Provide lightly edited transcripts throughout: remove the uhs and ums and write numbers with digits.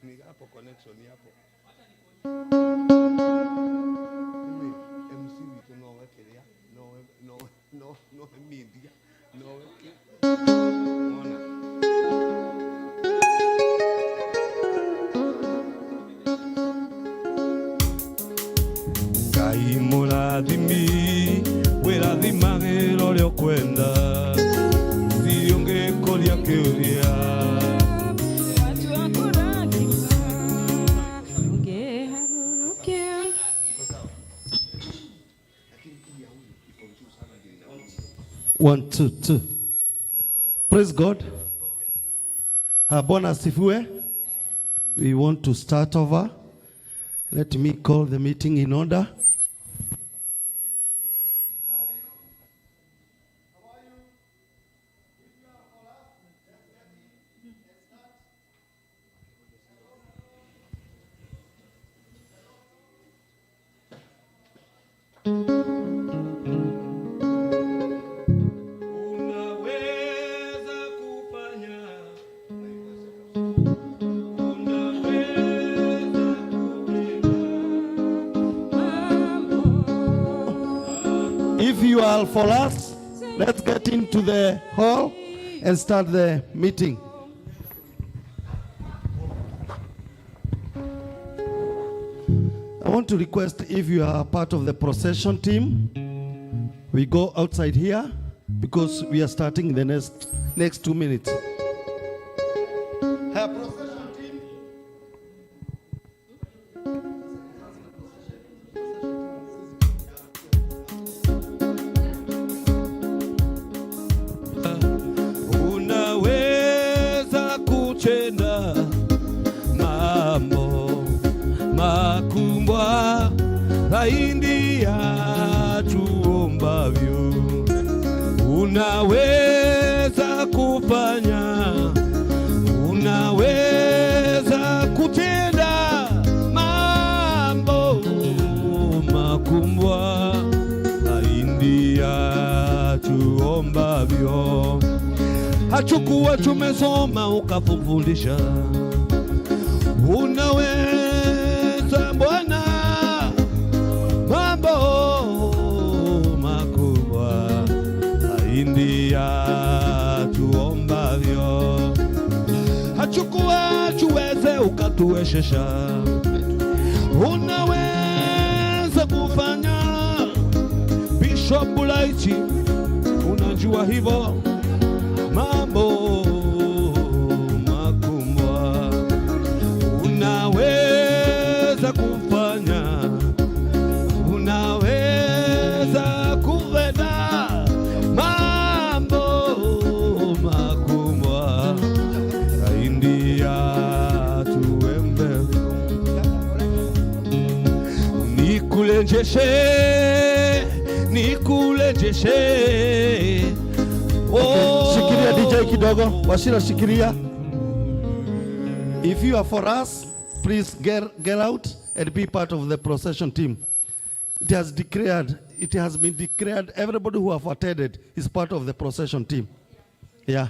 Ni hapo connection hapo. MC vitu no wekelea. No media. No ona. Kai muradhimi werathimagĩrwo rĩo kwenda thiũngĩ kũria kĩũria watu wakũrathima ũngĩharũrũkia. One, two, two. Praise God. Bwana asifiwe. We want to start over. Let me call the meeting in order. If you are for us, let's get into the hall and start the meeting. I want to request, if you are part of the procession team, we go outside here because we are starting the next 2 minutes. Procession team. Unaweza kutenda mambo makubwa zaidi ya tuombavyo. Unaweza kufanya, unaweza kutenda mambo makubwa zaidi ya tuombavyo. Hachukua tumesoma ukafufundisha. Unaweza Bwana mambo makubwa zaidi ya tuombavyo. Hachukua tuweze ukatuwezesha. Unaweza kufanya. Bishop Bulaiti, unajua hivyo mambo makubwa unaweza kufanya, unaweza kufanya mambo makubwa zaidi ya tuombavyo. Nikurejeshe. Oh, shikilia DJ kidogo, Washira shikilia. If you are for us, please get out and be part of the procession team. It has been declared, everybody who have attended is part of the procession team. Yeah.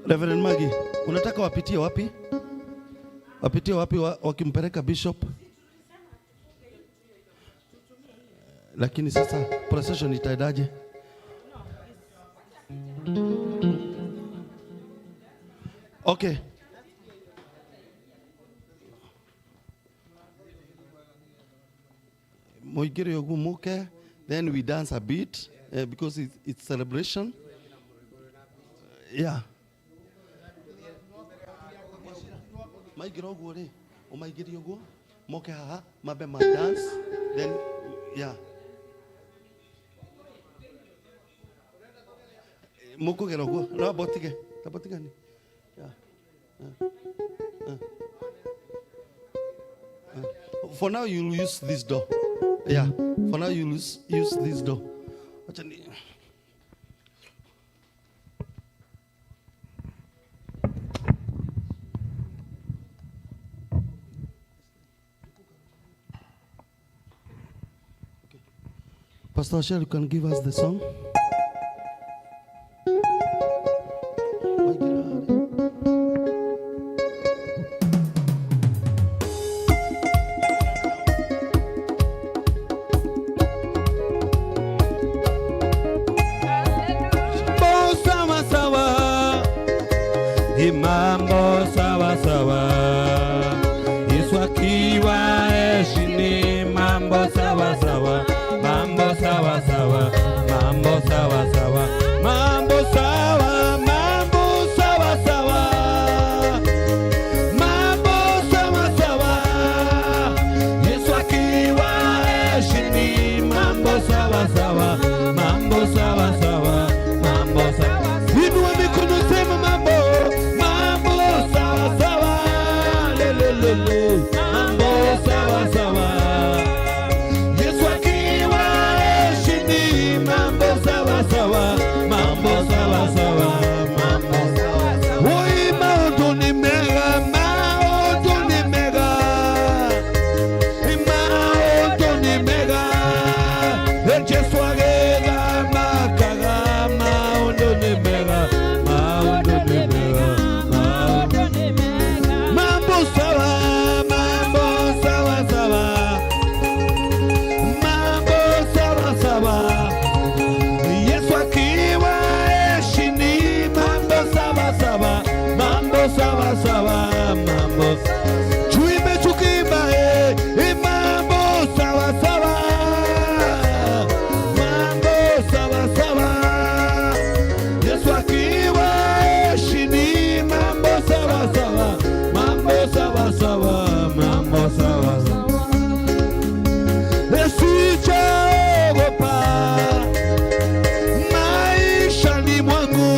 Reverend Maggie, unataka wapitie wapi? Wapitie wapi wakimpeleka bishop? Lakini sasa procession itaendaje? Okay. Moigiri ogumuke, then we dance a bit because it's celebration. Yeah. Maigiro go re, o maigiri go, moke haha, mabe ma dance, then yeah. Moko gero go, na botige ni. Yeah. For now you'll use this door. Yeah. For now you'll use this door. Pastor Michelle, you can give us the song. Mambo sawa sawa, Yesu akiwa heshini. Mambo sawa sawa, mambo sawa sawa, mambo sawa sawa, mambo sawa, mambo sawa sawa, mambo sawa sawa, Yesu akiwa heshini. Mambo sawa sawa, mambo sawa sawa, mambo sawa. Inua mikono, sema mambo. Mambo sawa sawa, Yesu akiwa heshini. Mambo sawa sawa, mambo sawa sawa, mambo sawa sawa. Oi, mautu ni mega, mautu ni mega, mautu ni mega. Yesu agega makaga, mautu ni mega, mautu ni mega, mautu ni mega. Mambo sawa. Sawa sawa, mambo tuimbe tukimba, mambo sawa sawa, mambo sawa sawa, Yesu akiwa heshini. Mambo sawa sawa, mambo sawa sawa, mambo sawa sawa. Sijaogopa maishani mwangu,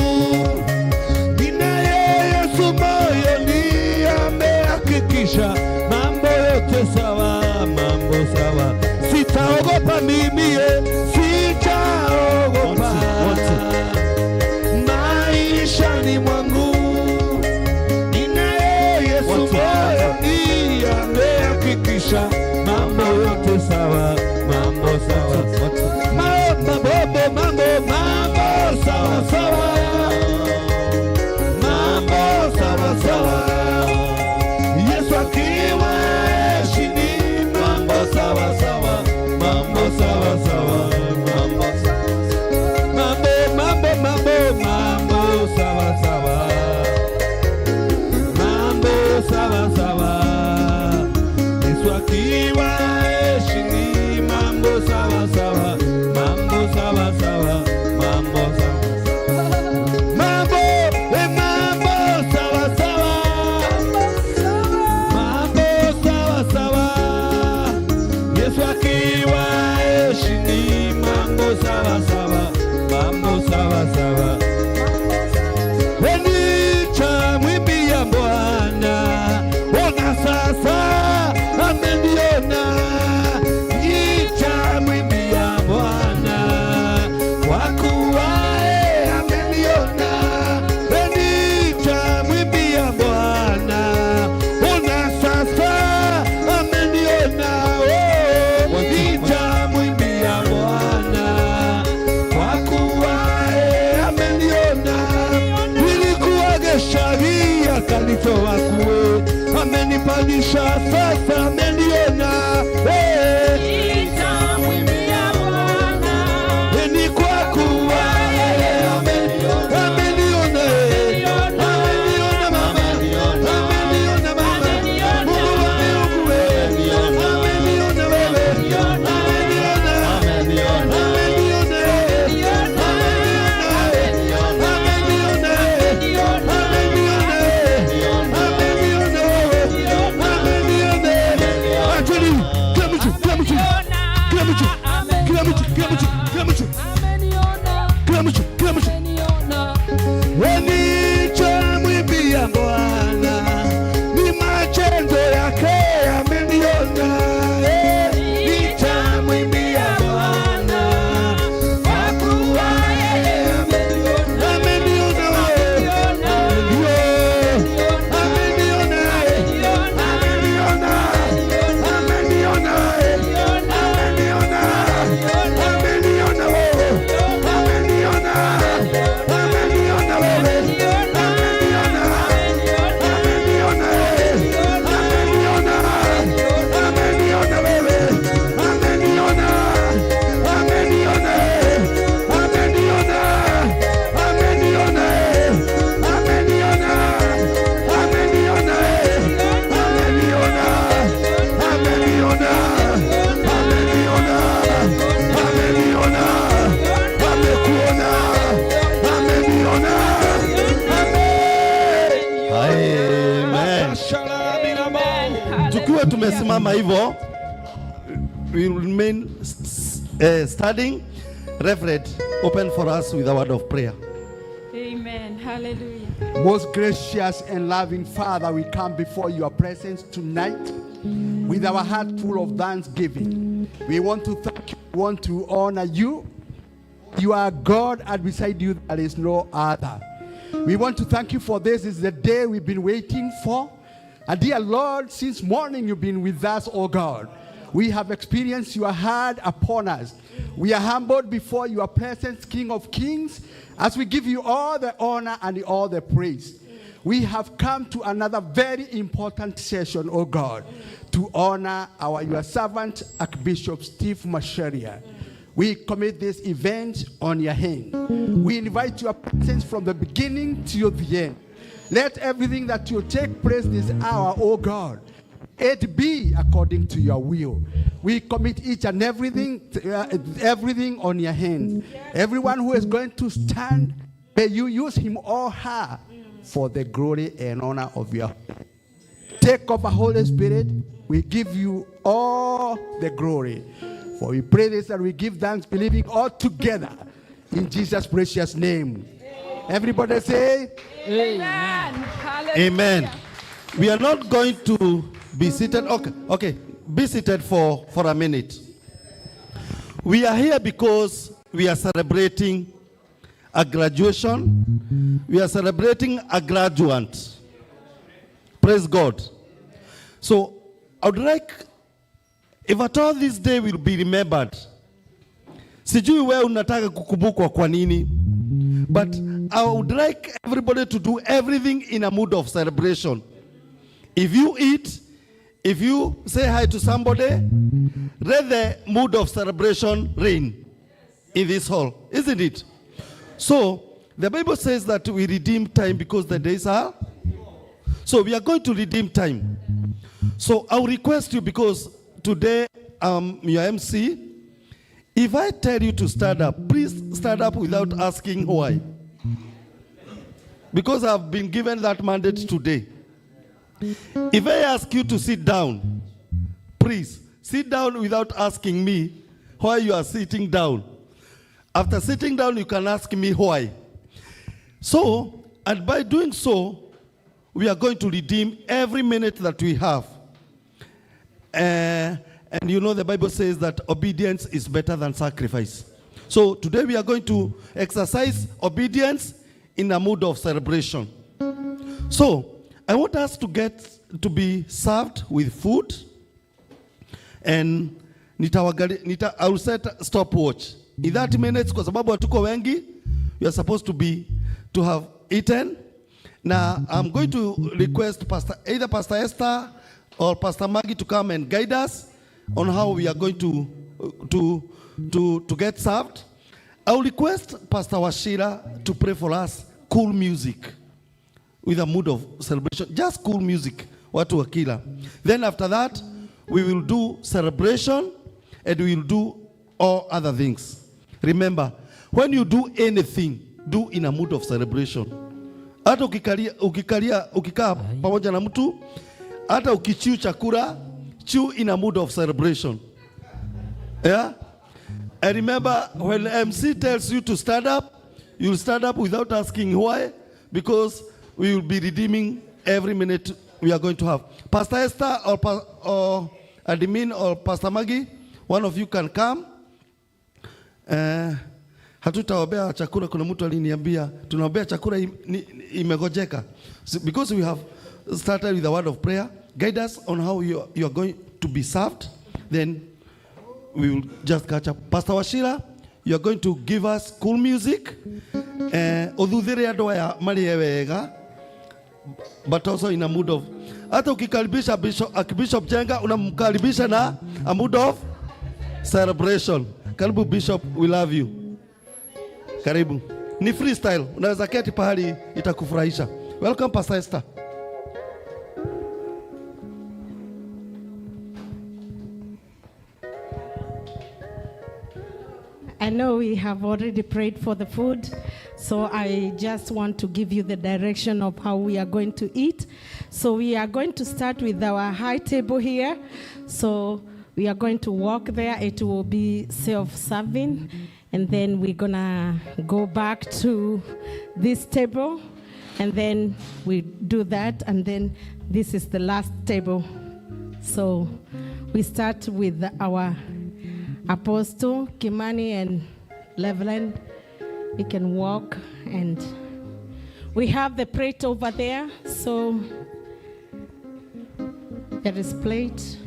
mambo yote sawa, mambo sawa. Sitaogopa mimi, sitaogopa maishani mwangu, ninaye Yesu moyoni amehakikisha. Mambo yote sawa, mambo sawa, mambo sawa sawa, mambo sawa sawa, Yesu akiwa heshini. Mambo sawa sawa, mambo sawa sawa, mambo sawa, mambo sawa sawa, mambo sawa sawa, Yesu akiwa heshini. Mambo sawa sawa, mambo sawa sawa, mambo sawa. Sawa sawa, mambo sawa sawa. Nitamwimbia Bwana, ona sasa ameniona. Nitamwimbia Bwana, kwa kuwa ameniona. Nitamwimbia Bwana, ona sasa ameniona. Nitamwimbia Bwana, sharia kanitoa kue, amenipandisha sasa, ameniona. Nitamwimbia Bwana, ni kwa kuwa ameniona, ameniona mama, ameniona mama, Mungu wa miungu, ameniona wewe, ameniona, ameniona, Tukiwa tumesimama hivyo, we will remain studying. Reverend, open for us with a word of prayer. Amen. Hallelujah. Most gracious and loving Father, we come before your presence tonight with our heart full of thanksgiving. We want to thank you, we want to honor you. You are God, and beside you there is no other. We want to thank you for this. This is the day we've been waiting for. And dear Lord, since morning you've been with us, oh God. We have experienced your hand upon us. We are humbled before your presence, King of Kings, as we give you all the honor and all the praise. We have come to another very important session, oh God, to honor your servant, Archbishop Steve Macharia. We commit this event on your hand. We invite your presence from the beginning to the end. Let everything that will take place this hour, oh God, it be according to your will. We commit each and everything on your hand. Everyone who is going to stand, may you use him or her for the glory and honor of your. Take over, Holy Spirit. We give you all the glory. For we pray this and we give thanks, believing all together in Jesus' precious name. Everybody say, Amen. Hallelujah. Amen. We are not going to be seated. Okay. Be seated for a minute. We are here because we are celebrating a graduation. We are celebrating a graduate. Praise God. So I would like, if at all this day will be remembered, sijui wewe unataka kukumbukwa kwa nini, but I would like everybody to do everything in a mood of celebration. If you eat, if you say hi to somebody, let the mood of celebration reign in this hall, isn't it? So the Bible says that we redeem time because the days are. So we are going to redeem time. So I'll request you, because today I'm your MC. If I tell you to stand up, please stand up without asking why. Because I've been given that mandate today. If I ask you to sit down, please sit down without asking me why you are sitting down. After sitting down, you can ask me why. So, and by doing so, we are going to redeem every minute that we have. And you know the Bible says that obedience is better than sacrifice. So today we are going to exercise obedience in a mood of celebration. So I want us to get to be served with food, and I will set a stopwatch in 30 minutes, kwa sababu hatuko wengi. We are supposed to have eaten. Now I'm going to request either Pastor Esther or Pastor Maggie to come and guide us on how we are going to get served. I will request Pastor Washira to pray for us cool music with a mood of celebration. Just cool music, watu wakila. Then after that, we will do celebration and we will do all other things. Remember, when you do anything, do in a mood of celebration. Hata ukikaa pamoja na mtu, hata ukichiu chakula, chew in a mood of celebration. Yeah? And remember, when MC tells you to stand up, you'll stand up without asking why, because we will be redeeming every minute we are going to have. Pastor Esther or Admin or Pastor Maggie, one of you can come. Hatutaombea chakula, kuna mtu aliniambia tunaombea chakula imegojeka. Because we have started with a word of prayer, guide us on how you are going to be served, then we will just catch up. Pastor Washira, you are going to give us cool music. Odhudhiri adoya mariewega, but also in a mood of, hata ukikaribisha Bishop Jenga, unamkaribisha na a mood of celebration. Karibu Bishop, we love you. Karibu. Ni freestyle, unaweza keti pahali itakufurahisha. Welcome Pastor Esther. I know we have already prayed for the food, so I just want to give you the direction of how we are going to eat. So we are going to start with our high table here. So we are going to walk there. It will be self-serving. And then we're going to go back to this table. And then we do that. And then this is the last table. So we start with our Apostle, Kimani, and Leveland. We can walk. And we have the plate over there. So there is plate.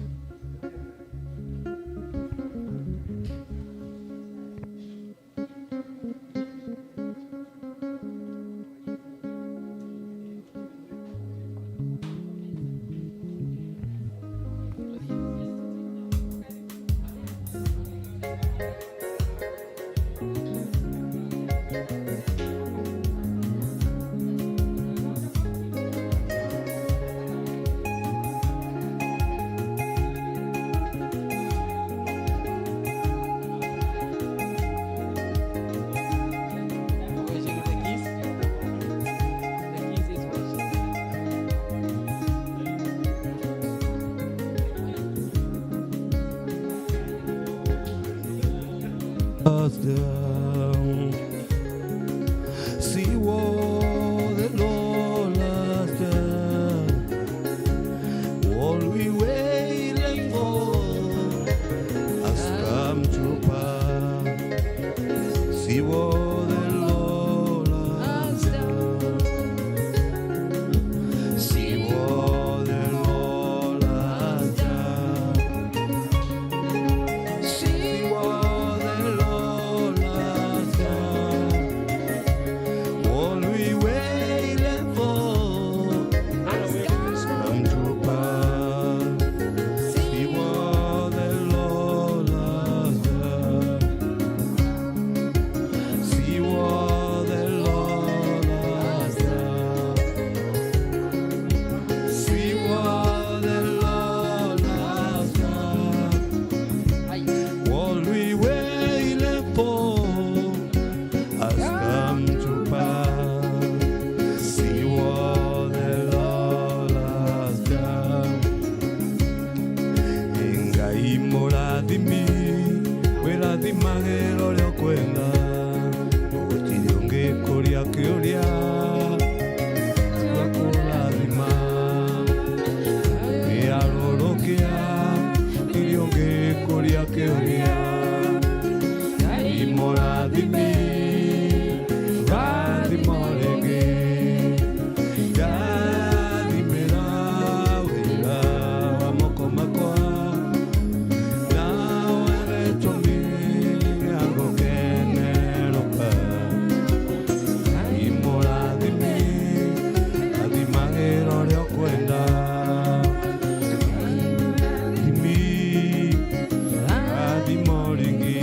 Us down. See what the Lord has done. All we waiting for has come to pass. See what the Lord has done. See what the Lord has done. See what the Lord has done. All we waiting for has come to pass. See what the Lord has done. See what the Lord has done. See what the Lord has done. All we waiting for has come to pass. See what the Lord has done. Engai moradimi, weradimagero lyokwenda. Otilionge koria kioria, twakuradima. Earorokea, ilionge koria kioria. Imoradimi, radimorege. Yadimera, wera, wamoko makwa. Now eretomi, agokeneroka. Imoradimi, adimagero lyokwenda. Dimi, adimorege.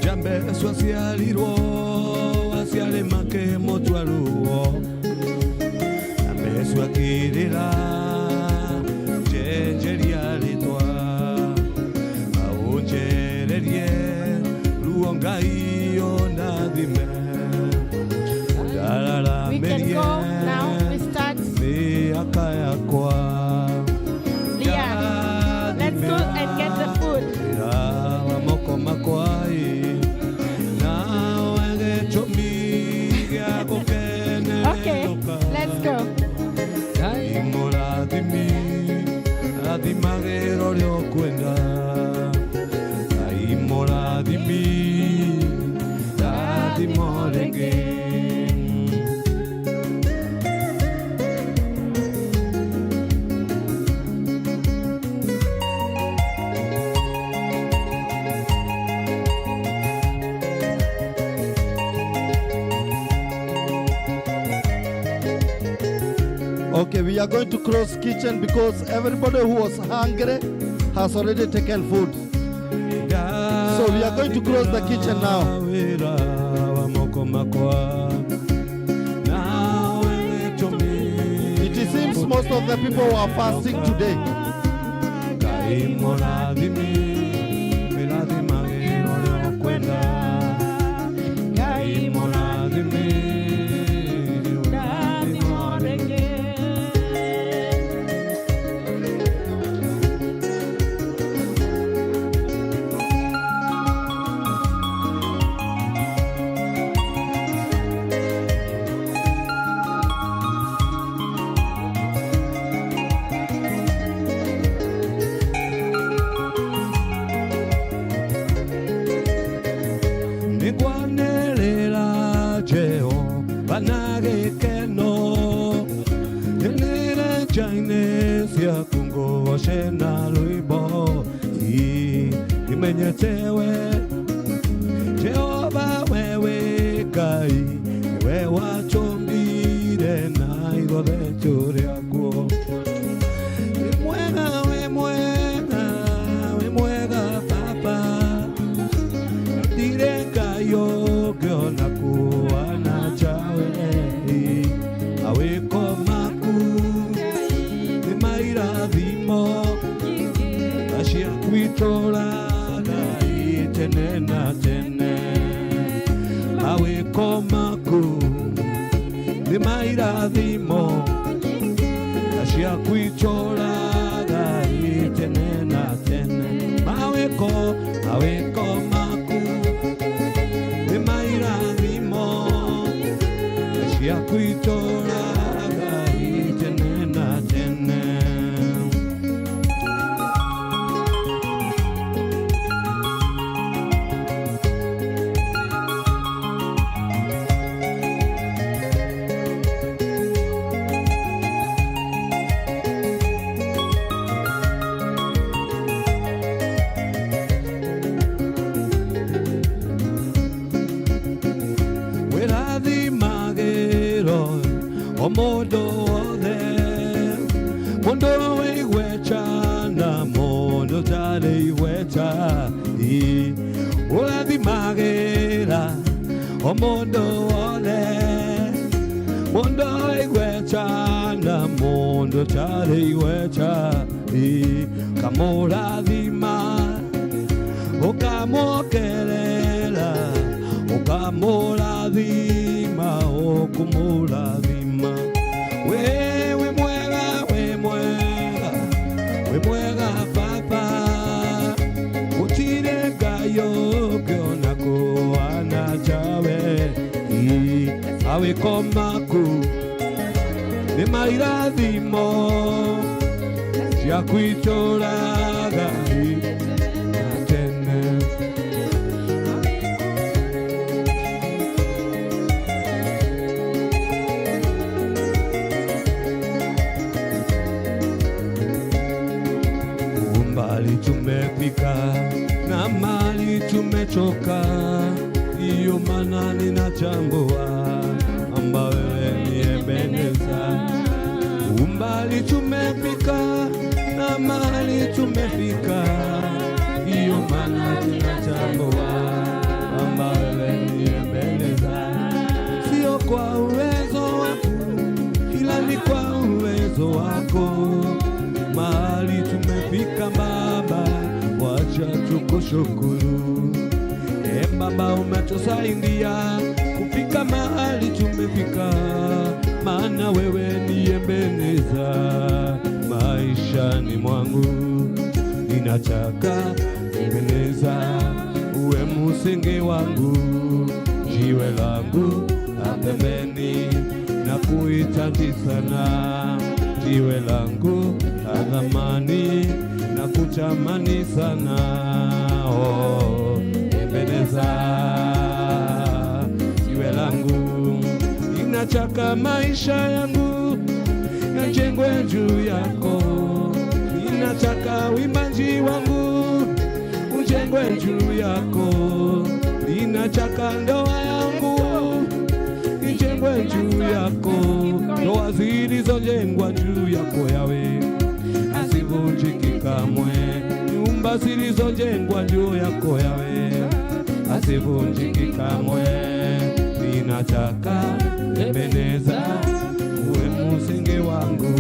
Jambe swasialirwo asiale make motwaruo Jambe swakirira jenjeria litwa aunjererie luongai onadime dalala We can go now. We start. ni akayakwa Leah, let's go and get the food. wamoko makwai now Okay, let's go. Imoradimi, radimagero lyokwenda. Imoradimi, radimorege. Okay, we are going to close kitchen because everybody who was hungry has already taken food. We are going to close the kitchen now. It seems most of the people who are fasting today. Jehova wewe Kai, wewe wachombire na hilo letu lako. We mwega Baba, direka yogo na kuana chawe aweko maku ni maira dhimo ashia kuitola tene na tene aweko maku ni maira dhimo ashia kuitola tene na tene aweko maku ni maira dhimo ashia kuitola tene na tene. Mondo wecha na mondo tale wecha I ola di magera o mondo wecha na mondo tale wecha I kamola di ma o kamokelela o kamola di ma o kumola di we mwega Baba, utire gayo na kuana chawe awe komaku ni maira dhimo ya kuitola tumefika na mali tumechoka, iyo maana ninatambua amba wewe ni Ebeneza. Umbali tumefika na mali tumefika, iyo maana ninatambua amba wewe ni Ebeneza. Sio kwa uwezo wako, ila ni kwa uwezo wako. Mahali tumefika Baba, wacha tukushukuru. Baba umetusaidia kufika mahali tumefika, maana wewe ni Ebeneza. Maishani mwangu ninataka Ebeneza uwe msingi wangu, jiwe langu la pembeni na kuhitaji sana, jiwe langu la thamani na kutamani sana. Oh, Ebeneza jiwe langu, ninataka maisha yangu yajengwe juu yako. Ninataka uimbaji wangu ujengwe juu yako. Ninataka ndoa yangu ijengwe juu yako. Ndoa zilizojengwa juu yako Yawe asivunjiki kamwe. Nyumba zilizojengwa juu yako Yawe sivunjiki kamwe. Ninataka Ebeneza uwe msingi wangu,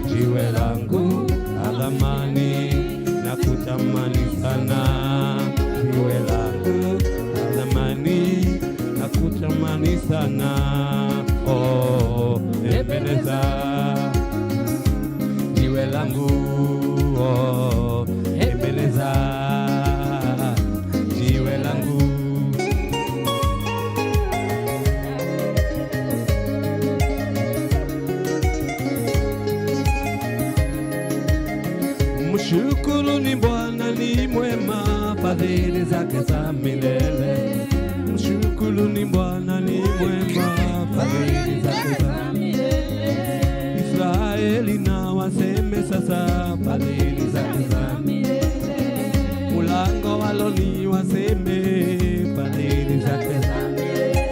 jiwe langu alamani na kutamani sana, jiwe langu alamani na kutamani sana. Oh, Ebeneza jiwe langu, oh, Ebeneza jiwe langu. Mshukuruni Bwana ni mwema, fadhili zake za milele. Mshukuruni Bwana ni mwema, fadhili zake za milele. Israeli na waseme sasa, fadhili zake za milele. Mulango waloni waseme, fadhili zake za milele.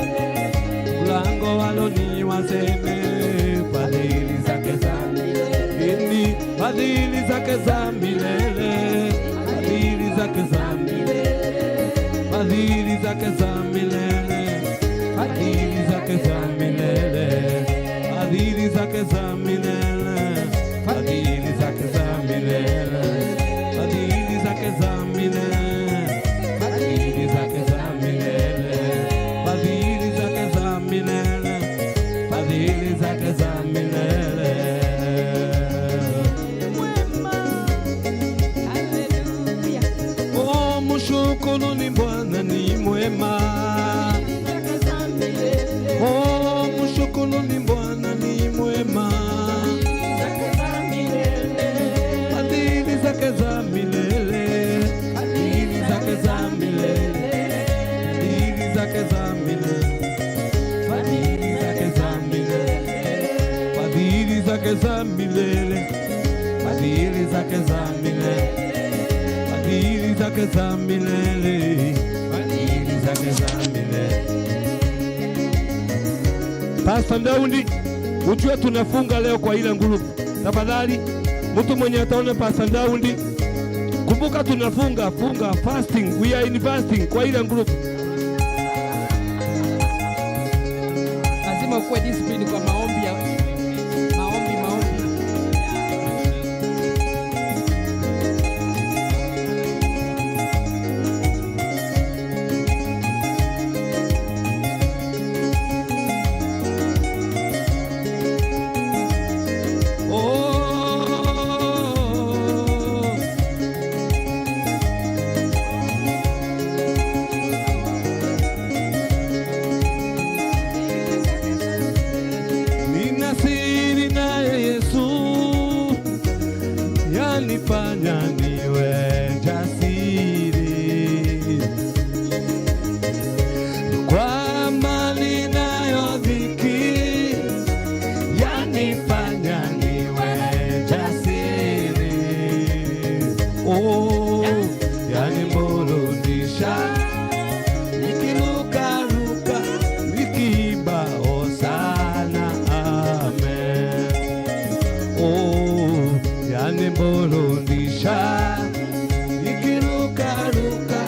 Mulango waloni waseme, fadhili zake za milele. Fadhili zake za milele, fadhili zake za milele, fadhili zake za milele, fadhili zake za milele, fadhili zake za milele, fadhili zake za milele, fadhili zake za milele, fadhili zake za milele, fadhili zake za milele, fadhili zake za milele. Mshukuruni Bwana ni mwema. Oh, mshukuruni Bwana ni mwema. Fadhili zake za milele, fadhili zake za milele, fadhili zake za milele, fadhili zake za milele, fadhili zake za milele, fadhili zake za milele, fadhili zake za milele, fadhili zake za milele. Pastor Ndaundi, ujue tunafunga leo kwa ile ngurupu. Tafadhali mtu mwenye ataona Pastor Ndaundi, kumbuka tunafunga fasting, we are in fasting kwa ile ngurupu. Lazima kuwe discipline kwa maombi ya yanifanya niwe jasiri, kwa amani nayo dhiki, yanifanya niwe jasiri. Oh, yanimburudisha nikirukaruka, nikiimba hosana, amen. Oh, yanimburudisha nikirukaruka,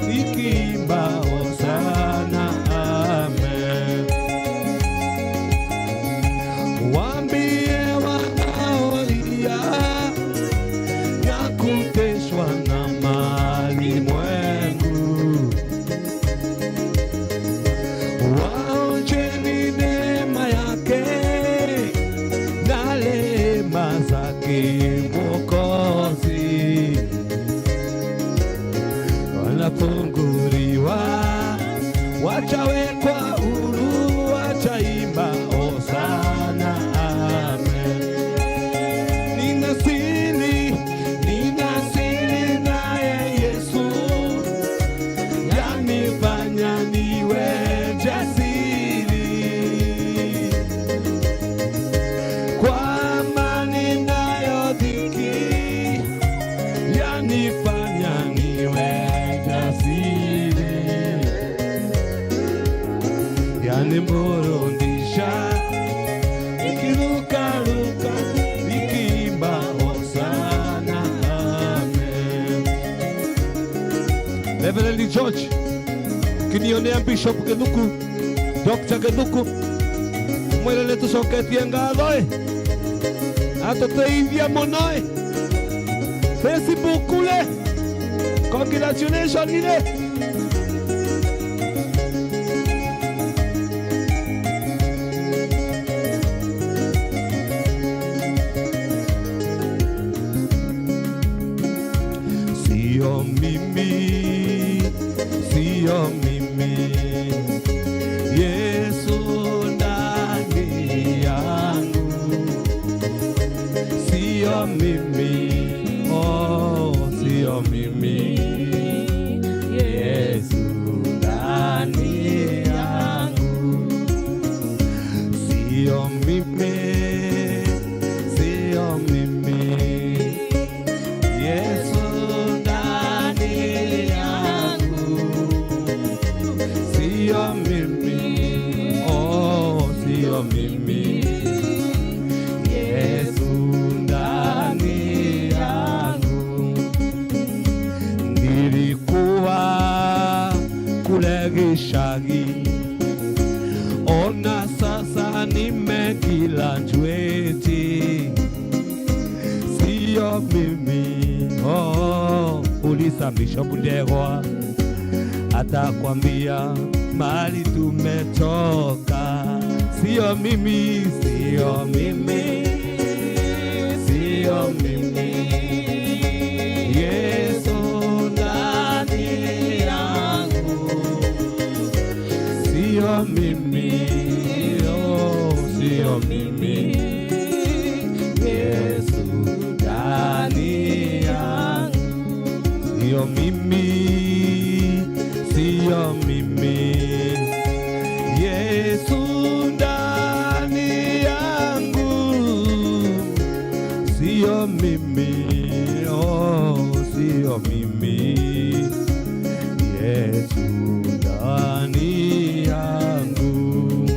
nikiimba hosana, amen. Waambie wanaolia ya kuteswa na malimwengu, waonjeni neema yake na rehema zake Mwokozi. Wanafunguliwa, wachawekwa huru, wachaimba hosana, amen. Nina siri naye Yesu, yanifanya niwe jasiri, kwa amani nayo dhiki, yanifanya niwe jasiri, yanimburudisha nikirukaruka, nikiimba hosana, amen. Reverend George, Kinionea Bishop Gethuku, Dr. Gethuku, mwele tucoketie ngatho atuteithia muno Facebook kule. Congratulations ile. Sio mimi, Yesu ndani yangu. Sio mimi, oh, sio mimi, Yesu ndani yangu. Sio mimi, Yesu ndani yangu. Sio mimi, oh, sio mimi, Yesu ndani yangu. Nilikuwa kule Gishagi, ona sasa nimegraduate. Sio mimi, oh, uliza Bishop Ndegwa atakwambia mali tumetoka. Sio mimi, Yesu ndani yangu. Sio mimi, oh, sio mimi, Yesu ndani yangu. Sio mimi, Yesu ndani yangu. Sio mimi, oh, sio mimi, Yesu ndani yangu.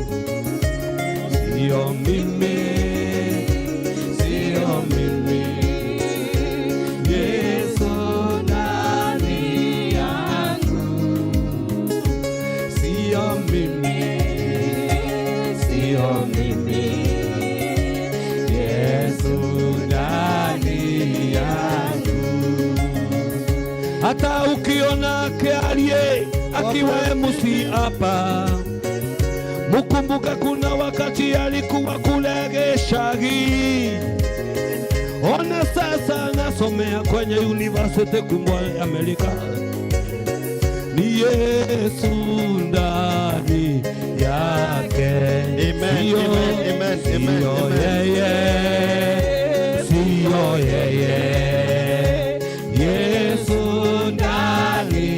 Sio mimi, Yesu ndani yangu. Sio mimi, Yesu ndani yangu. Hata ukiona Kearie akiwa MC hapa, mukumbuka kuna wakati alikuwa kule Gishagi. Ona sasa nasomea kwenye university kubwa Amerika. Ni Yesu ndani yake. Amen, amen. Sio yeye, Yesu ndani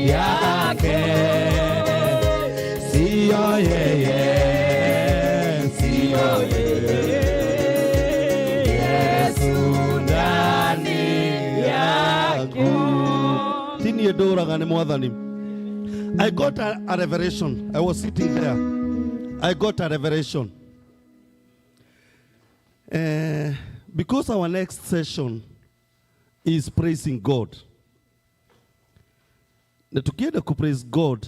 yake. Sio yeye, Yesu ndani yake. Tini edoraga ni mwathani. I got a revelation. I was sitting there. I got a revelation. Because our next session is praising God. Na tukienda ku praise God,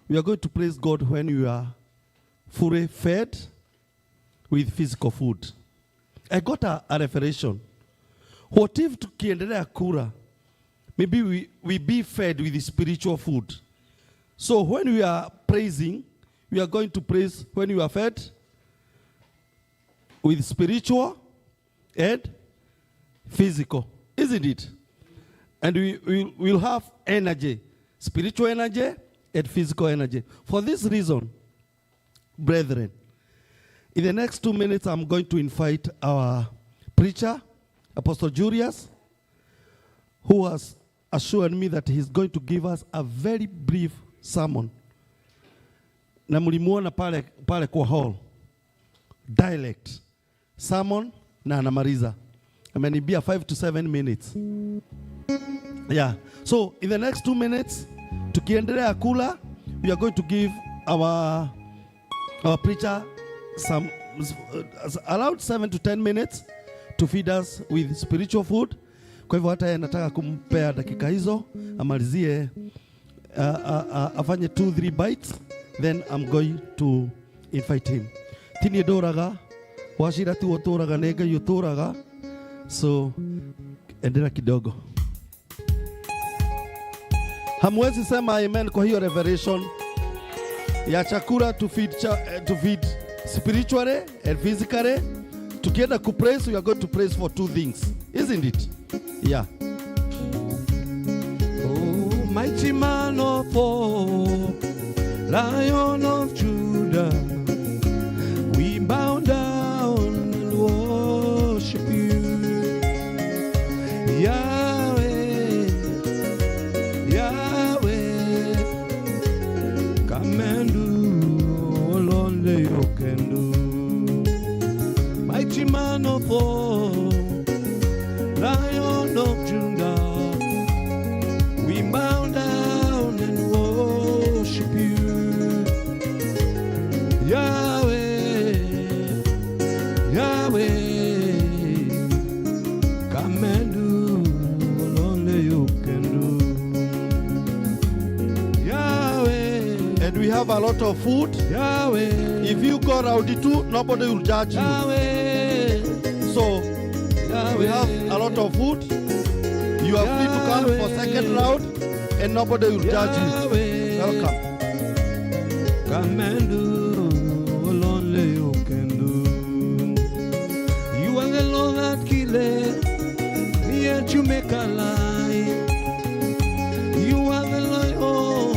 we are going to praise God when you are fully fed with physical food. I got a revelation. What if tukiendelea kula, maybe we be fed with spiritual food. So when we are praising, we are going to praise when you are fed with spiritual and physical, isn't it? And we will have energy, spiritual energy and physical energy. For this reason, brethren, in the next 2 minutes, I'm going to invite our preacher, Apostle Julius, who has assured me that he's going to give us a very brief sermon. Na mlimuona pale kwa hall. Dialect. Sermon na anamaliza. Amenibia 5 to 7 minutes. Yeah. So in the next 2 minutes, tukiendelea kula, we are going to give our preacher some around 7 to 10 minutes to feed us with spiritual food. Kwa hivyo hata nataka kumpea dakika hizo amalizie afanye 2-3 bites, then I'm going to invite him. Tini doraga, washira tu otoraga nega yutoraga, so endelea kidogo. Hamwezi sema amen kwa hiyo revelation ya chakula to feed spiritually and physically. Together to praise, we are going to praise for 2 things, isn't it? Yeah. Oh, mighty man of war, Lion of Judah, we bow down and worship you. Yahweh, Yahweh, come and do all only you can do. Mighty man of war, Lion of Judah, we bow down and worship you. Yahweh, Yahweh, come and do what only you can do. Yahweh, And we have a lot of food. Yahweh, If you go rowdy too, nobody will judge you. Yahweh, So we have a lot of food. You are free to come for second round, and nobody will judge you. Welcome. Come and do all only you can do. You are the Lord that killeth, yet you make alive. You are the Lion,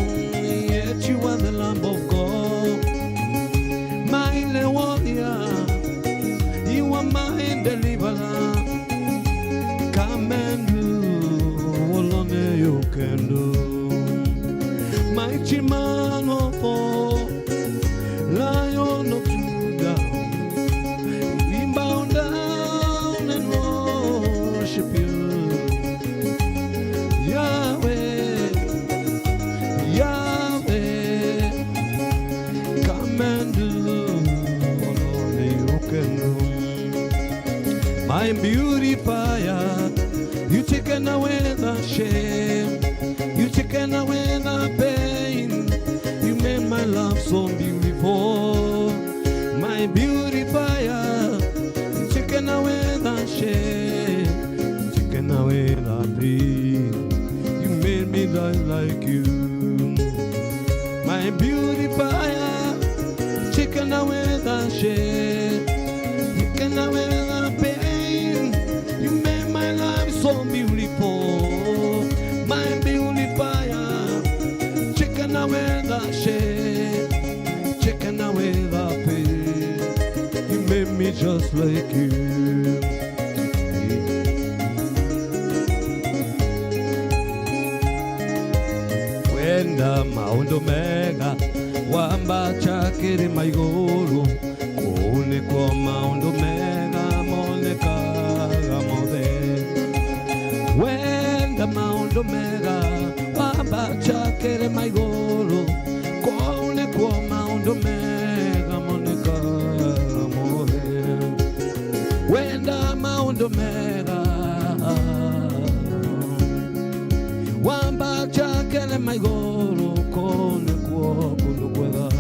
yet you are the Lamb of God. My warrior, you are my deliverer. Come and do all only you can do. Mighty man of war, Lion of Judah, we bow down and worship you. Yahweh, Yahweh, come and do what only you can do. My beautifier, you taken away the shame, you taken away the pain, you made my love so beautiful. My beautifier, you taken away the shame, you taken away the pain, you made me die like you. My beautifier, taken away the shame, taken away the pain, you made my life so beautiful. My beautifier, taken away the shame, taken away the pain, you made me just like you. Wenda Mount Omega, wamba chakiri maiguru, kune kwa Mount Omega, moneka gamode. Wenda Mount Omega, wamba chakiri maiguru, kune kwa Mount Omega, moneka gamode. Wenda Mount Omega, wamba chakele maigoro kone kwa kulukwela.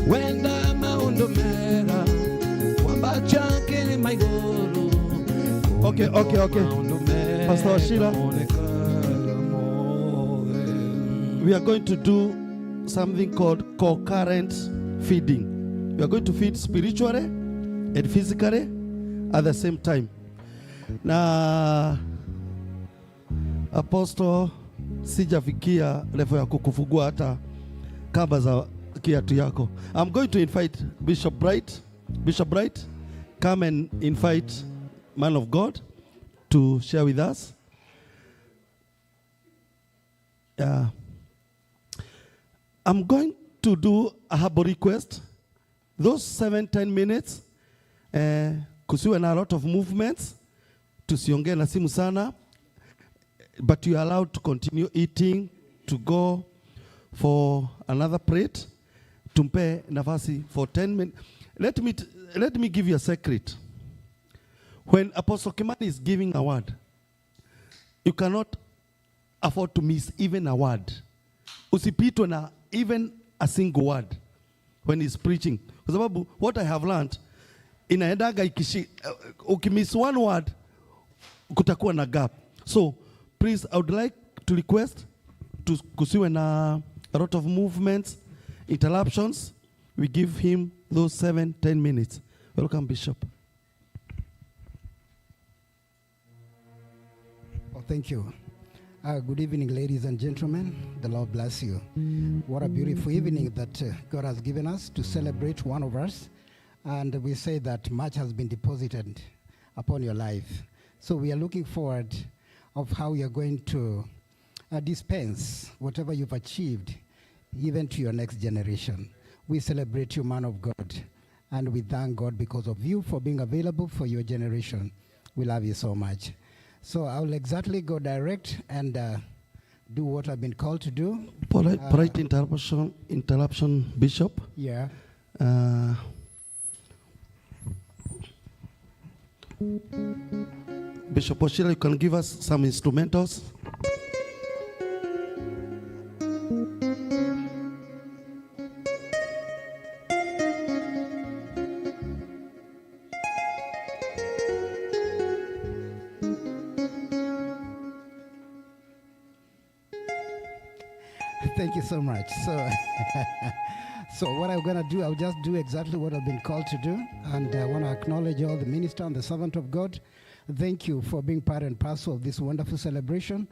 Wenda Mount Omega, wamba chakele maigoro. Okay. Pastor Sheila, we are going to do something called concurrent feeding. We are going to feed spiritually and physically at the same time. Na Apostle, sijafikia level ya kukufungua hata kamba za kiatu yako. I'm going to invite Bishop Bright. Bishop Bright, come and invite man of God to share with us. I'm going to do a humble request. Those 7-10 minutes, kusiwe na a lot of movements, tusiongee na simu sana, but you are allowed to continue eating, to go for another plate. Tumpe nafasi for 10 minutes. Let me give you a secret. When Apostle Kimani is giving a word, you cannot afford to miss even a word. Usipitwe na even a single word when he's preaching. Kwa sababu what I have learned, inaendaga ukimiss one word, kutakuwa na gap. So please, I would like to request to kusiwe na a lot of movements, interruptions. We give him those 7-10 minutes. Welcome, Bishop. Oh, thank you. Good evening, ladies and gentlemen. The Lord bless you. What a beautiful evening that God has given us to celebrate one of us. And we say that much has been deposited upon your life. So we are looking forward of how you are going to dispense whatever you've achieved, even to your next generation. We celebrate you, man of God. And we thank God because of you for being available for your generation. We love you so much. So I will exactly go direct and do what I've been called to do. Polite interruption, Bishop. Yeah. Bishop Oshira, you can give us some instrumentals. Thank you so much. So what I'm going to do, I'll just do exactly what I've been called to do. And I want to acknowledge all the minister and the servant of God. Thank you for being part and parcel of this wonderful celebration.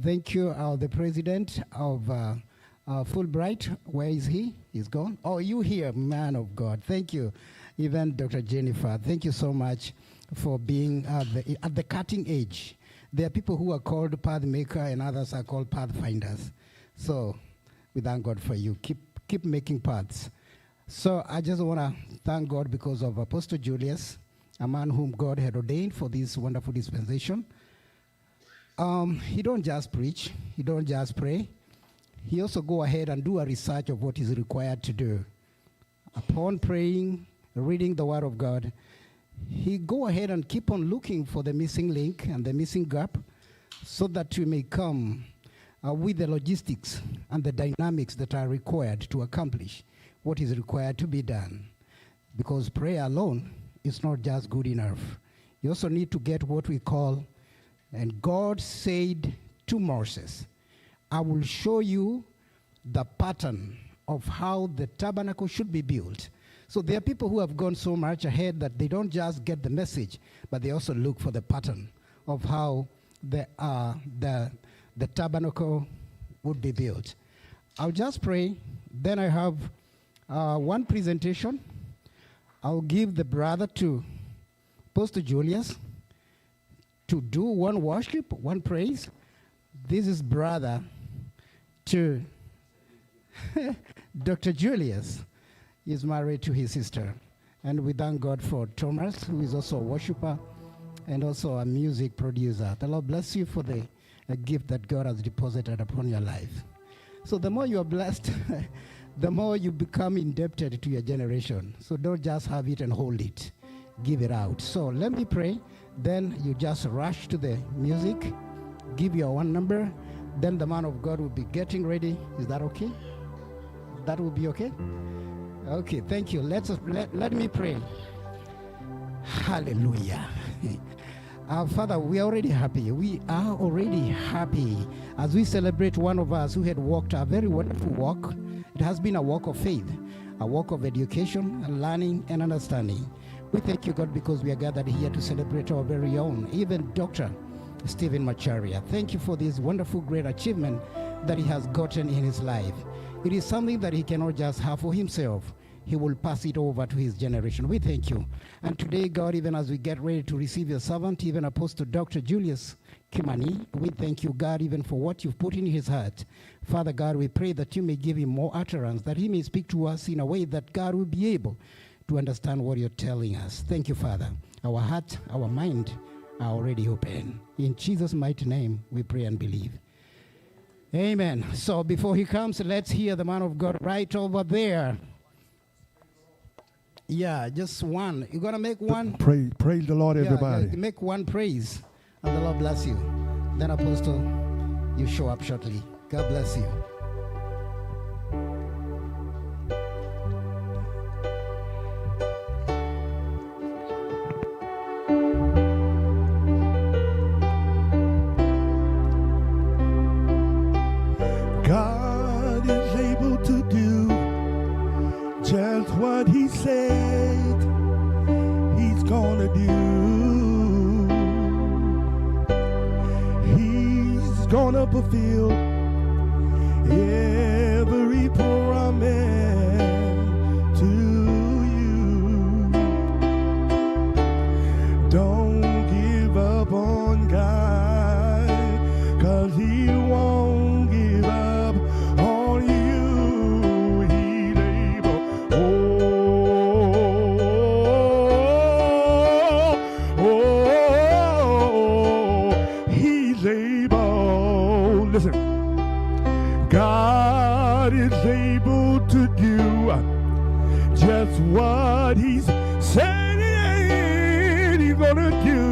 Thank you, the president of Fulbright. Where is he? He's gone. Oh, you here, man of God. Thank you. Even Dr. Jennifer, thank you so much for being at the cutting edge. There are people who are called path maker and others are called pathfinders. So we thank God for you. Keep making paths. So I just want to thank God because of Apostle Julius, a man whom God had ordained for this wonderful dispensation. He don't just preach. He don't just pray. He also go ahead and do a research of what is required to do. Upon praying, reading the Word of God, he go ahead and keep on looking for the missing link and the missing gap so that we may come with the logistics and the dynamics that are required to accomplish what is required to be done. Because prayer alone is not just good enough. You also need to get what we call, and God said to Moses, I will show you the pattern of how the tabernacle should be built. So there are people who have gone so much ahead that they don't just get the message, but they also look for the pattern of how the tabernacle would be built. I'll just pray. Then I have one presentation. I'll give the brother to Pastor Julius to do one worship, one praise. This is brother to Dr. Julius. He's married to his sister. And we thank God for Thomas, who is also a worshiper and also a music producer. The Lord bless you for the gift that God has deposited upon your life. So the more you are blessed, the more you become indebted to your generation. So don't just have it and hold it. Give it out. So let me pray. Then you just rush to the music. Give your one number. Then the man of God will be getting ready. Is that okay? That will be okay? Okay, thank you. Let me pray. Hallelujah. Father, we are already happy. We are already happy as we celebrate one of us who had walked a very wonderful walk. It has been a walk of faith, a walk of education, and learning, and understanding. We thank you, God, because we are gathered here to celebrate our very own, even Dr. Stephen Macharia. Thank you for this wonderful, great achievement that he has gotten in his life. It is something that he cannot just have for himself. He will pass it over to his generation. We thank you. And today, God, even as we get ready to receive your servant, even Apostle Dr. Julius Kimani, we thank you, God, even for what you've put in his heart. Father God, we pray that you may give him more utterance, that he may speak to us in a way that God will be able to understand what you're telling us. Thank you, Father. Our heart, our mind are already open. In Jesus' mighty name, we pray and believe. Amen. So before he comes, let's hear the man of God right over there. Yeah, just one. You're going to make one? Praise the Lord, everybody. Make one praise, and the Lord bless you. Then Apostle, you show up shortly. God bless you. God is able to do just what he said he's gonna do. He's gonna fulfill every promise to you. Don't give up on God, 'cause he won't give up on you. He's able. He's able. Listen. God is able to do just what he's said he's gonna do.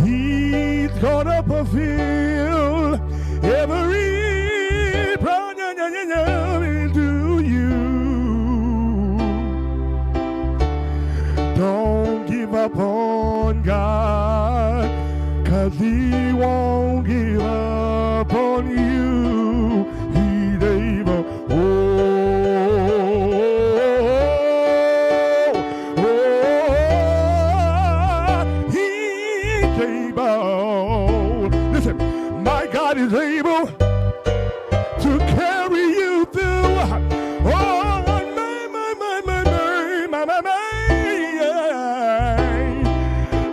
He's gonna fulfill every promise to you. Don't give up on God, 'cause he won't give up on you. He's able. He's able. Listen, my God is able to carry you through. Oh, my.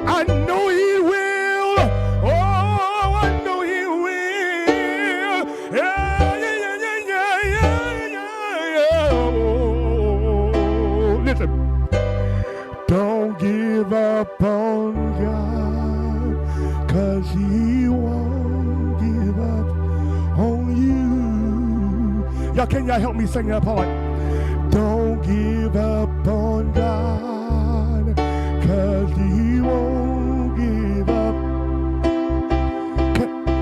I know he will. Oh, I know he will. Yeah. Oh, listen. Don't give up on God, 'cause he won't give up on you. Y'all, can y'all help me sing that part? Don't give up on God, 'cause he won't give up.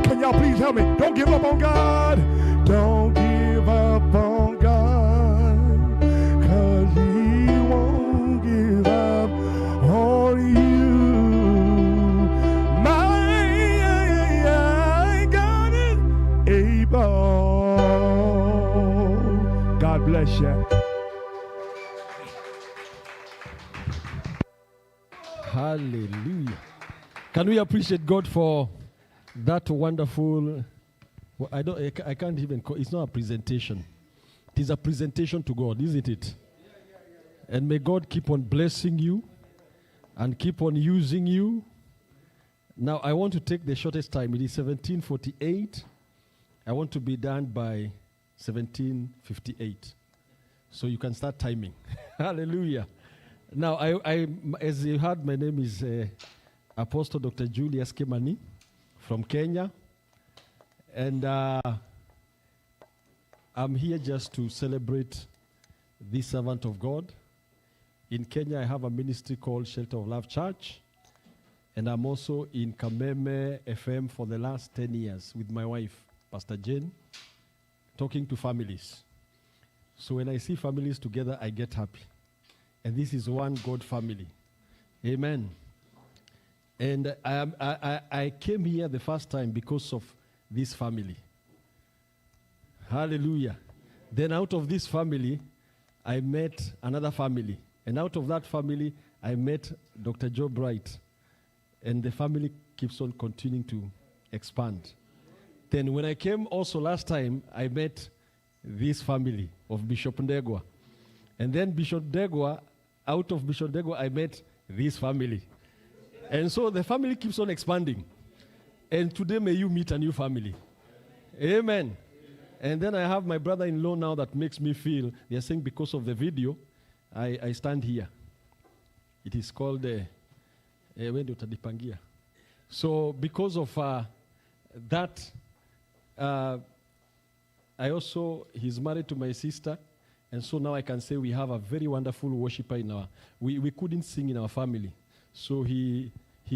Can y'all please help me? Don't give up on God. Don't give up on God, 'cause he won't give up on you. My God is able. God bless you. Hallelujah. Can we appreciate God for that wonderful, well, I can't even call, it's not a presentation. It is a presentation to God, isn't it? And may God keep on blessing you and keep on using you. Now, I want to take the shortest time. It is 17:48. I want to be done by 17:58. So you can start timing. Hallelujah. Now, I, as you heard, my name is Apostle Dr. Julius Kimani from Kenya. And I'm here just to celebrate this servant of God. In Kenya, I have a ministry called Shelter of Love Church. And I'm also in Kameme FM for the last 10 years with my wife, Pastor Jane, talking to families. So when I see families together, I get happy. And this is one God family. Amen. And I came here the first time because of this family. Hallelujah. Then out of this family, I met another family. And out of that family, I met Dr. Joe Bright. And the family keeps on continuing to expand. Then when I came also last time, I met this family of Bishop Ndegwa. And then Bishop Ndegwa, out of Bishop Ndegwa, I met this family. And so the family keeps on expanding. And today may you meet a new family. Amen. And then I have my brother-in-law now that makes me feel, they're saying because of the video, I stand here. It is called, so because of that, he's married to my sister. And so now I can say we have a very wonderful worshiper in we couldn't sing in our family. So he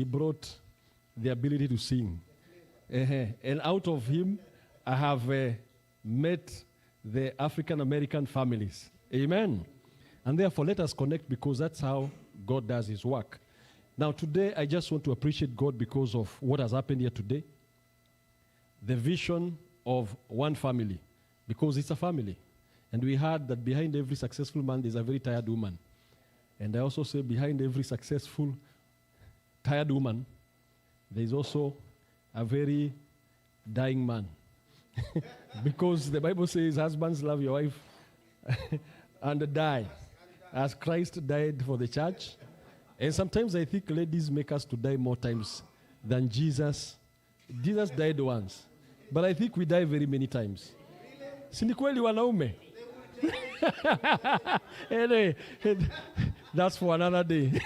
brought the ability to sing. And out of him, I have met the African American families. Amen. And therefore, let us connect because that's how God does his work. Now, today, I just want to appreciate God because of what has happened here today. The vision of one family, because it's a family. And we heard that behind every successful man, there's a very tired woman. And I also say behind every successful, tired woman, there's also a very dying man. Because the Bible says, husbands, love your wife and die, as Christ died for the church. And sometimes I think ladies make us to die more times than Jesus. Jesus died once, but I think we die very many times. Si ni kweli wanaume? Anyway, that's for another day.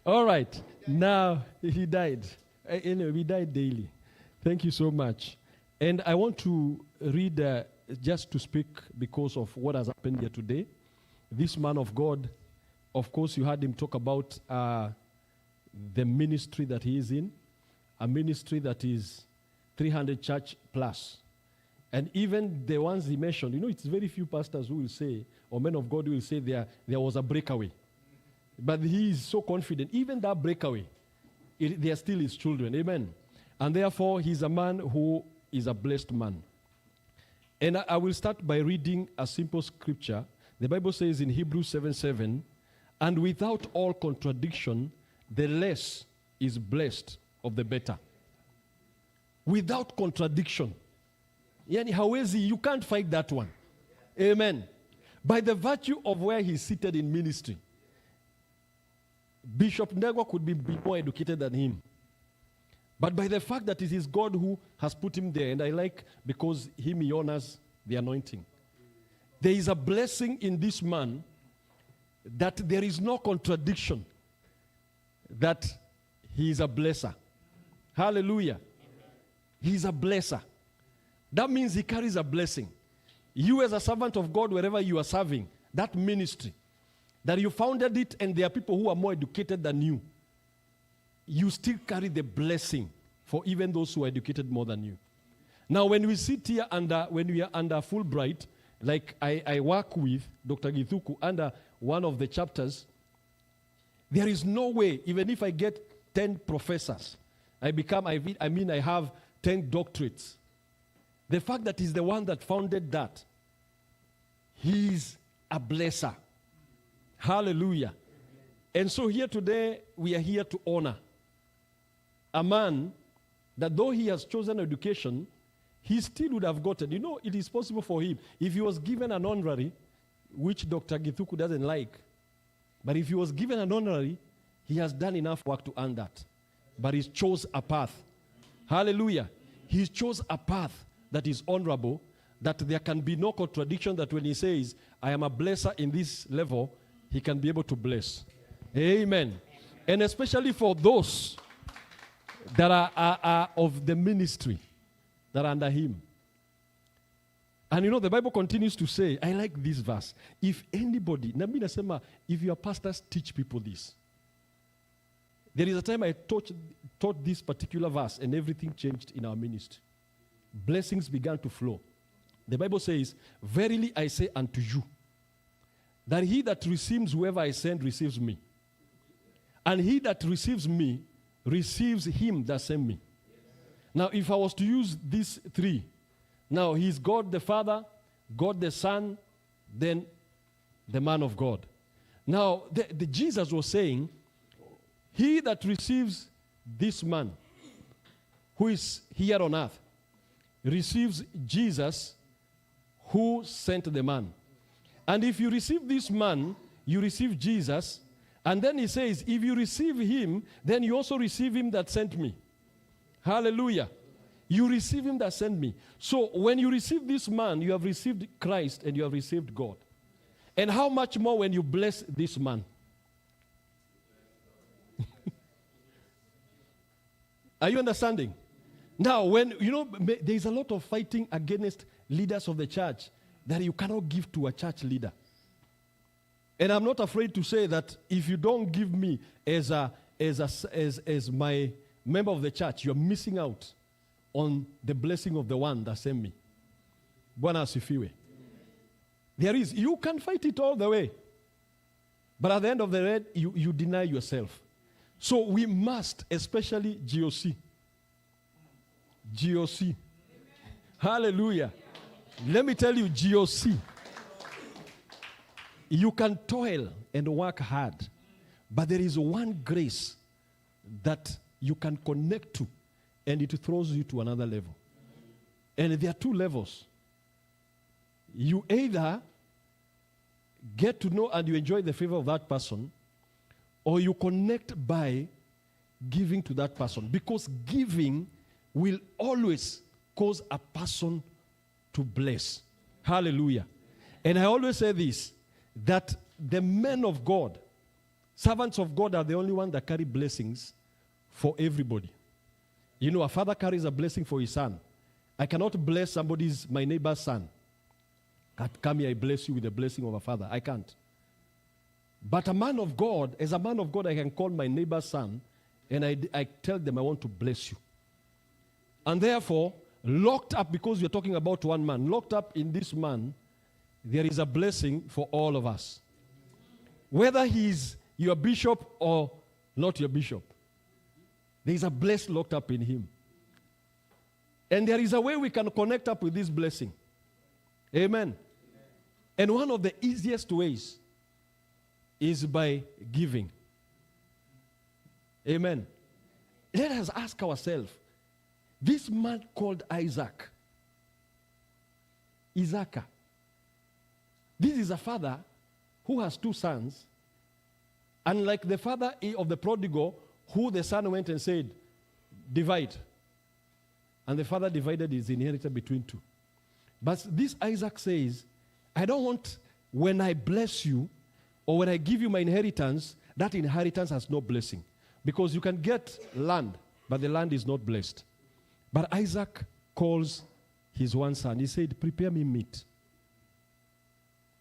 All right, now he died. Anyway, we die daily. Thank you so much. And I want to read, just to speak because of what has happened here today. This man of God, of course, you heard him talk about the ministry that he is in, a ministry that is 300 church plus. And even the ones he mentioned, it's very few pastors who will say, or men of God who will say there was a breakaway. But he is so confident, even that breakaway, they are still his children. Amen. And therefore, he's a man who is a blessed man. And I will start by reading a simple scripture. The Bible says in Hebrews 7:7, and without all contradiction, the less is blessed of the better. Without contradiction. Yani hawezi, you can't fight that one. Amen. By the virtue of where he's seated in ministry, Bishop Ndegwa could be more educated than him. But by the fact that it is God who has put him there, and I like because he honors the anointing. There is a blessing in this man that there is no contradiction that he is a blesser. Hallelujah. He is a blesser. That means he carries a blessing. You as a servant of God, wherever you are serving, that ministry, that you founded it and there are people who are more educated than you, you still carry the blessing for even those who are educated more than you. Now, when we sit here when we are under Fulbright, like I work with Dr. Githuku under one of the chapters, there is no way, even if I get 10 professors, I have 10 doctorates. The fact that he's the one that founded that, he's a blesser. Hallelujah. And so here today, we are here to honor a man that though he has chosen education, he still would have gotten. It is possible for him. If he was given an honorary, which Dr. Githuku doesn't like, but if he was given an honorary, he has done enough work to earn that. But he chose a path. Hallelujah. He chose a path that is honorable, that there can be no contradiction, that when he says, I am a blesser in this level, he can be able to bless. Amen. And especially for those that are of the ministry that are under him. And the Bible continues to say, I like this verse. If anybody, if your pastors teach people this. There is a time I taught this particular verse and everything changed in our ministry. Blessings began to flow. The Bible says, verily I say unto you, that he that receives whoever I send receives me. And he that receives me receives him that sent me. Now, if I was to use these three, now he's God the Father, God the Son, then the man of God. Now, the Jesus was saying, he that receives this man who is here on earth receives Jesus who sent the man. And if you receive this man, you receive Jesus. And then he says, if you receive him, then you also receive him that sent me. Hallelujah. You receive him that sent me. So when you receive this man, you have received Christ and you have received God. And how much more when you bless this man? Are you understanding? Now, when, there is a lot of fighting against leaders of the church that you cannot give to a church leader. And I'm not afraid to say that if you don't give me as my member of the church, you're missing out on the blessing of the one that sent me. Bwana asifiwe. There is, you can fight it all the way. But at the end of the day, you deny yourself. So we must, especially GOC. GOC. Hallelujah. Let me tell you, GOC. You can toil and work hard, but there is one grace that you can connect to, and it throws you to another level. And there are two levels. You either get to know and you enjoy the favor of that person, or you connect by giving to that person. Because giving will always cause a person to bless. Hallelujah. And I always say this, that the men of God, servants of God, are the only ones that carry blessings for everybody. You know, a father carries a blessing for his son. I cannot bless my neighbor's son. Come here, I bless you with the blessing of a father. I can't. But a man of God, as a man of God, I can call my neighbor's son and I tell them I want to bless you. And therefore, locked up, because we're talking about one man, locked up in this man, there is a blessing for all of us. Whether he's your bishop or not your bishop, there is a blessing locked up in him. And there is a way we can connect up with this blessing. Amen. And one of the easiest ways is by giving. Amen. Let us ask ourselves, this man called Isaac, this is a father who has two sons, unlike the father of the prodigal, who the son went and said, divide. And the father divided his inheritance between two. But this Isaac says, I don't want, when I bless you, or when I give you my inheritance, that inheritance has no blessing. Because you can get land, but the land is not blessed. But Isaac calls his one son. He said, prepare me meat.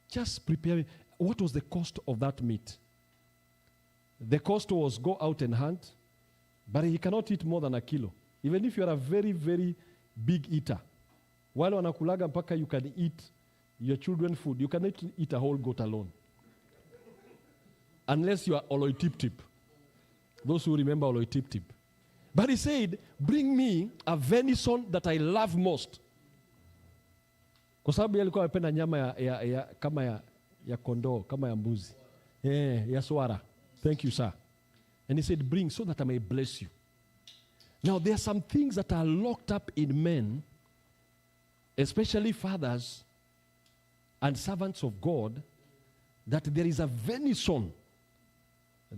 Just prepare me. What was the cost of that meat? The cost was go out and hunt, but he cannot eat more than a kilo. Even if you are a very, very big eater. Wale wanakulaga mpaka you can eat your children's food. You cannot eat a whole goat alone. Unless you are oloitip-tip. Those who remember oloitip-tip. But he said, bring me a venison that I love most. Kwa sababu alikuwa anapenda nyama kama ya kondoo, kama ya mbuzi. Ya swara. Thank you, sir. And he said, bring so that I may bless you. Now, there are some things that are locked up in men, especially fathers and servants of God, that there is a venison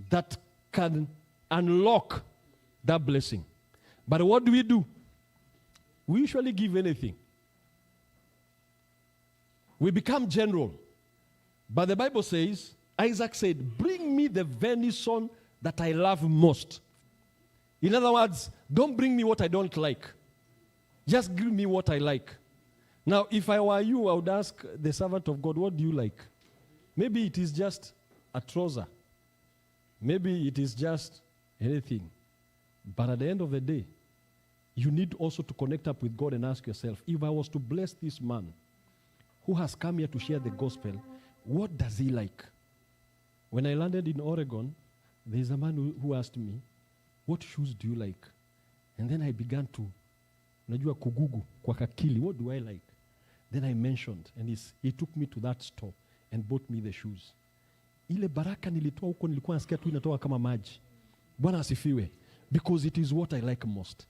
that can unlock that blessing. But what do? We usually give anything. We become general. But the Bible says, Isaac said, bring me the venison that I love most. In other words, don't bring me what I don't like. Just give me what I like. Now, if I were you, I would ask the servant of God, what do you like? Maybe it is just a trouser. Maybe it is just anything. But at the end of the day, you need also to connect up with God and ask yourself, if I was to bless this man who has come here to share the gospel, what does he like? When I landed in Oregon, there is a man who asked me, what shoes do you like? And then I began to, najua kugugu, kwa kakili, what do I like? Then I mentioned, and he took me to that store and bought me the shoes. Ile baraka nilitoa huko nilikuwa nasikia tu inatoka kama maji. Bwana asifiwe. Because it is what I like most.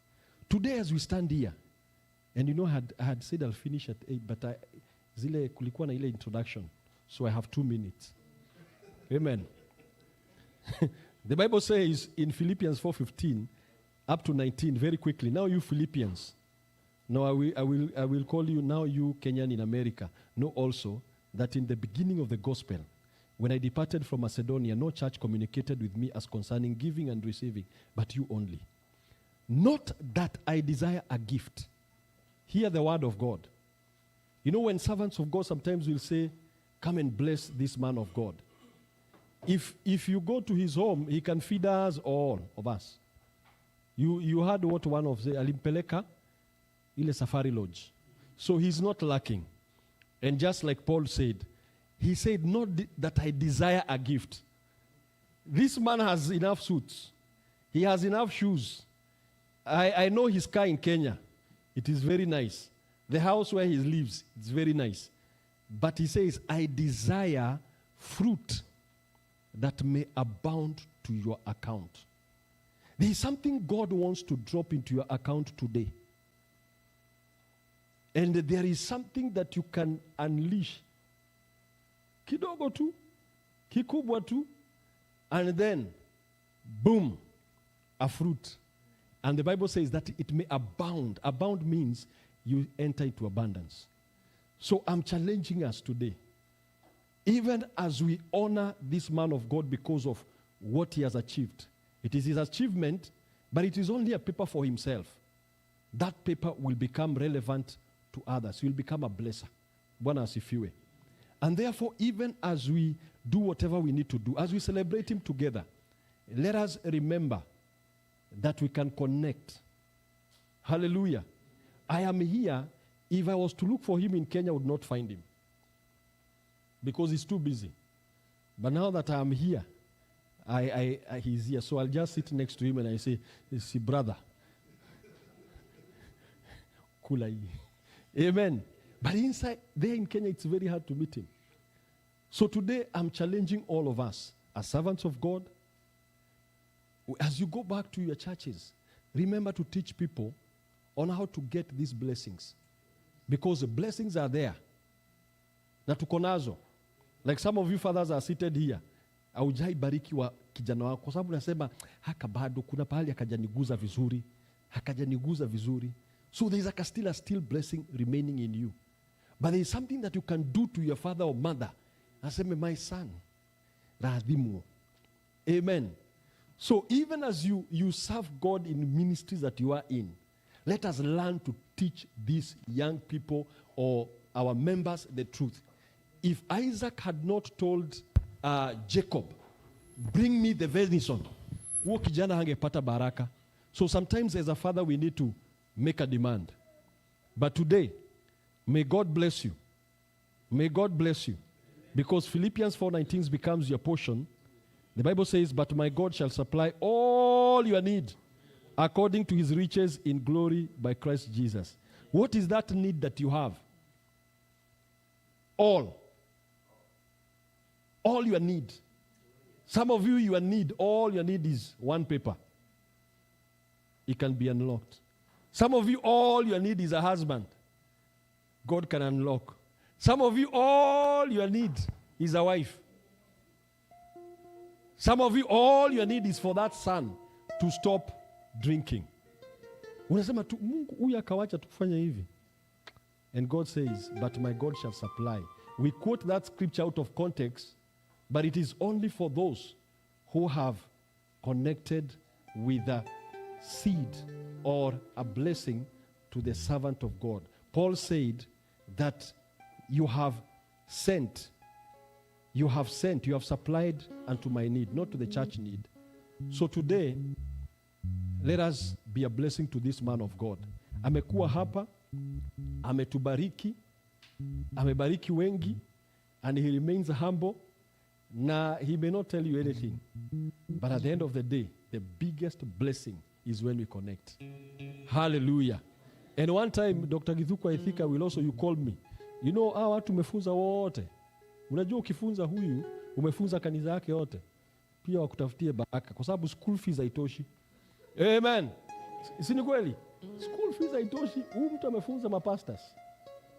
Today as we stand here, and you know I had said I'll finish at 8, but zile kulikuwa na ile introduction, so I have 2 minutes. Amen. The Bible says in Philippians 4:15 up to 19, very quickly. Now you Philippians. Now I will call you now you Kenyan in America. Know also that in the beginning of the gospel, when I departed from Macedonia, no church communicated with me as concerning giving and receiving, but you only. Not that I desire a gift. Hear the word of God. You know, when servants of God sometimes will say, come and bless this man of God. If you go to his home, he can feed us, all of us. You heard what one of the alimpeleka ile safari lodge. So he's not lacking. And just like Paul said, he said, not that I desire a gift. This man has enough suits. He has enough shoes. I know his car in Kenya. It is very nice. The house where he lives, it's very nice. But he says, I desire fruit that may abound to your account. There is something God wants to drop into your account today. And there is something that you can unleash. Kidogo tu, kikubwa tu, and then, boom, a fruit. And the Bible says that it may abound. Abound means you enter into abundance. So I'm challenging us today. Even as we honor this man of God because of what he has achieved. It is his achievement, but it is only a paper for himself. That paper will become relevant to others. He will become a blesser. Bwana asifiwe. And therefore, even as we do whatever we need to do, as we celebrate him together, let us remember that we can connect. Hallelujah. I am here. If I was to look for him in Kenya, I would not find him. Because he's too busy. But now that I am here, he's here. So I'll just sit next to him and I say, see, brother. Kulai. Amen. But inside, there in Kenya, it's very hard to meet him. So today, I'm challenging all of us, as servants of God, as you go back to your churches, remember to teach people on how to get these blessings. Because the blessings are there. Na tuko nazo. Like some of you fathers are seated here. Haujai bariki wa kijana wako. Kwa sababu nasema, haka bado, kuna pahali hakajaniguza vizuri. Hakajaniguza vizuri. So there is still blessing remaining in you. But there is something that you can do to your father or mother. Aseme, my son, radhimu. Amen. So even as you serve God in ministries that you are in, let us learn to teach these young people or our members the truth. If Isaac had not told Jacob, bring me the venison, huo kijana hangepata baraka. So sometimes as a father we need to make a demand. But today, may God bless you. May God bless you. Because Philippians 4:19 becomes your portion. The Bible says, but my God shall supply all your need according to his riches in glory by Christ Jesus. What is that need that you have? All your need. Some of you, all your need is one paper. It can be unlocked. Some of you, all your need is a husband. God can unlock. Some of you, all your need is a wife. Some of you, all your need is for that son to stop drinking. Unasema tu, Mungu huyu akawacha tukufanya hivi. And God says, but my God shall supply. We quote that scripture out of context, but it is only for those who have connected with a seed or a blessing to the servant of God. Paul said that you have sent, you have supplied unto my need, not to the church need. So today, let us be a blessing to this man of God. Amekuwa hapa, ametubariki, amebariki wengi, and he remains humble. Now, he may not tell you anything, but at the end of the day, the biggest blessing is when we connect. Hallelujah. And one time, Dr. Githuko, I think you called me. You know, hawa watu umefunza wote. Unajua ukifunza huyu, umefunza kanisa yake yote. Pia wakutafutie baraka. Kwa sababu school fees haitoshi. Amen. Si ni kweli? School fees haitoshi. Huyu mtu amefunza mapastors.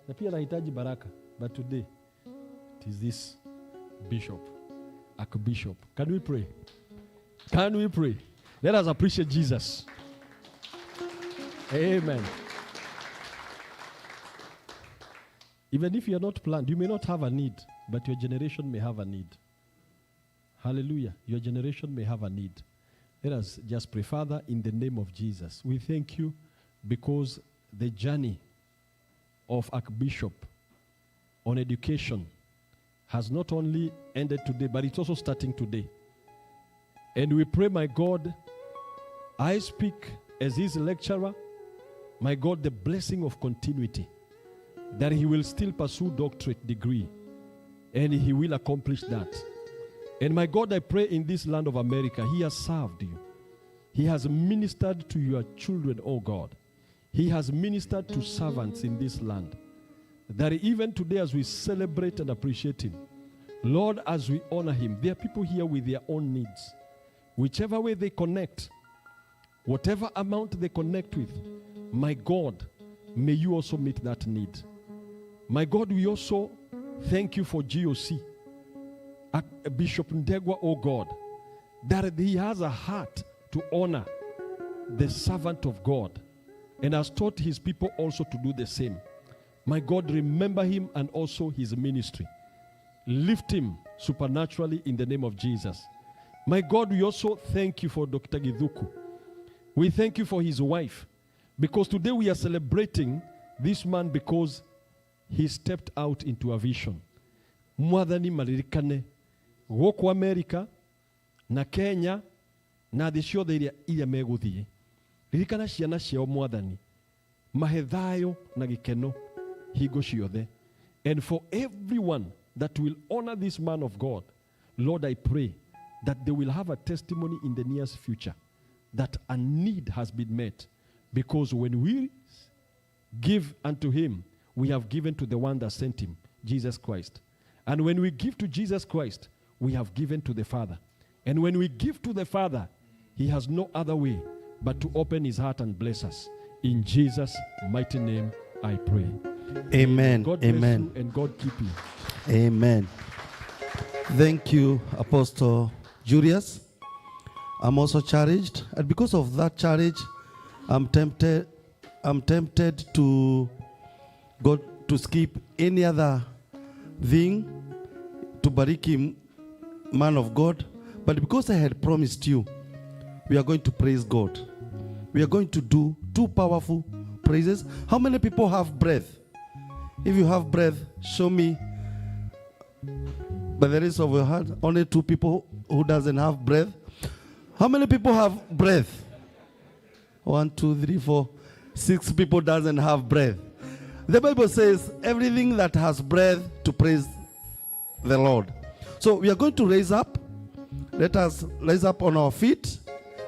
Na pia anahitaji baraka. But today, it is this bishop. Archbishop. Can we pray? Can we pray? Let us appreciate Jesus. Amen. Even if you are not planned, you may not have a need, but your generation may have a need. Hallelujah. Your generation may have a need. Let us just pray. Father, in the name of Jesus, we thank you because the journey of Archbishop on education has not only ended today, but it's also starting today. And we pray, my God, I speak as his lecturer, my God, the blessing of continuity, that he will still pursue doctorate degree, and he will accomplish that. And my God, I pray in this land of America, he has served you. He has ministered to your children, oh God. He has ministered to servants in this land. That even today as we celebrate and appreciate him, Lord, as we honor him, there are people here with their own needs. Whichever way they connect, whatever amount they connect with, my God, may you also meet that need. My God, we also thank you for GOC, Bishop Ndegwa, oh God, that he has a heart to honor the servant of God and has taught his people also to do the same. My God, remember him and also his ministry. Lift him supernaturally in the name of Jesus. My God, we also thank you for Dr. Githuku. We thank you for his wife, because today we are celebrating this man because he stepped out into a vision. Mwathani maririkane gũkũ America na Kenya na thĩ ciothe iria megũthiĩ. Ririkana ciana ciao Mwathani, mahe thayũ na gĩkeno hingo ciothe. And for everyone that will honor this man of God, Lord, I pray that they will have a testimony in the nearest future that a need has been met, because when we give unto him, we have given to the one that sent him, Jesus Christ. And when we give to Jesus Christ, we have given to the Father. And when we give to the Father, he has no other way but to open his heart and bless us. In Jesus' mighty name, I pray. Amen. God bless Amen. you and God keep you. Amen. Thank you, Apostle Julius. I'm also charged, and because of that charge, I'm tempted to go to skip any other thing to bariki man of God. But because I had promised you, we are going to praise God. We are going to do 2 powerful praises. How many people have breath? If you have breath, show me. By the raise of your hand, only 2 people who doesn't have breath. How many people have breath? 1, 2, 3, 4, 6 people doesn't have breath. The Bible says everything that has breath to praise the Lord. So we are going to raise up. Let us raise up on our feet.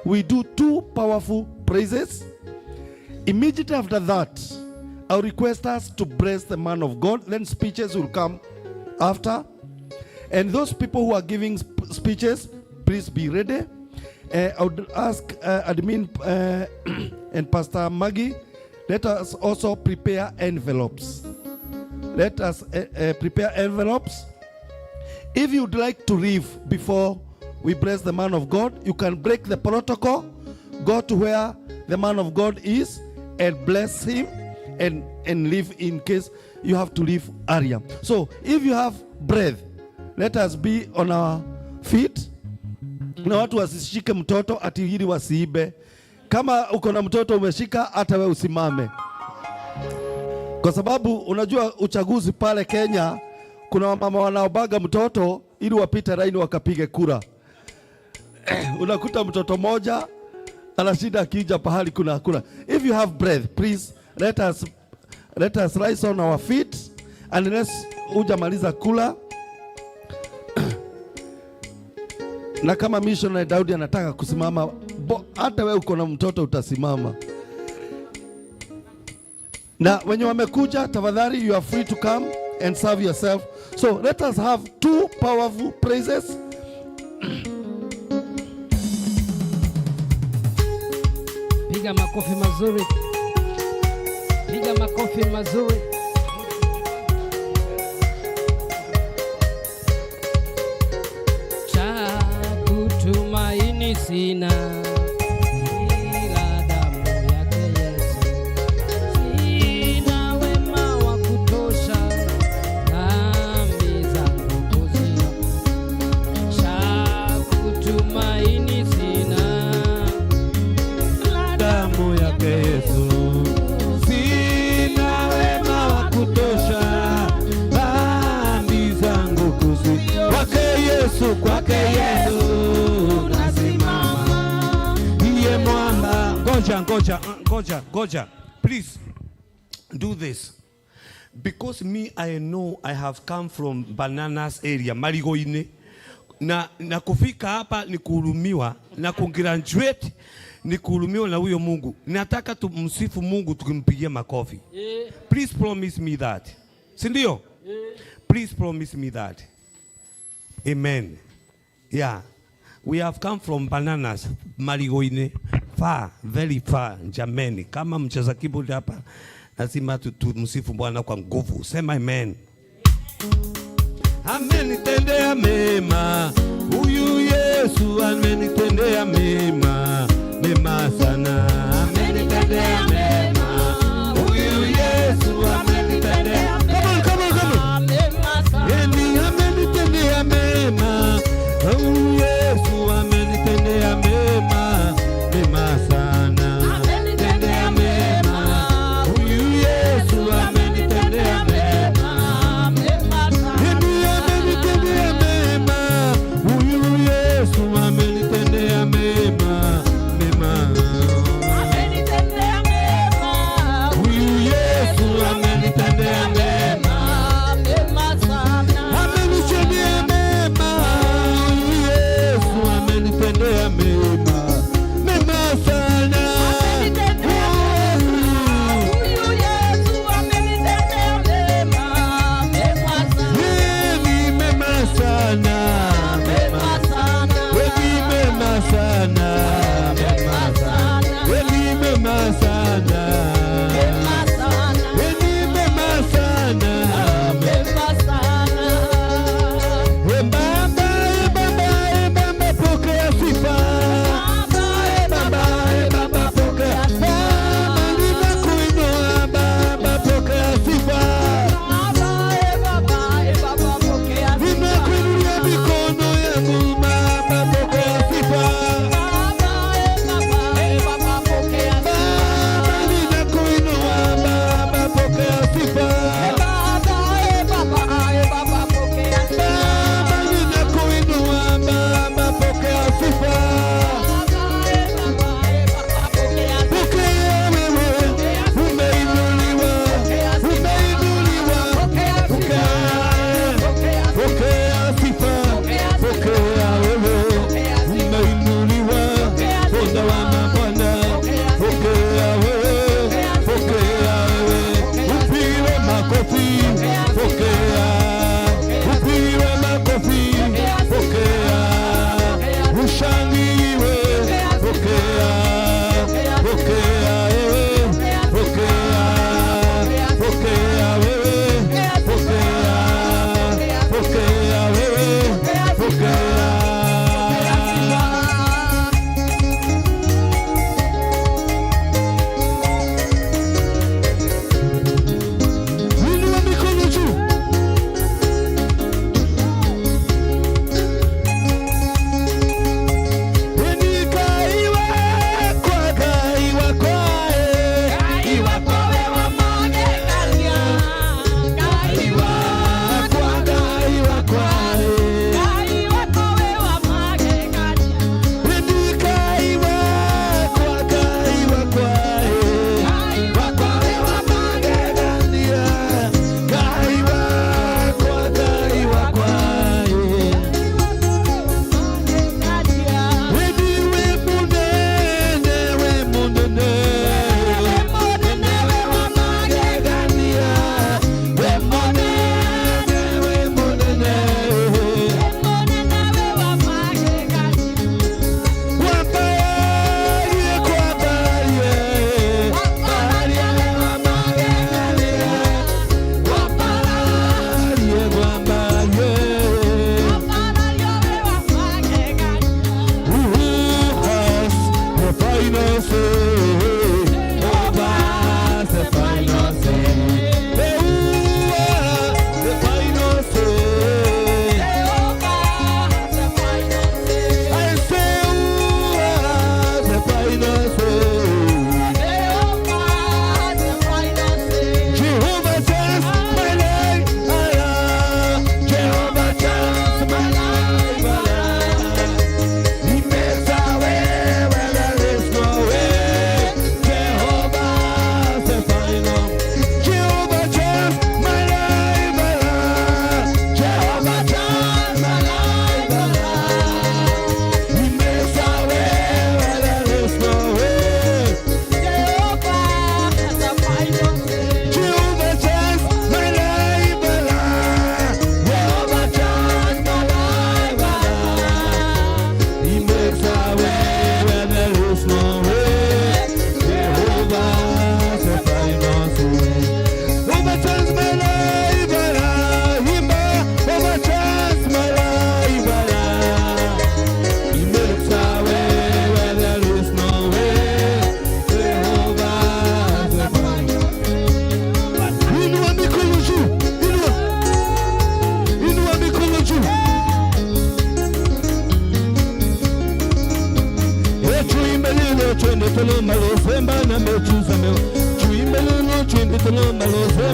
We do 2 powerful praises. Immediately after that, I'll request us to bless the man of God. Then speeches will come after. And those people who are giving speeches, please be ready. I would ask admin and Pastor Maggie, let us also prepare envelopes. Let us prepare envelopes. If you'd like to leave before we bless the man of God, you can break the protocol, go to where the man of God is and bless him and leave in case you have to leave area. So if you have breath, let us be on our feet. Na watu wasishike mtoto ati hili wasiibe. Kama uko na mtoto umeshika, hata wewe usimame. Kwa sababu unajua uchaguzi pale Kenya, kuna mama wanaobaga mtoto ili wapite laini wakapige kura. Unakuta mtoto moja anashinda akija pahali kuna kura. If you have breath, please let us rise on our feet and let's ujamaliza kula. Na kama missionary Daudi anataka kusimama, hata wewe uko na mtoto utasimama. Na wenye wamekuja, tafadhali you are free to come and serve yourself. So let us have 2 powerful praises. Piga makofi mazuri. Piga makofi mazuri. Cha kutumaini sina ila damu yake Yesu. Sina wema wa kutosha, dhambi zangu kuzia. Cha kutumaini sina damu yake Yesu. Sina wema wa kutosha, dhambi zangu kuzuia. Kwake Yesu nasimama, ndiye mwamba. Ngoja Goja. Please do this. Because me, I know I have come from Bananas area, Marigoine. Na kufika hapa ni kuhurumiwa, na kugraduate ni kuhurumiwa na huyo Mungu. Nataka tumsifu Mungu tukimpigia makofi. Please promise me that. Sindio? Please promise me that. Amen. Yeah. We have come from Bananas, Marigoine. Far, very far, jameni. Kama mcheza keyboard hapa, lazima tumsifu Bwana kwa nguvu. Sema amen. Amenitendea mema, huyu Yesu amenitendea mema, mema sana. Amenitendea mema, huyu Yesu amenitendea mema, mema sana. Yeye amenitendea mema, huyu Yesu amenitendea mema, mema sana. Amenitendea mema, huyu Yesu amenitendea mema, mema sana. Amenitendea mema, mema. Amenitendea mema,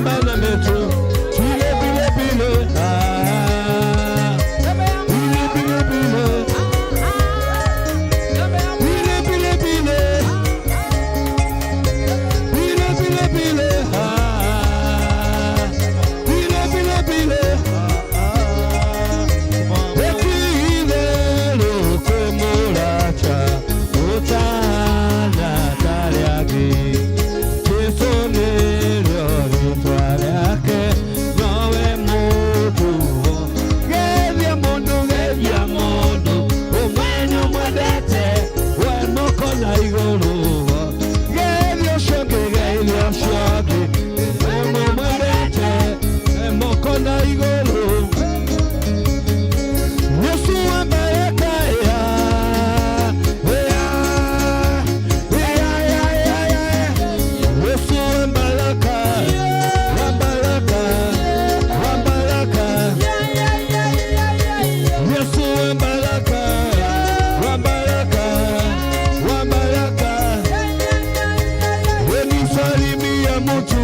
mana metro. Bile bile bile. Bile bile bile. Bile bile bile. Bile bile bile. Bile bile bile. Ekile loko muracha. Utana tariagi. Kesonero ritwariake. Nowe mudu. Gevya mundu, gevya mundu. Umwenyo mwadete. Wemoko na igoro. Gevya shoge, gevya shoge. Wemo mwadete. Wemoko na igoro. Yesu ambayeka ya. Yesu ambalaka. Ambalaka. Ambalaka. Yesu ambalaka. Ambalaka. Ambalaka. Wenisalimia mtu.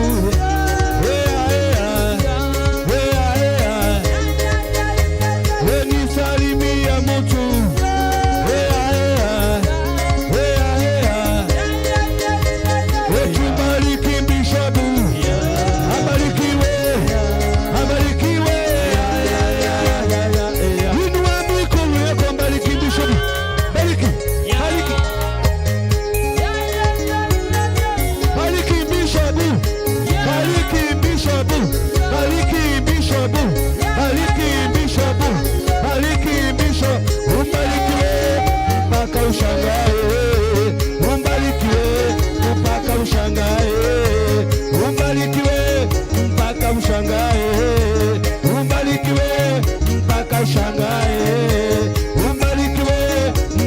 Wenisalimia mtu. Wetubariki bishopu. Abarikiwe. Abarikiwe. Inua mikono yako, bariki bishopu. Bariki. Bariki. Bariki bishopu. Bariki bishopu. Bariki bishopu. Bariki bishopu. Bariki bishopu. Umbarikiwe mpaka ushangae. Umbarikiwe mpaka ushangae. Umbarikiwe mpaka ushangae. Umbarikiwe mpaka ushangae. Umbarikiwe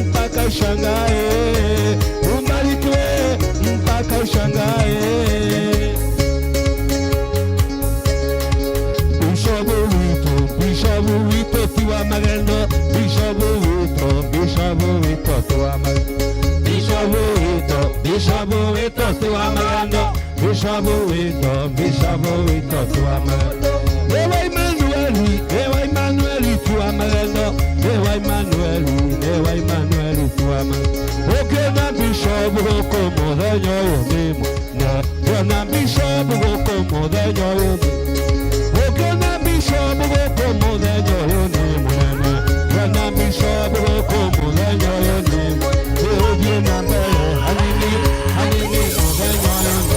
mpaka ushangae. Umbarikiwe mpaka ushangae. Bishopu wito tiwa magendo. Bishopu wito tiwa magendo. Bishopu wito tiwa magendo. Bishopu wito tiwa magendo. Ewa Emmanueli tiwa magendo. Ewa Emmanueli tiwa magendo. Okena bishopu como daño yonimo. Na bishopu como daño yonimo. Okena bishopu como daño yonimo. Na bishopu como daño yonimo. Obiena mbele anini modaño yonimo.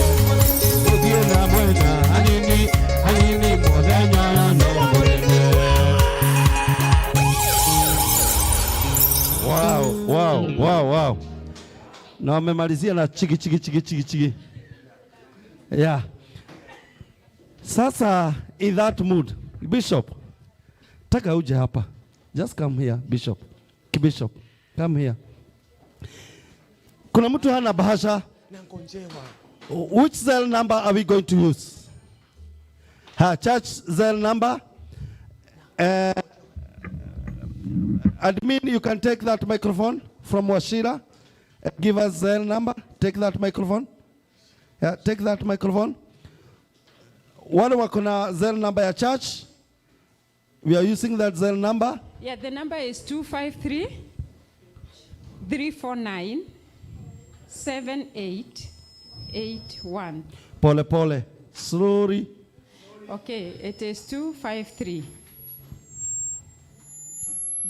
Obiena buena anini modaño yonimo. Wow. Na wamemalizia na chigi. Yeah. Sasa in that mood, Bishop, taka uje hapa. Just come here, Bishop. Bishop, come here. Kuna mtu hana bahasha? Which cell number are we going to use? Church cell number? Admin, you can take that microphone from Washira. Give us cell number. Take that microphone. Yeah, take that microphone. Wale wako na cell number ya church? We are using that cell number. Yeah, the number is 253 349 7881. Pole. Slowly. Okay, it is 253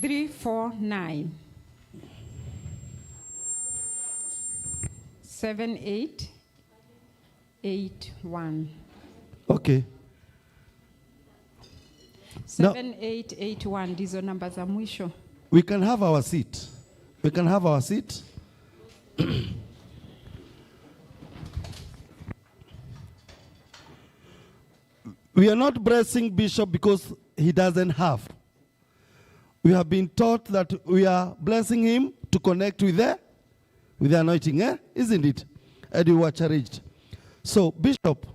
349 7881. Okay. 7881 ndizo namba za mwisho. We can have our seat. We are not blessing Bishop because he doesn't have. We have been taught that we are blessing him to connect with the anointing, isn't it? And you were charged. So, Bishop,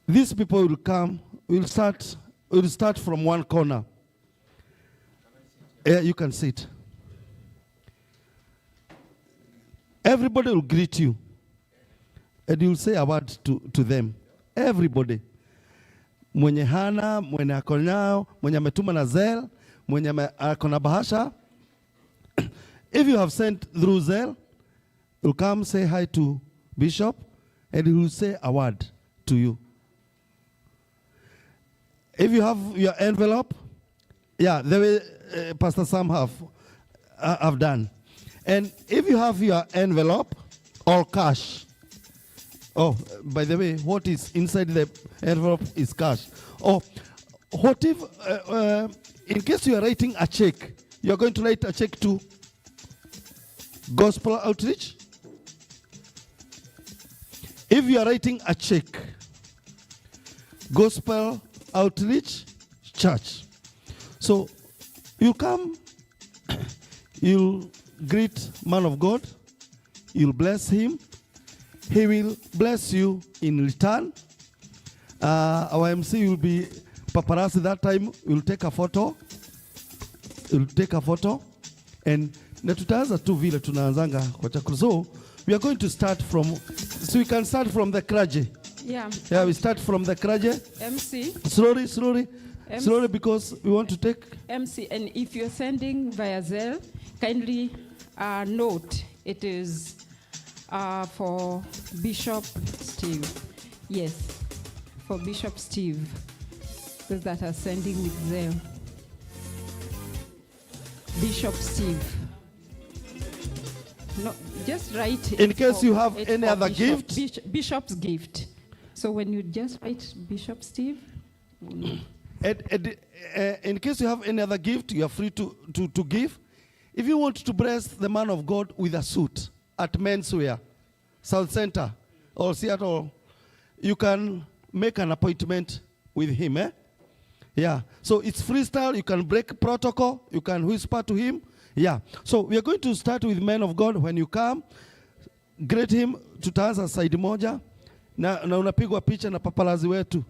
these people will come. We'll start from one corner. You can sit. Everybody will greet you. And you'll say a word to them. everybody. Mwenye hana, mwenye akonao, mwenye ametuma na Zelle, mwenye akona bahasha. If you have sent through Zelle, you'll come say hi to Bishop and he will say a word to you. If you have your envelope, yeah, the way Pastor Sam have done. And if you have your envelope or cash, oh, by the way, what is inside the envelope is cash. Oh, what if, in case you are writing a check, you are going to write a check to Gospel Outreach? If you are writing a check, Gospel Outreach Church. So you come, you'll greet man of God, you'll bless him, he will bless you in return. Our MC will be paparazzi that time, will take a photo, and na tutaanza tu vile tunaanzanga kwa chakula. So we are going to start from, so we can start from the clergy. Yeah, we start from the clergy. MC. Slowly because we want to take. MC, and if you're sending via Zelle, kindly note it is for Bishop Steve. Yes, for Bishop Steve. Those that are sending with Zelle. Bishop Steve. No, just write. In case you have any other gift. Bishop's gift. So when you just write Bishop Steve. In case you have any other gift, you are free to give. If you want to bless the man of God with a suit at Menswear, South Center, or Seattle, you can make an appointment with him. Yeah. So it's freestyle. You can break protocol. You can whisper to him. Yeah. So we are going to start with men of God. When you come, greet him. Tutaanza side moja na unapigwa picha na papalazi wetu.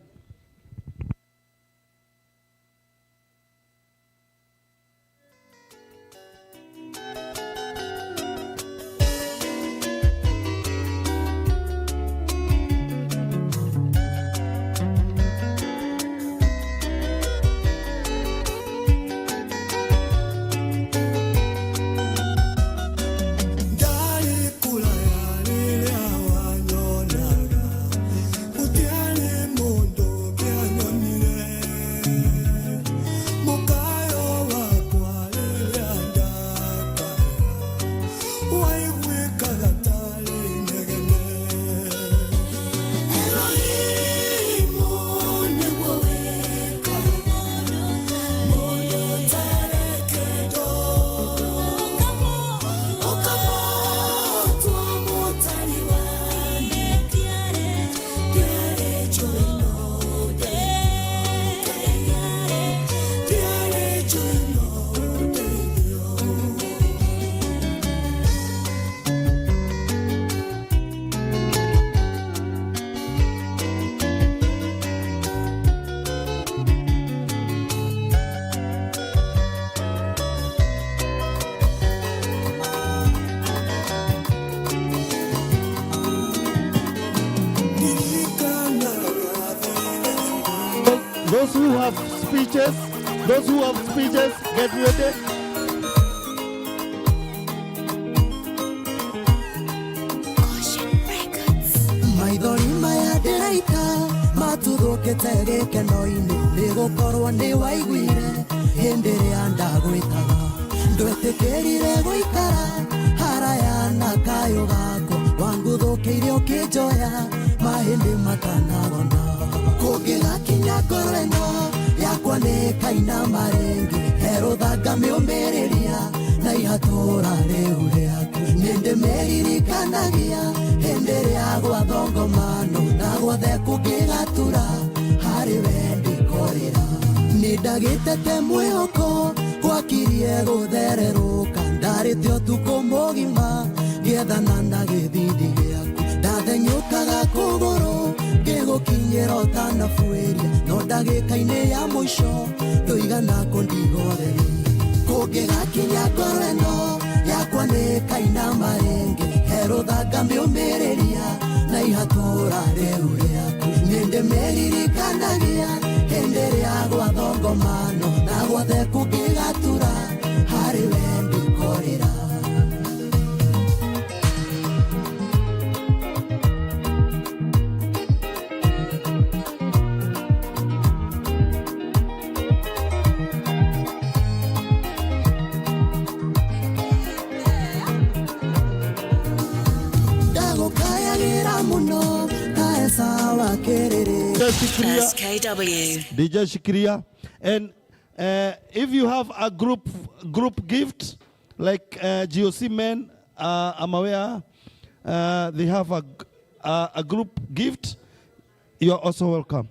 Those who have speeches, get ready. Maithori maya ndĩraita matũthũkĩte gĩkeno-inĩ nĩgũkorwo nĩ waiguire hĩndĩ ĩrĩa ndagwĩtaga ndwetĩkĩrire gũikara haraya na kayũ gakwa wangũthũkĩire ũkĩnjoya mahĩndĩ matanagona kũngĩgakinya ngoro ĩno yakwa nĩ kaina marĩngĩ herũthanga mĩũmĩrĩria na ihatũra rĩu rĩaku nĩndĩmeririkanagia hĩndĩ ĩrĩa gwathongomano na guothe kũngĩgatura harĩ we ndĩkorĩra nĩndagĩtete mwĩhoko gwakirie gũthererũka ndarĩte ũtukũ mũgima ngĩethana na gĩthindi gĩaku ndathenyũkaga kũgũrũ ngĩgũkinyĩra ũtanabuĩria no ndagĩka-inĩ ya mũico ndũigana kũndigoreri kũngĩgakinya ngoro ĩno yakwa nĩ kaina marĩngĩ herũthanga mĩũmĩrĩria na ihatũra rĩu rĩaku nĩndĩ meririkanagia hĩndĩ ĩrĩa gwathongomano na guothe kũngĩgatura harĩ we ndikorĩra. DJ Shikria. And if you have a group gift, like GOC men, I'm aware, they have a group gift, you're also welcome.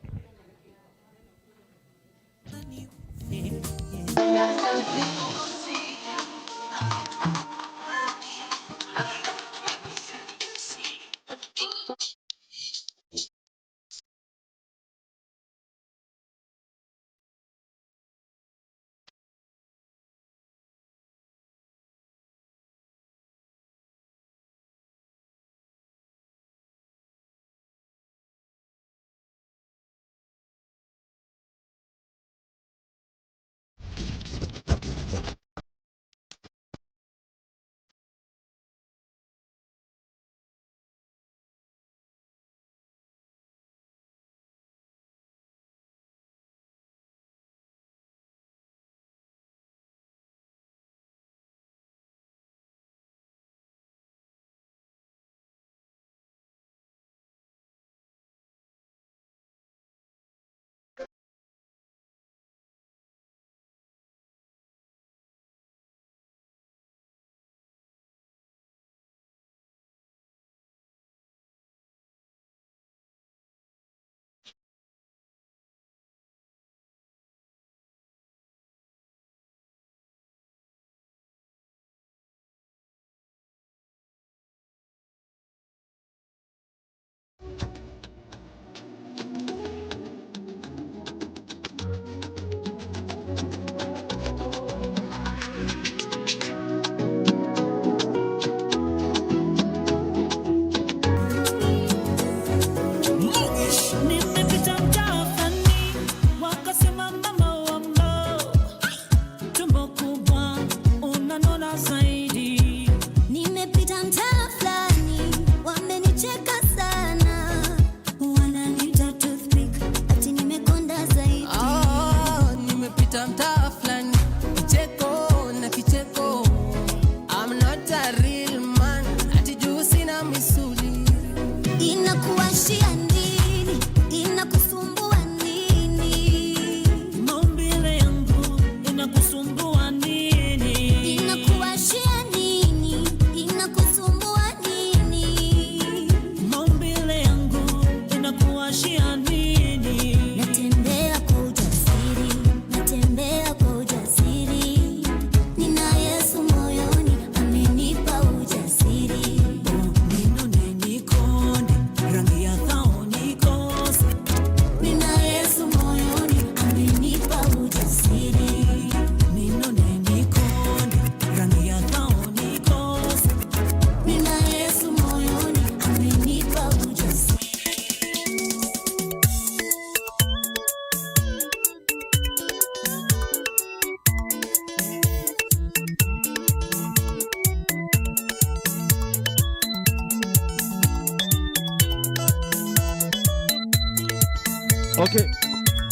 Okay,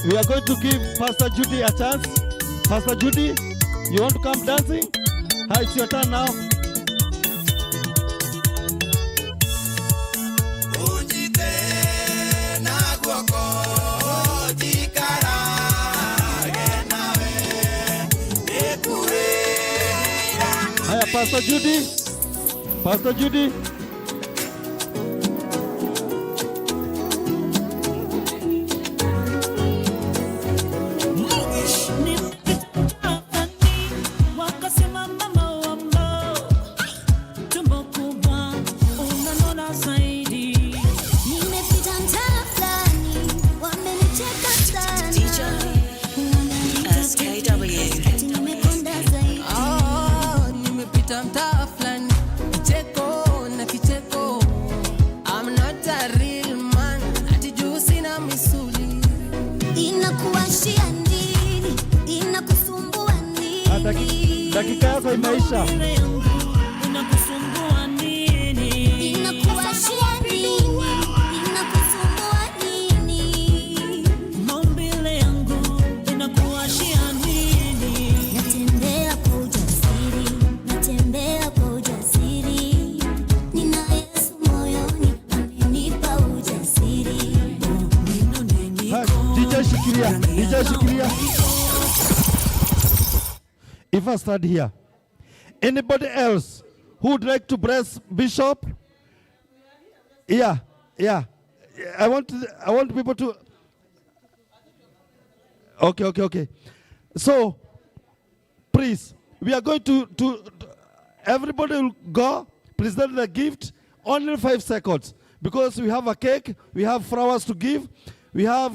we are going to give Pastor Judy a chance. Pastor Judy, you want to come dancing? Hi, it's your turn now. Hi, Pastor Judy. Pastor Judy. Dakika yako imeisha. Inakusumbua nini? Inakuashia nini? Inakusumbua nini? Maumbile yangu inakuashia nini? Natembea kwa ujasiri, natembea kwa ujasiri. Nina Yesu moyoni, amenipa ujasiri. DJ shikilia. If I start here, anybody else who would like to bless Bishop? Yeah. I want people to. Okay. So, please, we are going to everybody will go present the gift. Only 5 seconds, because we have a cake, we have flowers to give, we have.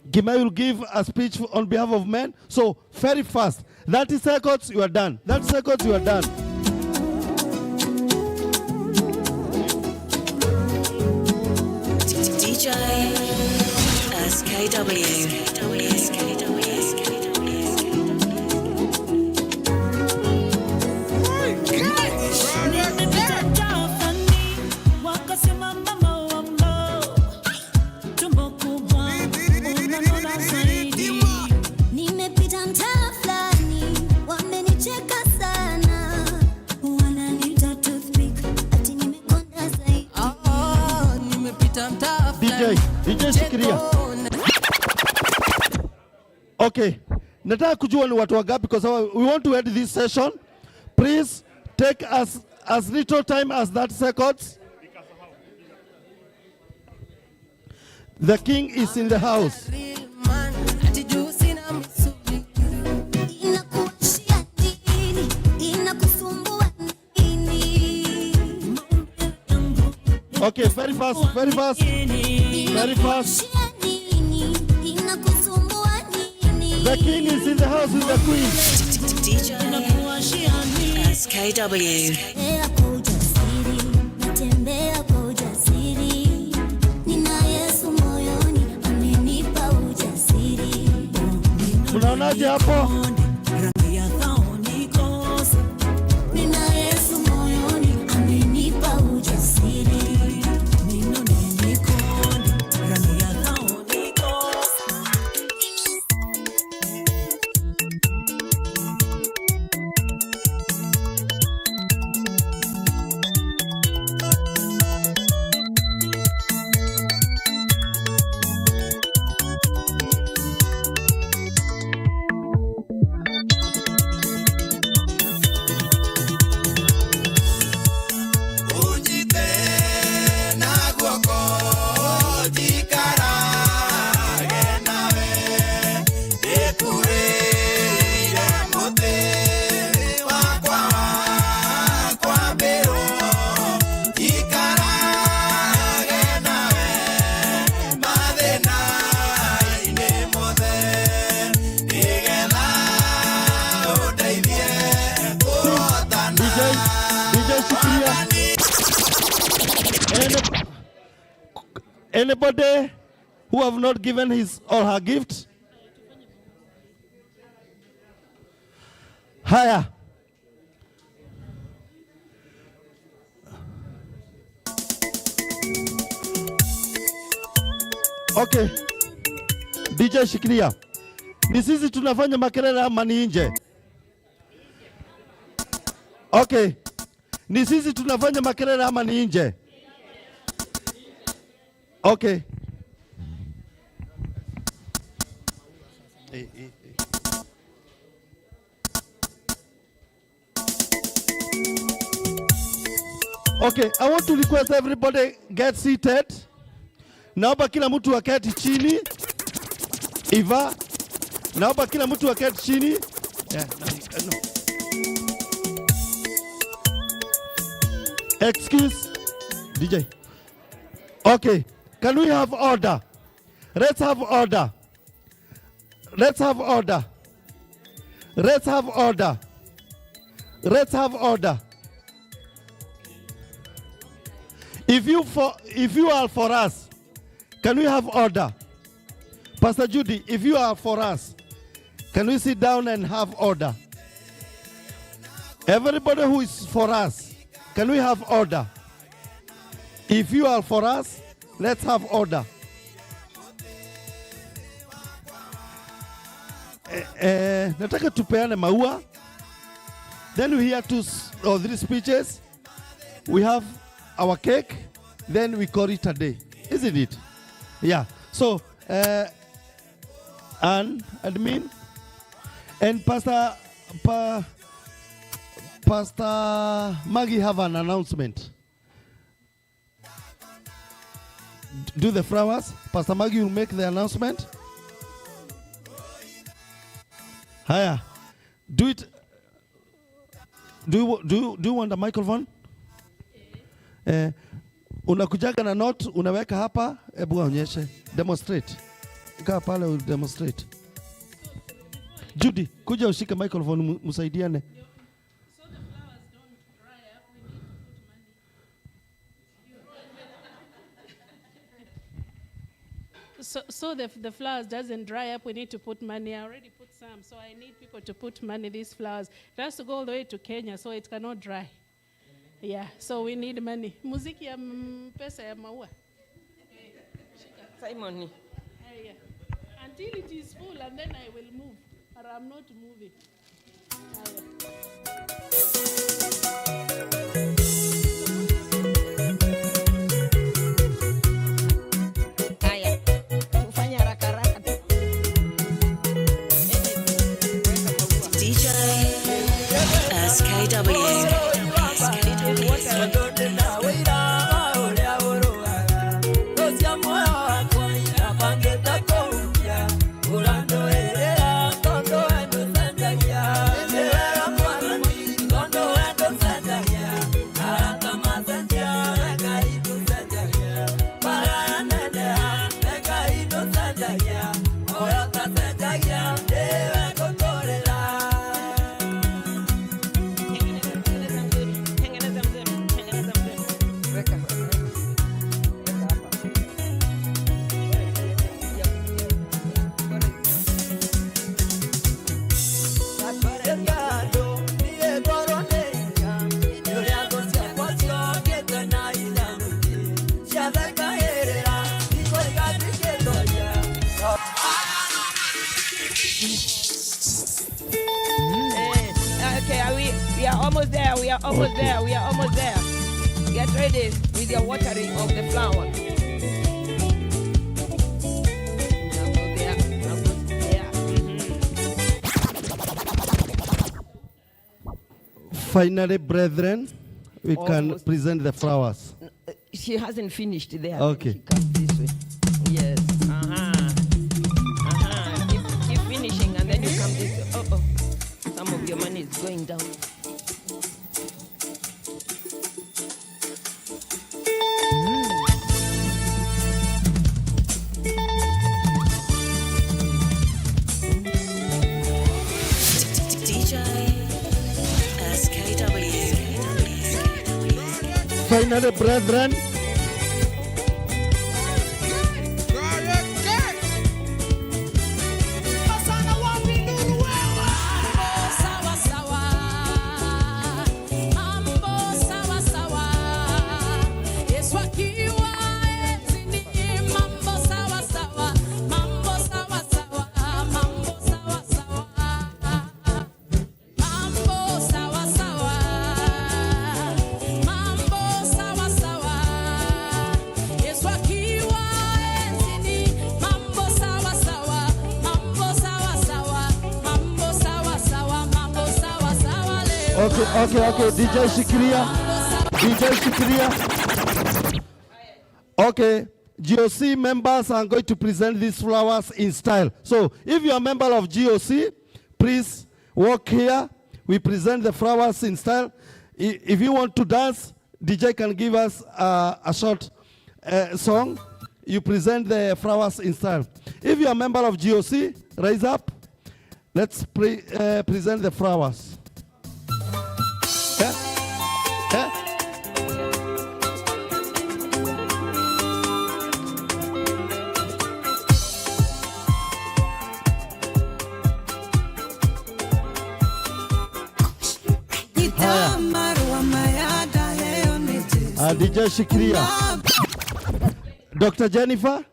Gimai will give a speech on behalf of men. So, very fast. 30 seconds, you are done. 30 seconds, you are done. DJ SKW. Nimepita mtaa fulani, wamenicheka sana, wananiita toothpick, ati nimekonda zaidi. Nimepita mtaa fulani. DJ shikilia. Okay. Nataka kujua ni watu wangapi, because we want to end this session. Please take as little time as 30 seconds. The king is in the house. Inakuashia nini? Inakusumbua nini? Okay, very fast. Inakuashia nini? Inakusumbua nini? The king is in the house with the queen. DJ SKW. Natembea kwa ujasiri, natembea kwa ujasiri. Nina Yesu moyoni, amenipa ujasiri. Mnaonaje hapo? Nina Yesu moyoni, amenipa ujasiri. Anybody who have not given his or her gift? Haya. Okay. DJ shikilia. Ni sisi tunafanya makelele ama ni nje? Okay. Ni sisi tunafanya makelele ama ni nje? Okay. Okay, I want to request everybody get seated. Naomba kila mtu aketi chini. Iva. Naomba kila mtu aketi chini. Yeah, no. Excuse DJ. Okay, can we have order? Let's have order. Let's have order. Let's have order. Let's have order. If you are for us, can we have order? Pastor Judy, if you are for us, can we sit down and have order? Everybody who is for us, can we have order? If you are for us, let's have order. Nataka tupeane maua. Then we hear 2 or 3 speeches. We have our cake. Then we call it a day. Isn't it? Yeah. So, and admin and Pastor Maggie have an announcement. Do the flowers. Pastor Maggie will make the announcement. Haya. Do it. Do you want a microphone? Unakujaga na note, unaweka hapa, hebu onyeshe. Demonstrate. Kaa pale demonstrate. Judy, kuja ushike microphone msaidiane. So the flowers doesn't dry up, we need to put money. I already put some, so I need people to put money, these flowers. It has to go all the way to Kenya, so it cannot dry. Yeah, so we need money. Muziki ya pesa ya maua. Simon. Yeah. Until it is full, and then I will move, or I'm not moving. DJ SKW. We are almost there. Get ready with your watering of the flower. Finally, brethren, we can present the flowers. She hasn't finished there. Okay. She comes this way. Yes. Keep finishing, and then you come this way. Oh. Some of your money is going down. Finally, brethren, Okay, DJ Shikiria. Okay, GOC members are going to present these flowers in style. So, if you are a member of GOC, please walk here. We present the flowers in style. If you want to dance, DJ can give us a short song. You present the flowers in style. If you are a member of GOC, rise up. Let's present the flowers. DJ Shikiria. Dr. Jennifer,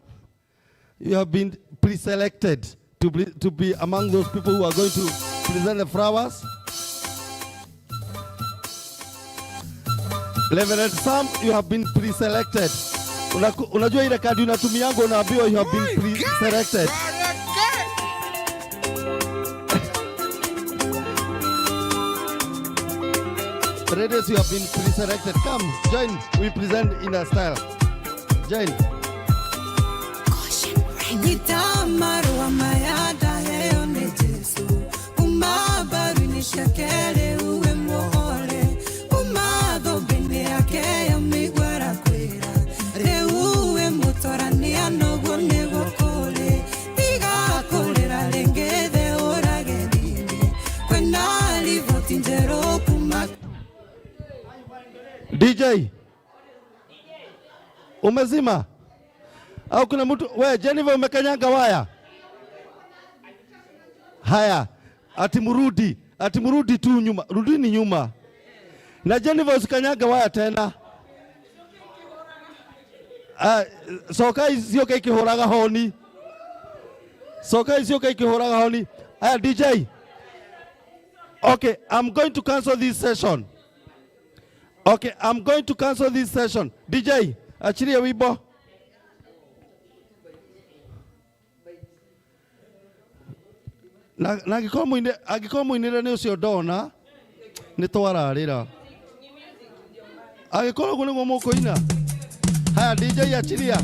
you have been pre-selected to be among those people who are going to present the flowers. Reverend Sam, you have been pre-selected. Unajua ile kadi unatumianga unaambiwa you have been pre-selected. Ladies, you have been pre-selected. Come, join. We present in a style. Join. DJ. Umezima? Au kuna mtu we Jennifer umekanyanga waya? Haya, atimurudi tu nyuma. Rudini nyuma. Na Jennifer usikanyanga waya tena. Soka sio kai kihoraga honi. Soka sio kai kihoraga honi. DJ. Okay, I'm going to cancel this session. Okay, I'm going to cancel this session. DJ, achilia wimbo. Na agikomo mwinire ni ucio ndona ni twararira. Agikoro gune ngo mukoina. Haya DJ achilia.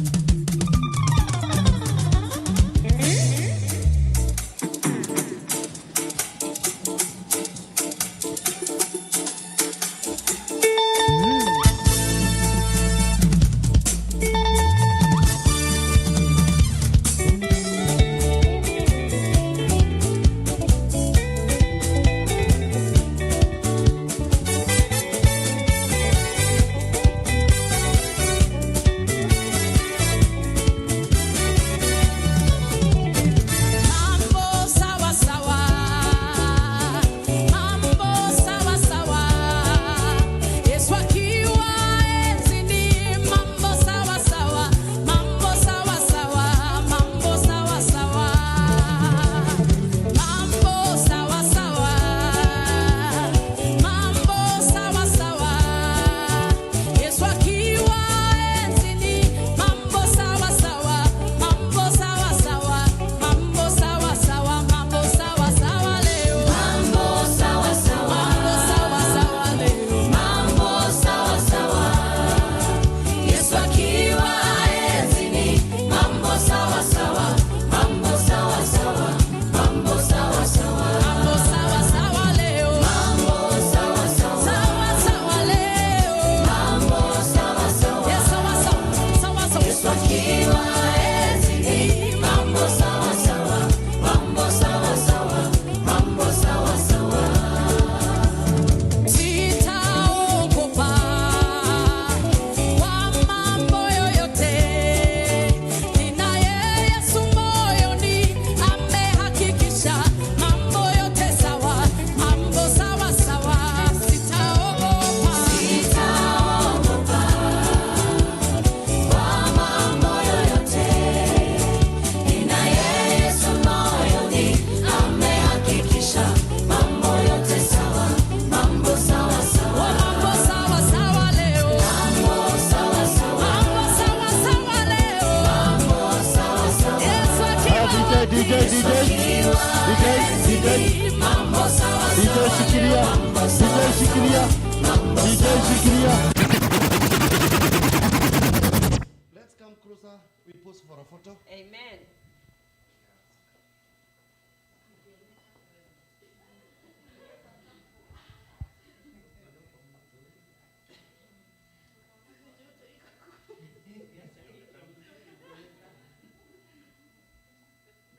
Let's come closer. We pose for a photo. Amen.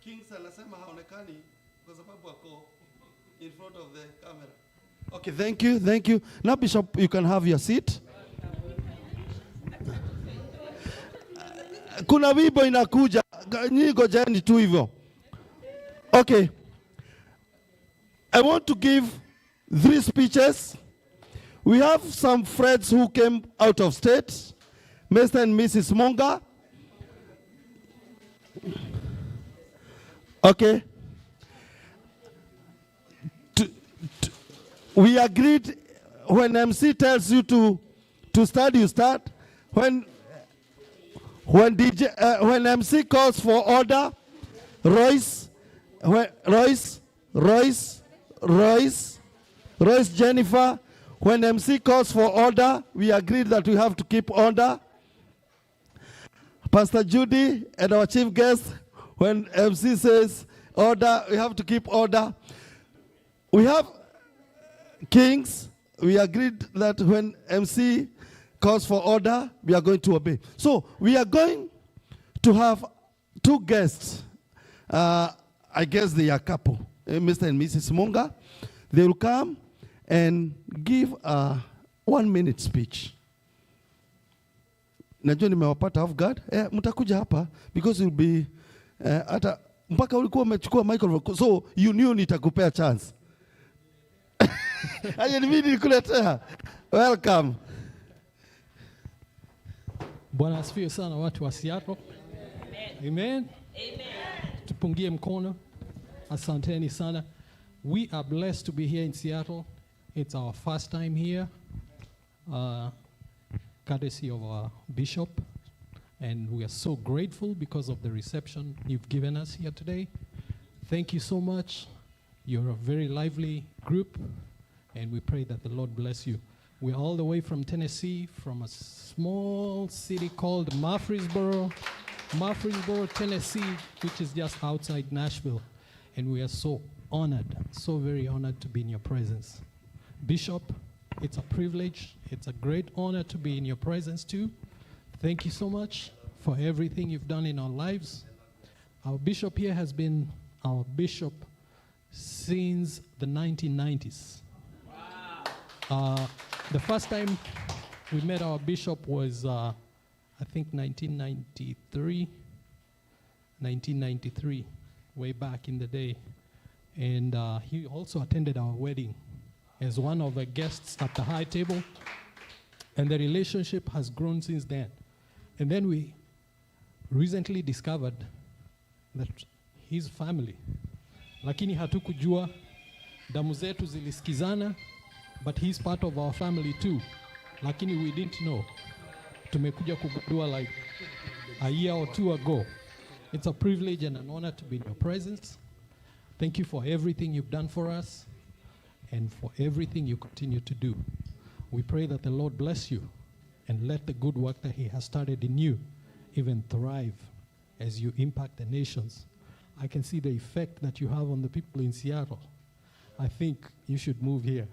Kings anasema haonekani kwa sababu ako in front of the camera. Okay, thank you. Now Bishop, you can have your seat. Kuna wimbo inakuja, nyinyi ngojeni tu hivyo. Okay. I want to give 3 speeches. We have some friends who came out of state, Mr. and Mrs. Monga. Okay. We agreed when MC tells you to start, you start. When MC calls for order, Royce, Jennifer. When MC calls for order, we agreed that we have to keep order. Pastor Judy and our chief guest, when MC says order, we have to keep order. We have kings. We agreed that when MC calls for order, we are going to obey. So we are going to have two guests. I guess they are a couple, Mr. and Mrs. Monga. They will come and give a 1-minute speech. Najua nimewapata off guard. Mtakuja hapa because you'll be hata mpaka ulikuwa umechukua microphone, so you knew nitakupea chance. Aje mimi nikuletea. Welcome. Bwana asifiwe sana watu wa Seattle. Amen. Tupungie mkono. Asanteni sana. We are blessed to be here in Seattle. It's our first time here, courtesy of our bishop, and we are so grateful because of the reception you've given us here today. Thank you so much. You're a very lively group, and we pray that the Lord bless you. We're all the way from Tennessee, from a small city called Murfreesboro, Tennessee, which is just outside Nashville, and we are so honored, so very honored to be in your presence. Bishop, it's a privilege. It's a great honor to be in your presence too. Thank you so much for everything you've done in our lives. Our bishop here has been our bishop since the 1990s. Wow. The first time we met our bishop was, I think, 1993, way back in the day. And he also attended our wedding as one of the guests at the high table. And the relationship has grown since then. And then we recently discovered that his family, lakini hatukujua, damu zetu zilisikizana, but he's part of our family too. Lakini we didn't know. Tumekuja kugundua like a year or two ago. It's a privilege and an honor to be in your presence. Thank you for everything you've done for us and for everything you continue to do. We pray that the Lord bless you and let the good work that he has started in you even thrive as you impact the nations. I can see the effect that you have on the people in Seattle. I think you should move here.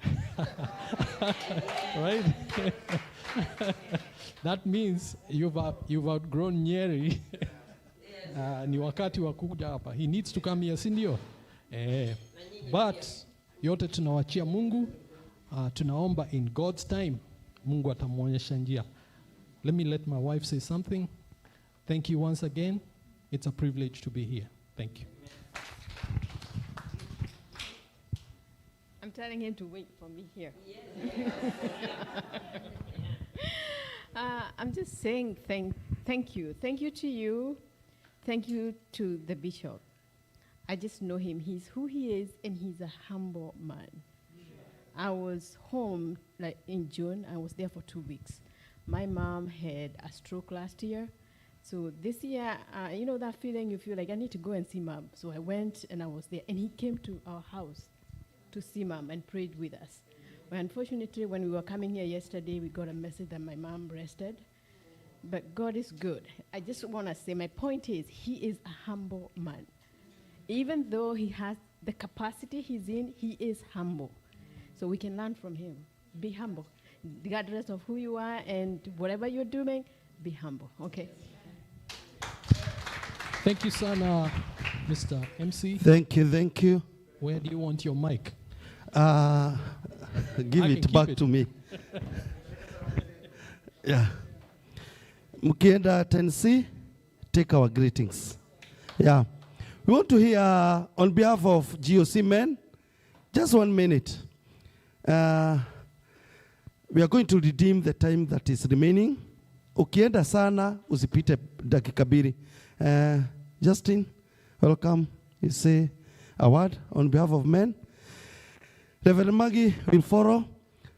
Right? That means you've outgrown Nyeri. Ni wakati wa kuja hapa. He needs to come here, si ndio? But yote tunawachia Mungu. Tunaomba in God's time, Mungu atamuonyesha njia. Let me let my wife say something. Thank you once again. It's a privilege to be here. Thank you. I'm telling him to wait for me here. Yes. I'm just saying thank you. Thank you to you. Thank you to the bishop. I just know him. He's who he is, and he's a humble man. I was home like in June. I was there for 2 weeks. My mom had a stroke last year. So this year, you know that feeling you feel like I need to go and see mom. So I went and I was there, and he came to our house to see mom and prayed with us. But unfortunately, when we were coming here yesterday, we got a message that my mom rested. But God is good. I just want to say, my point is, he is a humble man. Even though he has the capacity he's in, he is humble. So we can learn from him. Be humble. Regardless of who you are and whatever you're doing, be humble, okay? Thank you, son, Mr. MC. Thank you. Where do you want your mic? Give it back to me. Yeah. Mkienda Tennessee, take our greetings. Yeah. We want to hear on behalf of GOC men, just 1 minute. We are going to redeem the time that is remaining. Ukienda sana, usipite dakika mbili. Justin, welcome. You say a word on behalf of men. Reverend Maggie will follow.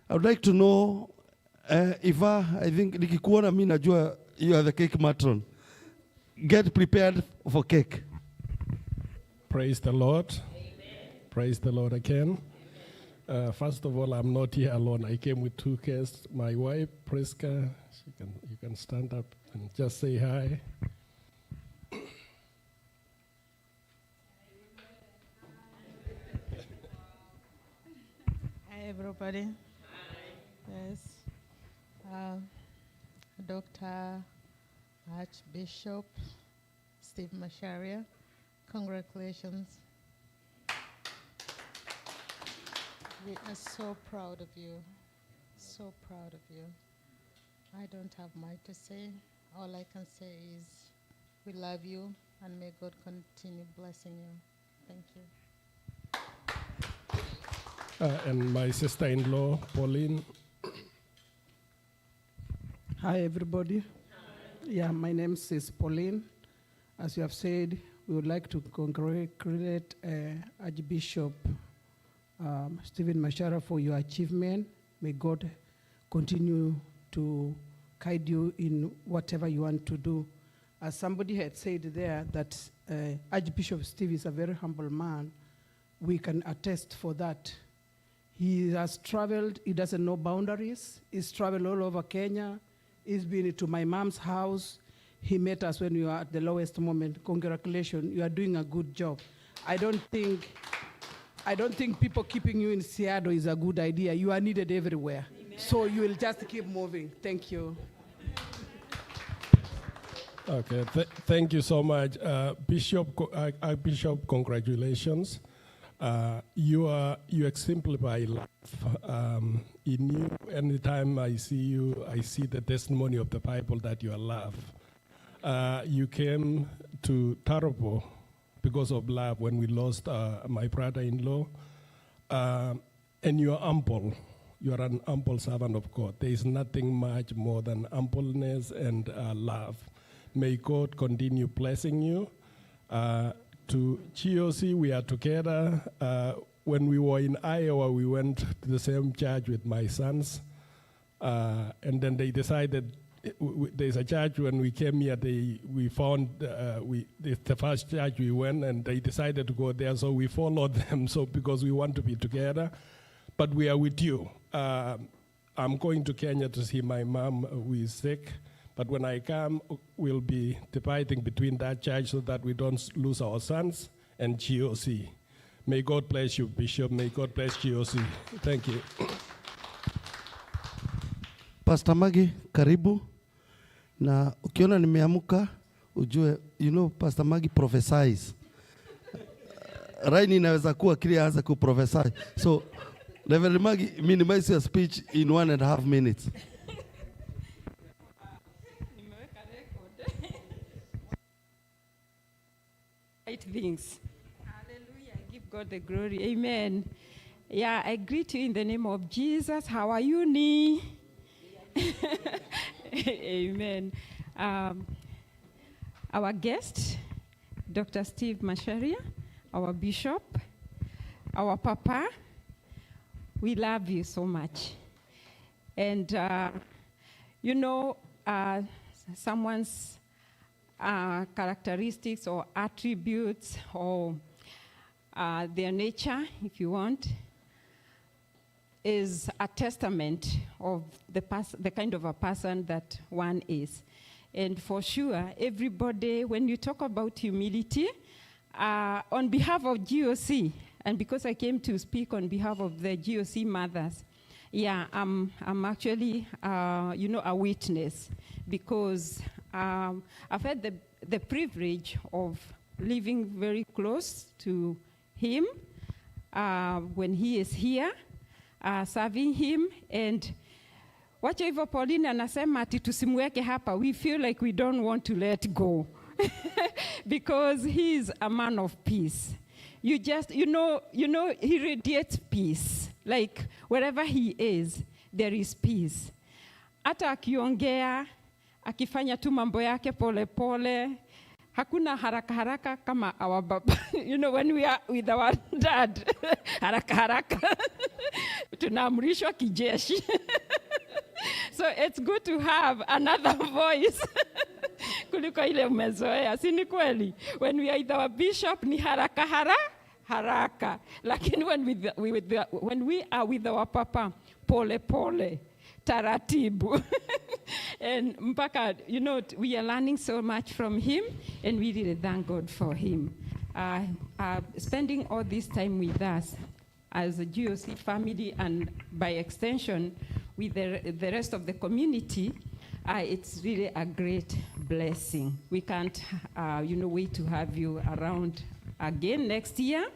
I would like to know if I think nikikuona mimi najua you are the cake matron. Get prepared for cake. Praise the Lord. Amen. Praise the Lord again. First of all, I'm not here alone. I came with two guests. My wife, Priska, you can stand up and just say hi. Hi, everybody. Yes. Dr. Archbishop Steve Macharia, congratulations. We are so proud of you. So proud of you. I don't have much to say. All I can say is we love you and may God continue blessing you. Thank you. And my sister-in-law, Pauline. Hi, everybody. Yeah, my name is Pauline. As you have said, we would like to congratulate Archbishop Stephen Macharia for your achievement. May God continue to guide you in whatever you want to do. As somebody had said there that Archbishop Steve is a very humble man, we can attest for that. He has traveled, he doesn't know boundaries. He's traveled all over Kenya. He's been to my mom's house. He met us when we were at the lowest moment. Congratulations, you are doing a good job. I don't think people keeping you in Seattle is a good idea. You are needed everywhere. Amen. So you will just keep moving. Thank you. Okay, thank you so much. Bishop, congratulations. You exemplify love. In you, anytime I see you, I see the testimony of the Bible that you are love. You came to Tarapo because of love when we lost my brother-in-law. And you are humble. You are an humble servant of God. There is nothing much more than humbleness and love. May God continue blessing you. To GOC, we are together. When we were in Iowa, we went to the same church with my sons. And then they decided, there's a church when we came here, we found, the first church we went, and they decided to go there, so we followed them, so because we want to be together. But we are with you. I'm going to Kenya to see my mom who is sick. But when I come, we'll be dividing between that church so that we don't lose our sons and GOC. May God bless you, Bishop. May God bless GOC. Thank you. Pastor Maggie, karibu. Na ukiona nimeamuka, ujue, you know, Pastor Maggie prophesies. Raini inaweza kuwa kile aanze kuprophesy. So, Reverend Maggie, minimize your speech in 1.5 minutes. Things. Hallelujah. Give God the glory. Amen. Yeah, I greet you in the name of Jesus. How are you, Nee? Amen. Our guest, Dr. Steve Macharia, our bishop, our papa, we love you so much. And, you know, someone's characteristics or attributes or their nature, if you want, is a testament of the kind of a person that one is. And for sure, everybody, when you talk about humility, on behalf of GOC, and because I came to speak on behalf of the GOC mothers, yeah, I'm actually, a witness, because I've had the privilege of living very close to him when he is here, serving him. And wacha hivyo Pauline anasema ati tusimweke hapa, we feel like we don't want to let go because he is a man of peace. You know, he radiates peace. Like wherever he is, there is peace. Hata akiongea, akifanya tu mambo yake pole pole, hakuna haraka haraka kama our baba. You know, when we are with our dad, haraka haraka, tunaamrishwa kijeshi. So it's good to have another voice. Kuliko ile umezoea, si ni kweli? When we are with our bishop, ni haraka haraka. Lakini when we are with our papa, pole pole, taratibu. And mpaka, you know, we are learning so much from him, and we really thank God for him. Spending all this time with us as a GOC family, and by extension with the rest of the community, it's really a great blessing. We can't, wait to have you around again next year.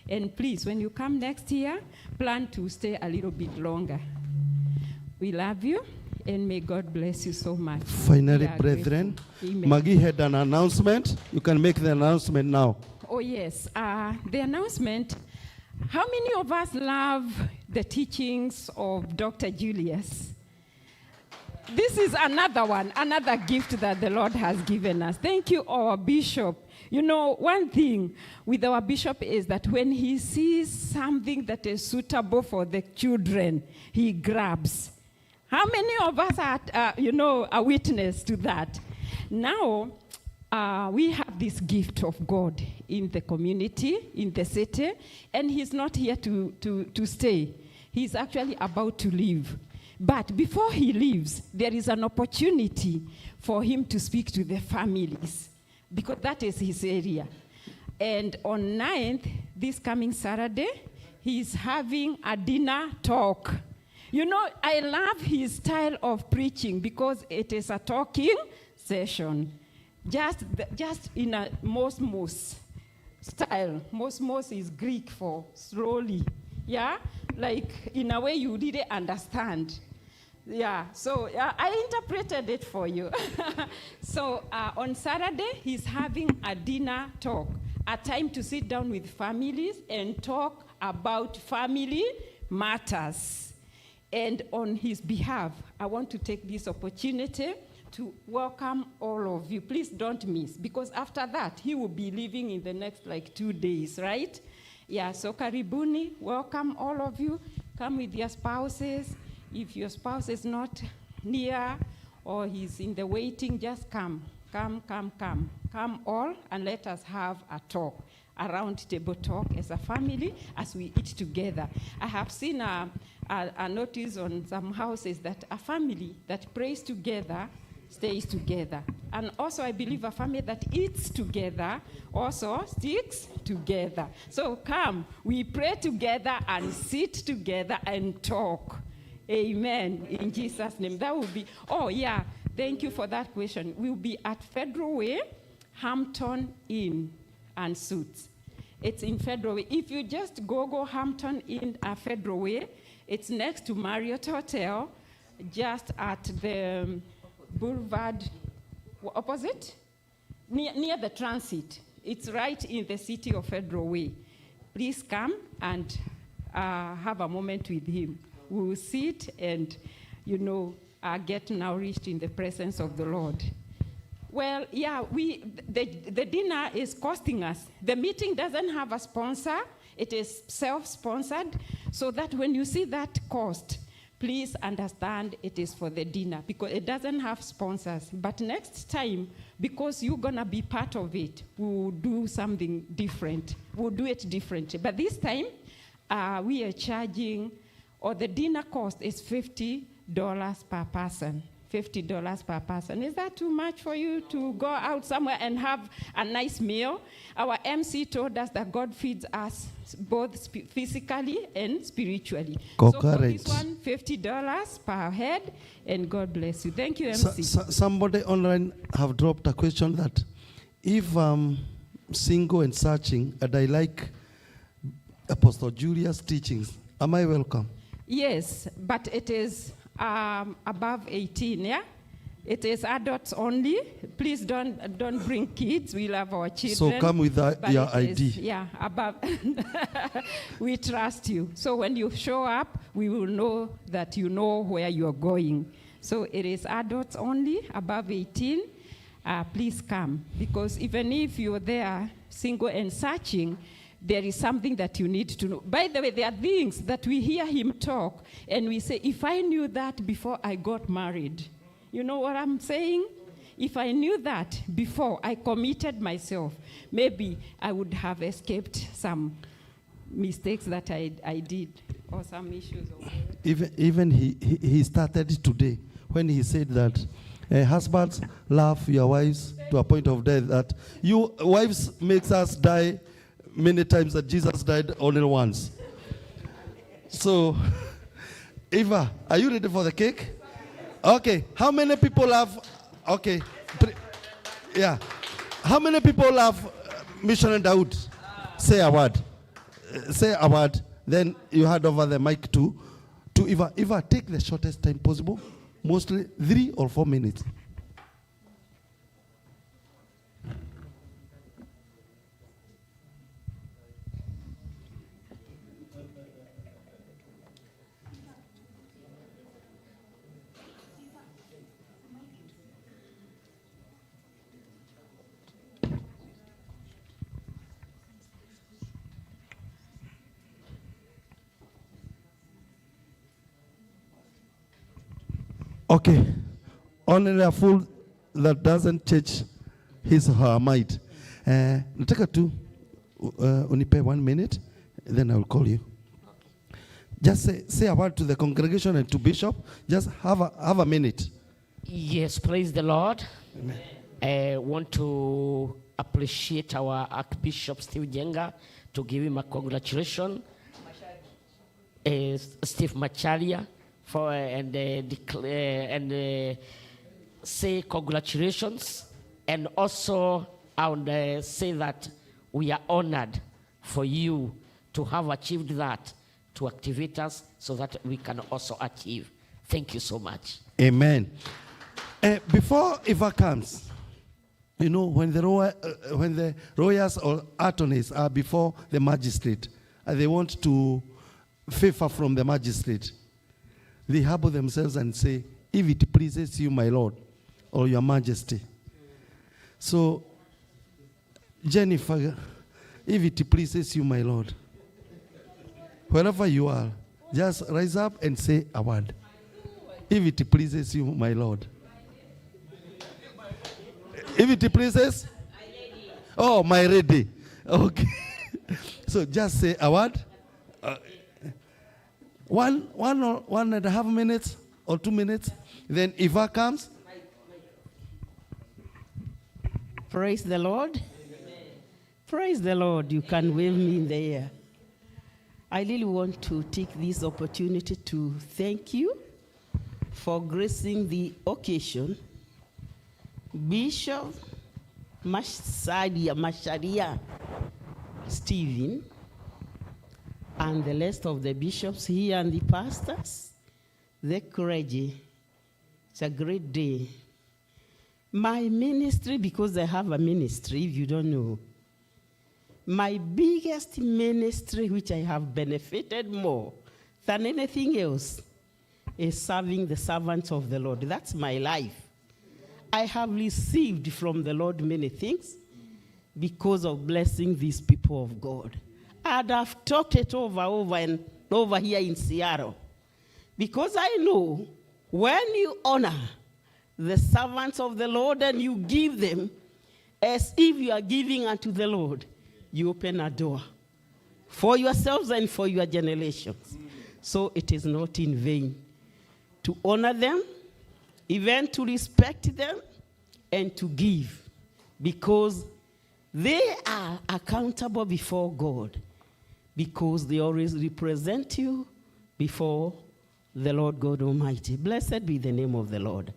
And please, when you come next year, plan to stay a little bit longer. We love you, and may God bless you so much. Finally, brethren, Maggie had an announcement. You can make the announcement now. Oh, yes. The announcement, how many of us love the teachings of Dr. Julius? This is another one, another gift that the Lord has given us. Thank you, our bishop. You know, one thing with our bishop is that when he sees something that is suitable for the children, he grabs. How many of us are, a witness to that? Now, we have this gift of God in the community, in the city, and he's not here to stay. He's actually about to leave. But before he leaves, there is an opportunity for him to speak to the families, because that is his area. And on 9th, this coming Saturday, he's having a dinner talk. You know, I love his style of preaching because it is a talking session. Just in a mosmos style. Mosmos is Greek for slowly. Yeah? Like, in a way you really understand. Yeah, so I interpreted it for you. So on Saturday, he's having a dinner talk, a time to sit down with families and talk about family matters. And on his behalf, I want to take this opportunity to welcome all of you. Please don't miss, because after that, he will be leaving in the next 2 days, right? Yeah, so karibuni, welcome all of you. Come with your spouses. If your spouse is not near or he's in the waiting, just come. Come all, and let us have a talk, a round table talk as a family as we eat together. I have seen a notice on some houses that a family that prays together stays together. And also I believe a family that eats together also sticks together. So come, we pray together and sit together and talk. Amen. In Jesus' name. That will be, thank you for that question. We'll be at Federal Way, Hampton Inn and Suites. It's in Federal Way. If you just go Hampton Inn at Federal Way, it's next to Marriott Hotel, just at the Boulevard, opposite? Near the transit. It's right in the city of Federal Way. Please come and have a moment with him. We will sit and, get nourished in the presence of the Lord. Well, the dinner is costing us. The meeting doesn't have a sponsor. It is self-sponsored, so that when you see that cost, please understand it is for the dinner, because it doesn't have sponsors. But next time, because you're going to be part of it, we'll do something different. We'll do it differently. But this time, we are charging, or the dinner cost is $50 per person. $50 per person. Is that too much for you to go out somewhere and have a nice meal? Our MC told us that God feeds us both physically and spiritually. So for this one, $50 per head, and God bless you. Thank you, MC. Somebody online have dropped a question that if I'm single and searching and I like Apostle Julia's teachings, am I welcome? Yes, but it is above 18, yeah? It is adults only. Please don't bring kids. We'll have our children. So come with your ID. Yeah, above. We trust you. So when you show up, we will know that you know where you are going. So it is adults only, above 18. Please come. Because even if you're there, single and searching, there is something that you need to know. By the way, there are things that we hear him talk, and we say, if I knew that before I got married, you know what I'm saying? If I knew that before I committed myself, maybe I would have escaped some mistakes that I did, or some issues. Even he started today when he said that husbands love your wives to a point of death, that you wives makes us die many times, that Jesus died only once. So, Eva, are you ready for the cake? Okay, how many people have, okay, yeah. How many people have Missionary Daud? Say a word. Say a word. Then you hand over the mic to Eva. Eva, take the shortest time possible, mostly 3 or 4 minutes. Okay, only a fool that doesn't change his or her mind. Nataka tu unipe 1 minute, then I will call you. Just say a word to the congregation and to Bishop. Just have a minute. Yes, praise the Lord. Amen. I want to appreciate our Archbishop Steve Jenga, to give him a congratulations. Steve Macharia, for say congratulations, and also I would say that we are honored for you to have achieved that, to activate us so that we can also achieve. Thank you so much. Amen. Before Eva comes, you know, when the lawyers or attorneys are before the magistrate, and they want to favor from the magistrate, they humble themselves and say, if it pleases you, my Lord, or your majesty. So, Jennifer, if it pleases you, my Lord, wherever you are, just rise up and say a word. If it pleases you, my Lord. If it pleases? Oh, my lady. Okay. So just say a word. 1.5 minutes or 2 minutes. Then Eva comes. Praise the Lord. Amen. Praise the Lord. You can wave me in the air. I really want to take this opportunity to thank you for gracing the occasion. Bishop Macharia Stephen, and the rest of the bishops here and the pastors, the clergy. It's a great day. My ministry, because I have a ministry, if you don't know, my biggest ministry, which I have benefited more than anything else, is serving the servants of the Lord. That's my life. I have received from the Lord many things because of blessing these people of God. And I've talked it over and over here in Seattle. Because I know when you honor the servants of the Lord and you give them as if you are giving unto the Lord, you open a door for yourselves and for your generations. So it is not in vain to honor them, even to respect them, and to give, because they are accountable before God, because they always represent you before the Lord God Almighty. Blessed be the name of the Lord.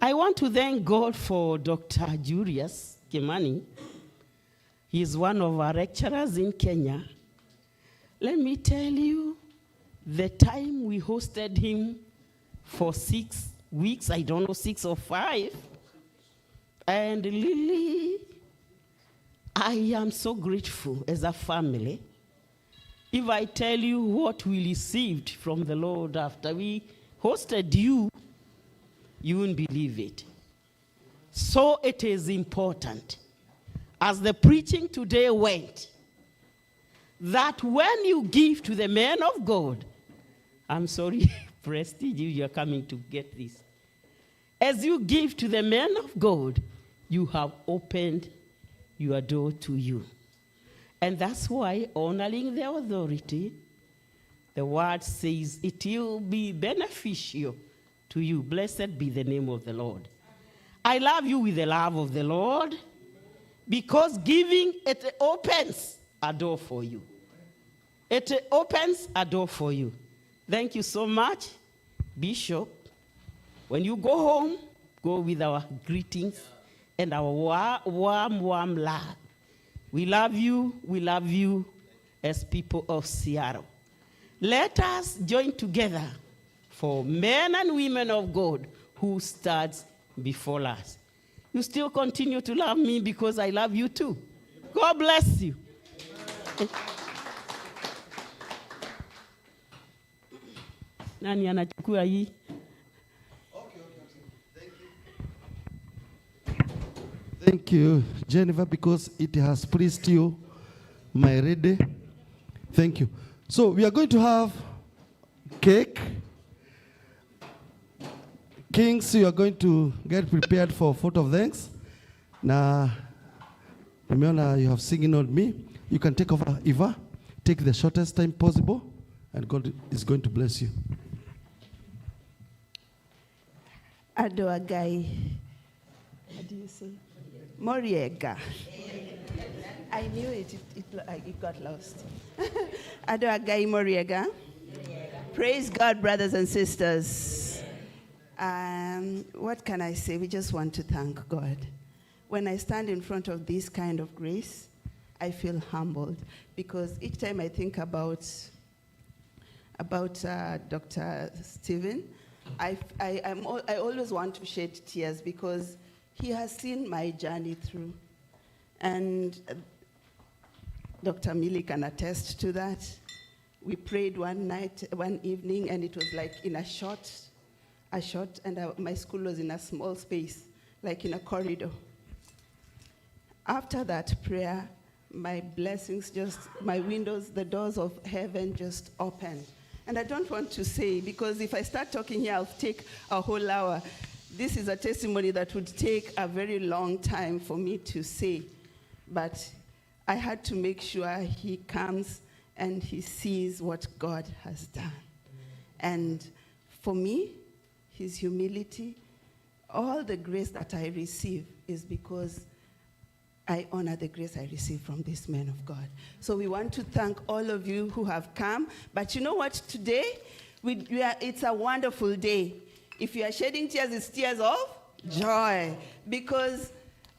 I want to thank God for Dr. Julius Kimani. He is one of our lecturers in Kenya. Let me tell you, the time we hosted him for 6 weeks, I don't know, 6 or 5. And Lily, I am so grateful as a family. If I tell you what we received from the Lord after we hosted you, you won't believe it. So it is important, as the preaching today went, that when you give to the man of God, I'm sorry, Prestige, you are coming to get this. As you give to the man of God, you have opened your door to you. And that's why, honoring the authority, the word says it will be beneficial to you. Blessed be the name of the Lord. I love you with the love of the Lord, because giving, it opens a door for you. It opens a door for you. Thank you so much, Bishop. When you go home, go with our greetings and our warm, warm love. We love you as people of Seattle. Let us join together for men and women of God who stands before us. You still continue to love me because I love you too. God bless you. Nani anachukua hii? Thank you, Jennifer, because it has pleased you, my lady. Thank you. So we are going to have cake. Kings, you are going to get prepared for vote of thanks. Now, Miona, you have signaled me. You can take over, Eva. Take the shortest time possible, and God is going to bless you. Adoagai. What do you say? Moriega. I knew it got lost. Adoagai Moriega. Praise God, brothers and sisters. What can I say? We just want to thank God. When I stand in front of this kind of grace, I feel humbled, because each time I think about Dr. Stephen, I always want to shed tears, because he has seen my journey through. And Dr. Millie can attest to that. We prayed one evening, and it was like in a short, and my school was in a small space, like in a corridor. After that prayer, my blessings my windows, the doors of heaven just opened. And I don't want to say, because if I start talking here, I'll take a whole hour. This is a testimony that would take a very long time for me to say. But I had to make sure he comes and he sees what God has done. And for me, his humility, all the grace that I receive is because I honor the grace I receive from this man of God. So we want to thank all of you who have come. But you know what? Today, it's a wonderful day. If you are shedding tears, it's tears of joy. Because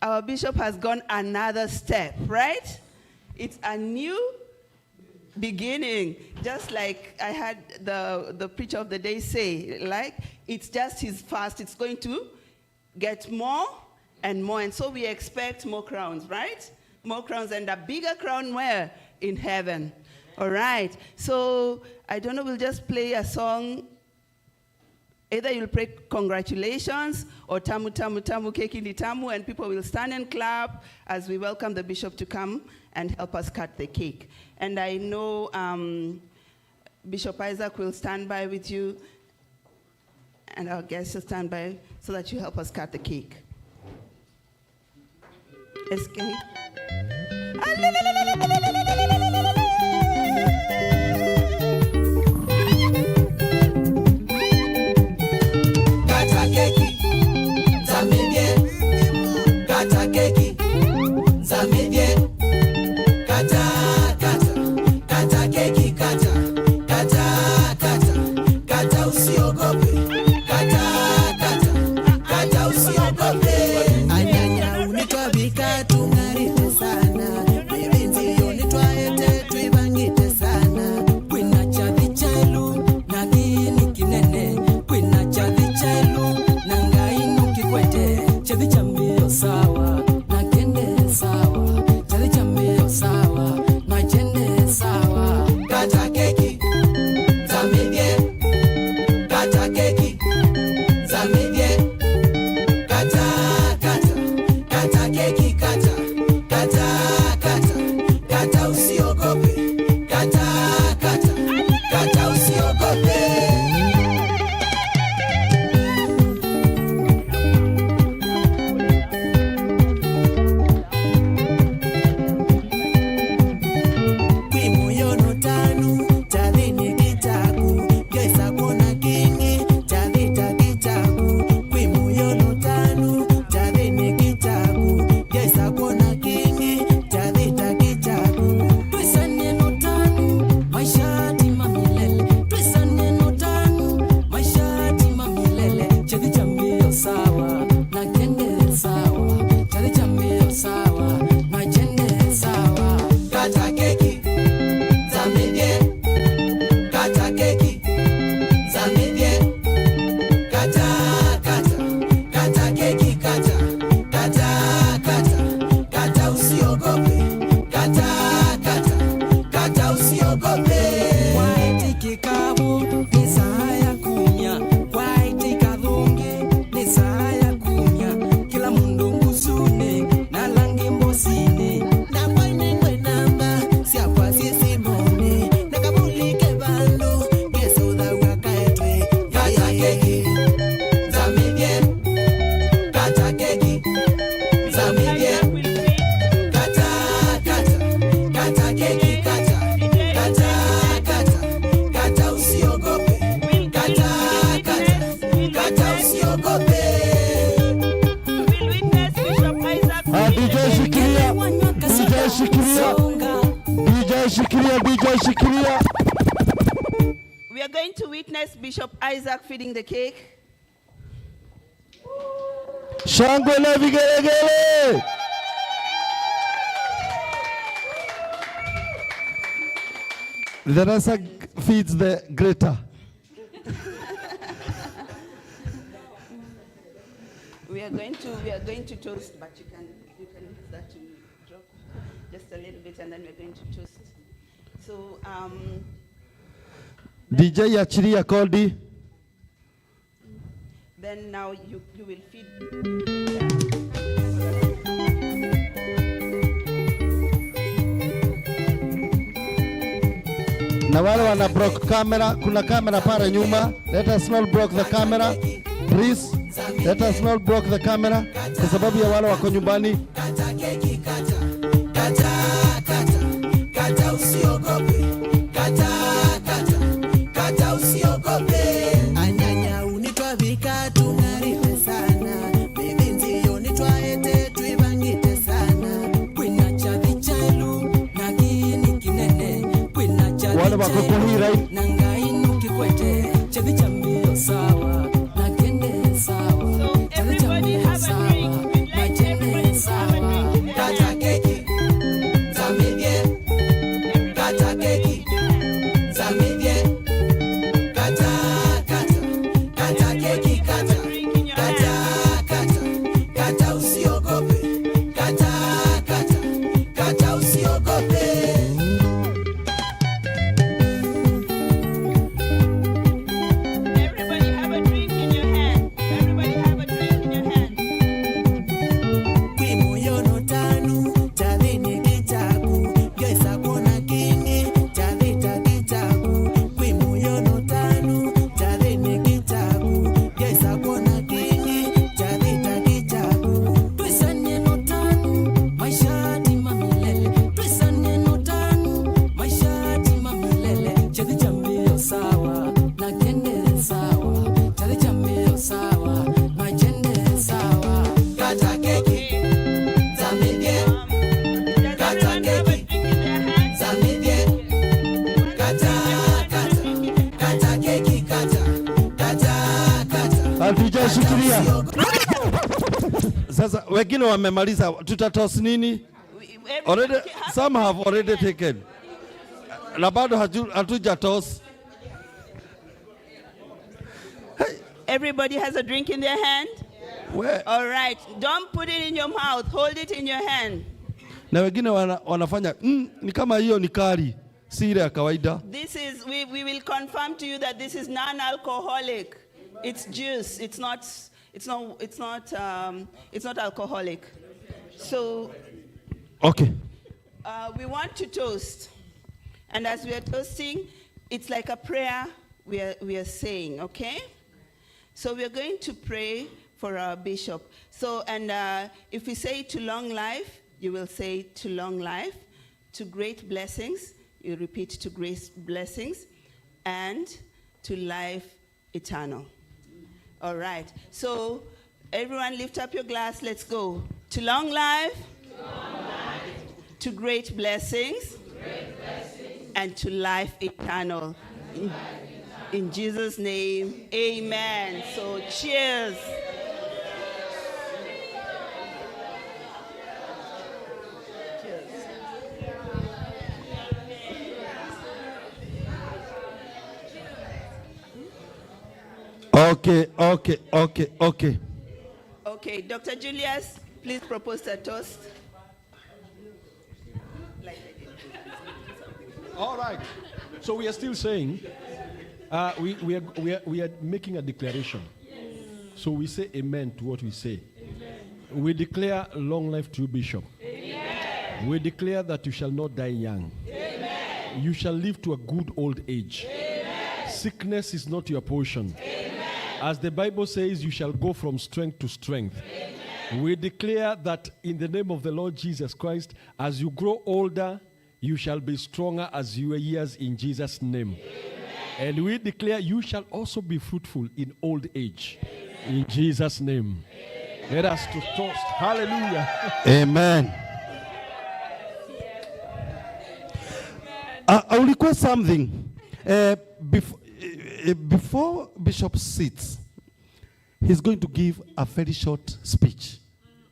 our bishop has gone another step, right? It's a new beginning. Just like I had the preacher of the day say, like, it's just his first. It's going to get more and more. And so we expect more crowns, right? More crowns, and a bigger crown where? In heaven. All right. So I don't know, we'll just play a song. Either you'll play congratulations or tamu tamu tamu keki ni tamu, and people will stand and clap as we welcome the bishop to come and help us cut the cake. And I know Bishop Isaac will stand by with you, and our guests will stand by so that you help us cut the cake. Escape. Kata keki zamedie, kata keki zamedie, kata keki, kata usiogope, kata usiogope. Anyanya unikabika tungarifu sana, bibi ndio kata keki zamidye kata keki zamidye kata kata keki kata kata usiogope kata usiogope. We are going to witness Bishop Isaac feeding the cake. Shangwe na vigelegele. The rasa feeds the greater. We are going to toast, but you can use that to drop just a little bit, and then we're going to toast. So DJ achilia kodi. Then now you will feed. Na wale wana broke camera, kuna camera pale nyuma. Let us not block the camera. Please, let us not block the camera kwa sababu ya wale wako nyumbani. Kata keki kata usiogope kata usiogope. Anyanya unitwa vikatu ngaripe sana bivinzi unitwa ete tuibangite sana kwina chavi chelu na kini kinene kwina chavi wale wako kuhira na ngainu kikwete chavi chambio sawa na kende sawa. So everybody have a drink na kende sawa. Kata keki zamidye kata keki zamidye kata keki kata usiogope kata usiogope. Everybody have a drink in your hand. Everybody have a drink in your hand. Kwimoyono tanu tavini kitabu gesa kona kini tavita kitabu. Kwimoyono tanu tavini kitabu gesa kona kini tavita kitabu. Twisane no tanu maisha tima milele. Twisane no tanu maisha tima milele. Chedi chambio sawa na kende sawa. Chedi chambio sawa na kende sawa. Kata keki zamidye kata keki zamidye kata keki kata Hatujashikilia. Sasa wengine wamemaliza, tutatos nini? Already, some have already taken. Na bado hatujatos. Everybody has a drink in their hand? Where? All right. Don't put it in your mouth. Hold it in your hand. Na wengine wanafanya ni kama hiyo ni kali. si ile ya kawaida. This is, we will confirm to you that this is non-alcoholic. It's juice. It's not alcoholic. So, Okay. we want to toast. And as we are toasting, it's like a prayer we are saying, okay? So we are going to pray for our bishop. So, and if we say to long life, you will say to long life, to great blessings, you repeat to great blessings, and to life eternal. All right. So everyone lift up your glass. Let's go. To long life, to great blessings, and to life eternal. In Jesus' name, amen. So cheers. Okay. Okay, Dr. Julius, please propose a toast. All right. So we are still saying, we are making a declaration. So we say amen to what we say. Amen. We declare long life to you, Bishop. Amen. We declare that you shall not die young. Amen. You shall live to a good old age. Amen. Sickness is not your portion. Amen. As the Bible says, you shall go from strength to strength. Amen. We declare that in the name of the Lord Jesus Christ, as you grow older, you shall be stronger as your years in Jesus' name. Amen. And we declare you shall also be fruitful in old age. Amen. In Jesus' name. Amen. Let us to toast. Hallelujah. Amen. I will request something. Before Bishop sits, he's going to give a very short speech,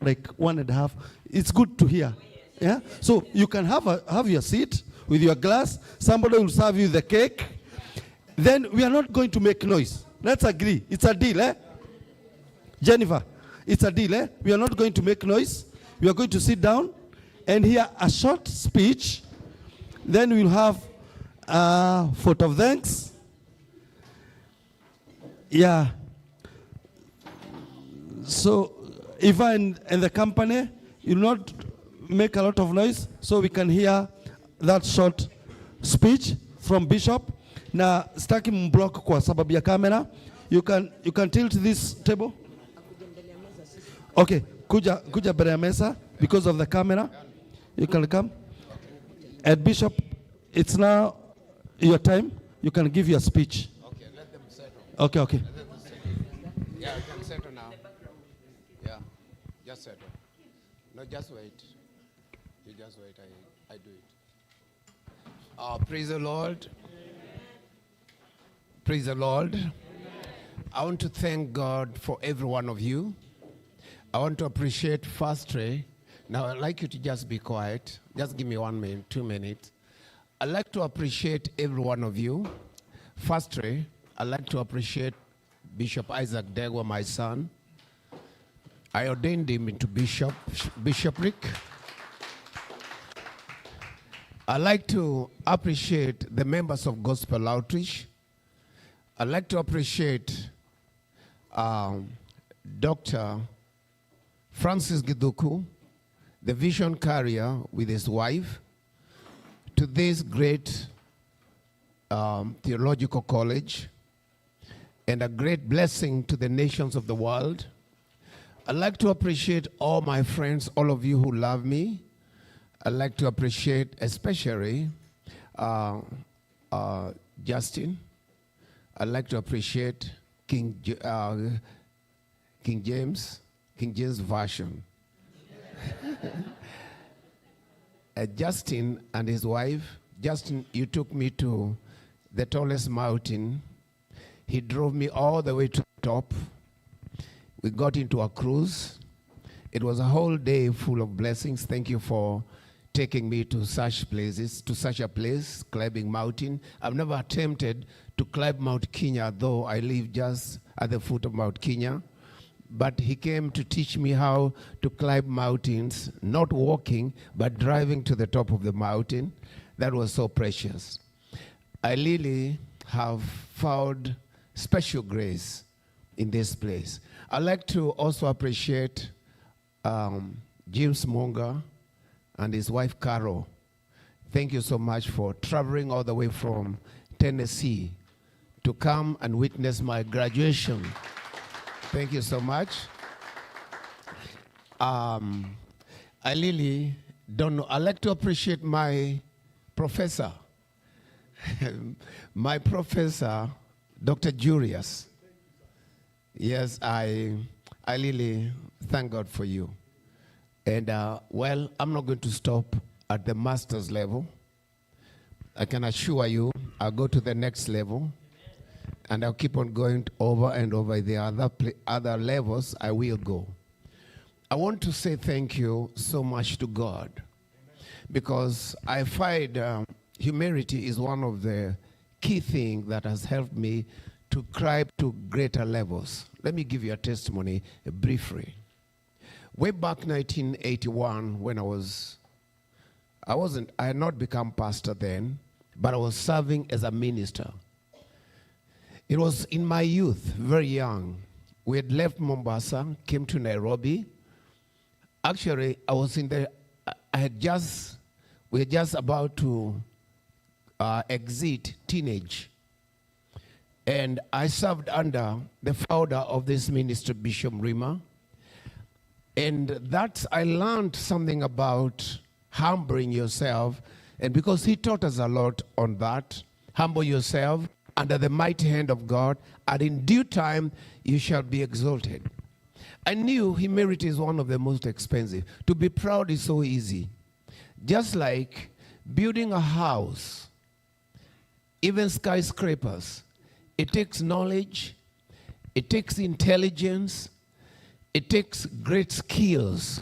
like 1.5. It's good to hear. Yeah? So you can have your seat with your glass. Somebody will serve you the cake. Then we are not going to make noise. Let's agree. It's a deal, eh? Jennifer, it's a deal, eh? We are not going to make noise. We are going to sit down and hear a short speech. Then we'll have a vote of thanks. Yeah. So, Eva and the company, you not make a lot of noise so we can hear that short speech from Bishop. Na staki mblock kwa sababu ya camera. You can tilt this table. Okay, kuja mbele ya mesa because of the camera. You can come. And Bishop, it's now your time. You can give your speech. Okay, let them settle. Okay. Yeah, you can settle now. Yeah, just settle. No, just wait. You just wait, I do it. Praise the Lord. Praise the Lord. I want to thank God for every one of you. I want to appreciate firstly. Now, I'd like you to just be quiet. Just give me 1 minute, 2 minutes. I'd like to appreciate every one of you. Firstly, I'd like to appreciate Bishop Isaac Degwa, my son. I ordained him into bishopric. I'd like to appreciate the members of Gospel Outreach. I'd like to appreciate Dr. Francis Giduku, the vision carrier with his wife, to this great theological college, and a great blessing to the nations of the world. I'd like to appreciate all my friends, all of you who love me. I'd like to appreciate especially Justin. I'd like to appreciate King James Version. Justin and his wife. Justin, you took me to the tallest mountain. He drove me all the way to the top. We got into a cruise. It was a whole day full of blessings. Thank you for taking me to such places, to such a place, climbing mountain. I've never attempted to climb Mount Kenya, though I live just at the foot of Mount Kenya. But he came to teach me how to climb mountains, not walking, but driving to the top of the mountain. That was so precious. I really have found special grace in this place. I'd like to also appreciate James Monga and his wife Carol. Thank you so much for traveling all the way from Tennessee to come and witness my graduation. Thank you so much. I really don't know. I'd like to appreciate my professor, my professor, Dr. Julius. Yes, I really thank God for you. And well, I'm not going to stop at the master's level. I can assure you, I'll go to the next level, and I'll keep on going over and over the other levels. I will go. I want to say thank you so much to God, because I find humility is one of the key things that has helped me to climb to greater levels. Let me give you a testimony briefly. Way back 1981, when I had not become pastor then, but I was serving as a minister. It was in my youth, very young. We had left Mombasa, came to Nairobi. Actually, we were just about to exit teenage. And I served under the founder of this ministry, Bishop Rima. And I learned something about humbling yourself. And because he taught us a lot on that, humble yourself under the mighty hand of God, and in due time you shall be exalted. I knew humility is one of the most expensive. To be proud is so easy. Just like building a house, even skyscrapers, it takes knowledge, it takes intelligence, it takes great skills.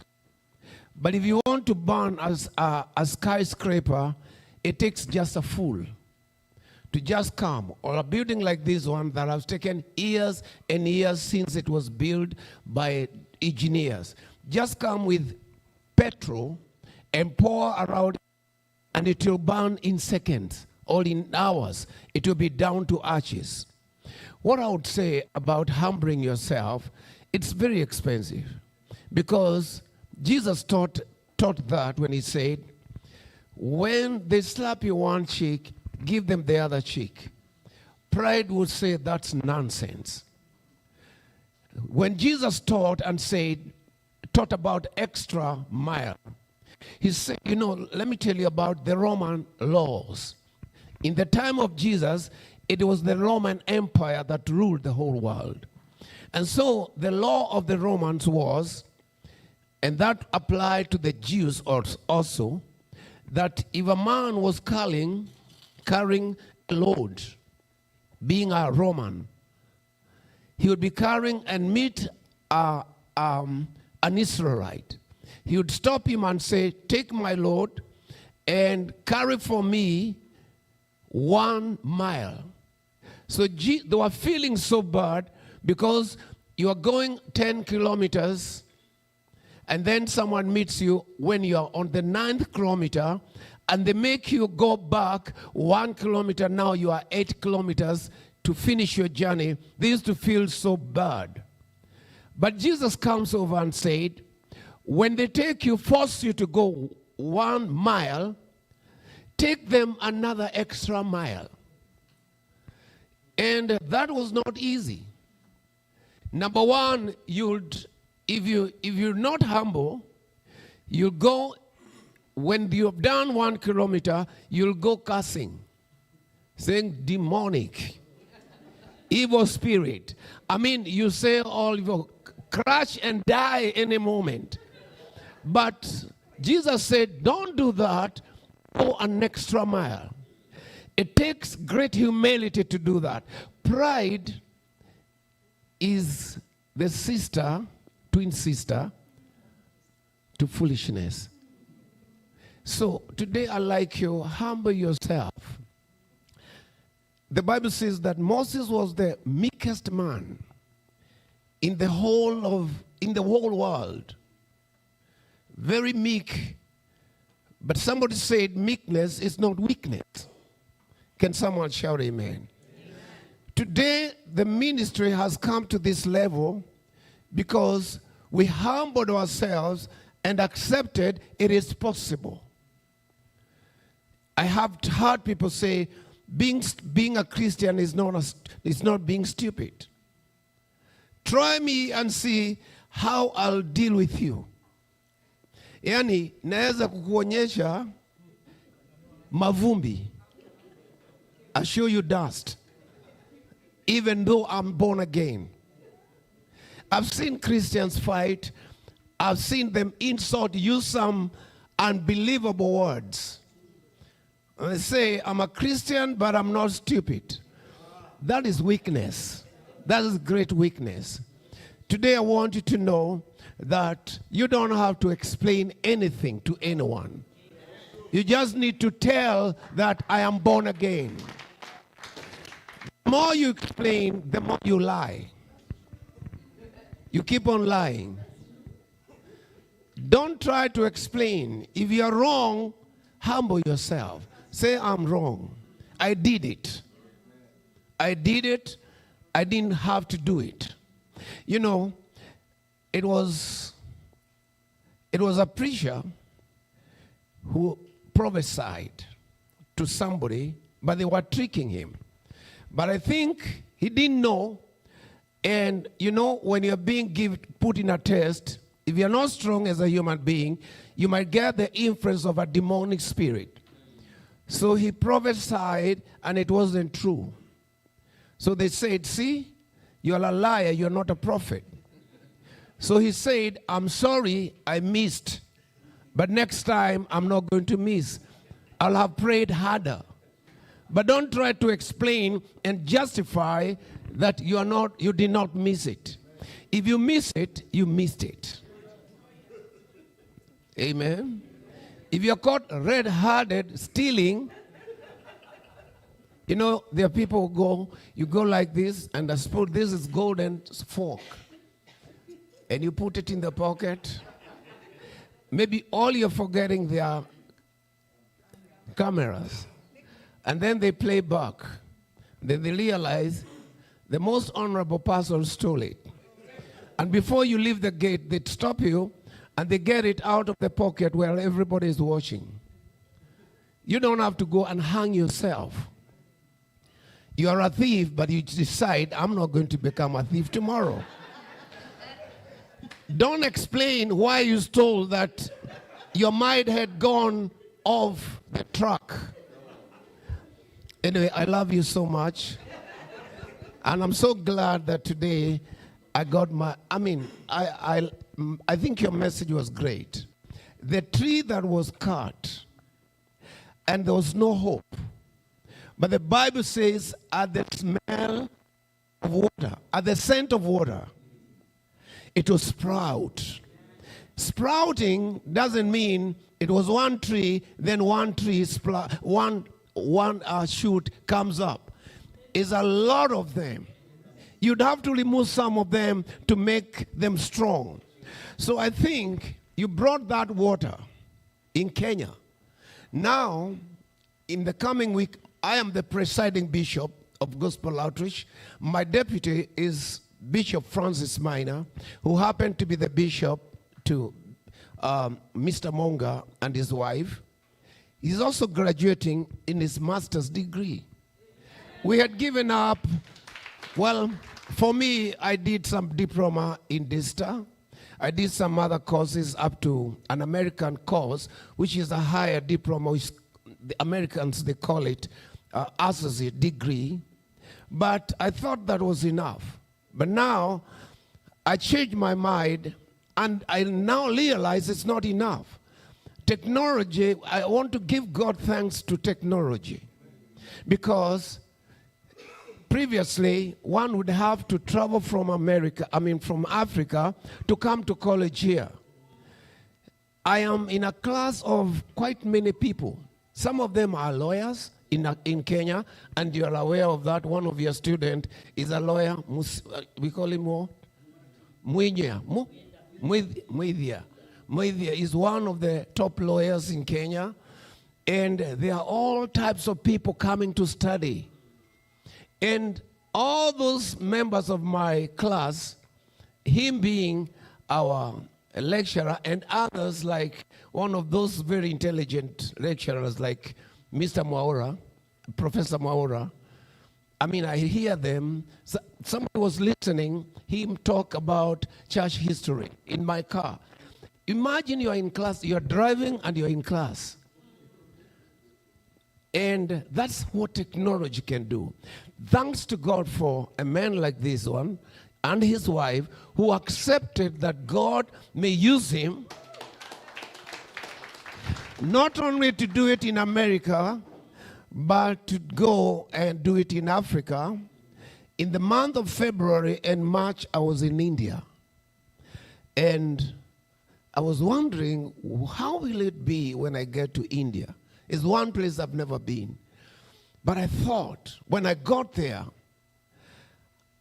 But if you want to burn as a skyscraper, it takes just a fool to just come. Or a building like this one that has taken years and years since it was built by engineers. Just come with petrol and pour around, and it will burn in seconds or in hours. It will be down to ashes. What I would say about humbling yourself, it's very expensive, because Jesus taught that when he said, when they slap you one cheek, give them the other cheek. Pride would say that's nonsense. When Jesus taught about extra mile, he said, let me tell you about the Roman laws. In the time of Jesus, it was the Roman Empire that ruled the whole world. And so the law of the Romans was, and that applied to the Jews also, that if a man was carrying a load, being a Roman, he would be carrying and meet an Israelite. He would stop him and say, take my load and carry for me 1 mile. So they were feeling so bad, because you are going 10 kilometers and then someone meets you when you are on the 9th kilometer, and they make you go back 1 kilometer. Now you are 8 kilometers to finish your journey. They used to feel so bad. But Jesus comes over and said, when they force you to go 1 mile, take them another extra mile. And that was not easy. Number one, if you're not humble, you'll go, when you've done 1 kilometer, you'll go cursing, saying demonic, evil spirit. I mean, you say all evil, crash and die any moment. But Jesus said, don't do that, go an extra mile. It takes great humility to do that. Pride is the twin sister to foolishness. So today I'd like you, humble yourself. The Bible says that Moses was the meekest man in the whole world. Very meek, But somebody said meekness is not weakness. Can someone shout amen? Amen? Today, the ministry has come to this level because we humbled ourselves and accepted it is possible. I have heard people say, being a Christian is not being stupid. Try me and see how I'll deal with you. Yani, naweza kukuonyesha mavumbi. I show you dust. Even though I'm born again. I've seen Christians fight. I've seen them insult, use some unbelievable words. And they say, I'm a Christian, but I'm not stupid. That is weakness. That is great weakness. Today I want you to know that you don't have to explain anything to anyone. You just need to tell that I am born again. The more you explain, the more you lie. You keep on lying. Don't try to explain. If you are wrong, humble yourself. Say, I'm wrong. I did it. I did it. I didn't have to do it. You know, it was a preacher who prophesied to somebody, but they were tricking him. But I think he didn't know. And you know, when you're being put in a test, if you're not strong as a human being, you might get the influence of a demonic spirit. So he prophesied, and it wasn't true. So they said, see, you're a liar, you're not a prophet. So he said, I'm sorry, I missed. But next time, I'm not going to miss. I'll have prayed harder. But don't try to explain and justify that you did not miss it. If you miss it, you missed it. Amen. If you're caught red-handed stealing, you know, there are people who you go like this, and I suppose this is golden fork. And you put it in the pocket. Maybe all you're forgetting there are cameras. And then they play back. Then they realize the most honorable person stole it. And before you leave the gate, they stop you and they get it out of the pocket where everybody is watching. You don't have to go and hang yourself. You are a thief, but you decide, I'm not going to become a thief tomorrow. Don't explain why you stole that your mind had gone off the track. Anyway, I love you so much. And I'm so glad that today I got I think your message was great. The tree that was cut and there was no hope. But the Bible says at the smell of water, at the scent of water, it will sprout. Sprouting doesn't mean it was one tree, then one tree, one shoot comes up. It's a lot of them. You'd have to remove some of them to make them strong. So I think you brought that water in Kenya. Now, in the coming week, I am the presiding bishop of Gospel Outreach. My deputy is Bishop Francis Minor, who happened to be the bishop to Mr. Monga and his wife. He's also graduating in his master's degree. We had given up, well, for me, I did some diploma in DISTA. I did some other courses up to an American course, which is a higher diploma, which the Americans, they call it associate degree. But I thought that was enough. But now, I changed my mind, and I now realize it's not enough. Technology, I want to give God thanks to technology. Because previously, one would have to travel from from Africa to come to college here. I am in a class of quite many people. Some of them are lawyers in Kenya, and you're aware of that. One of your students is a lawyer. We call him what? Mwidhia. Moithia is one of the top lawyers in Kenya. And there are all types of people coming to study. And all those members of my class, him being our lecturer, and others like one of those very intelligent lecturers like Mr. Mwaura, Professor Mwaura, I mean, I hear them. So, somebody was listening, him talk about church history in my car. Imagine you're in class, you're driving and you're in class. And that's what technology can do. Thanks to God for a man like this one and his wife who accepted that God may use him not only to do it in America, but to go and do it in Africa. In the month of February and March, I was in India. And I was wondering, how will it be when I get to India? It's one place I've never been. But I thought, when I got there,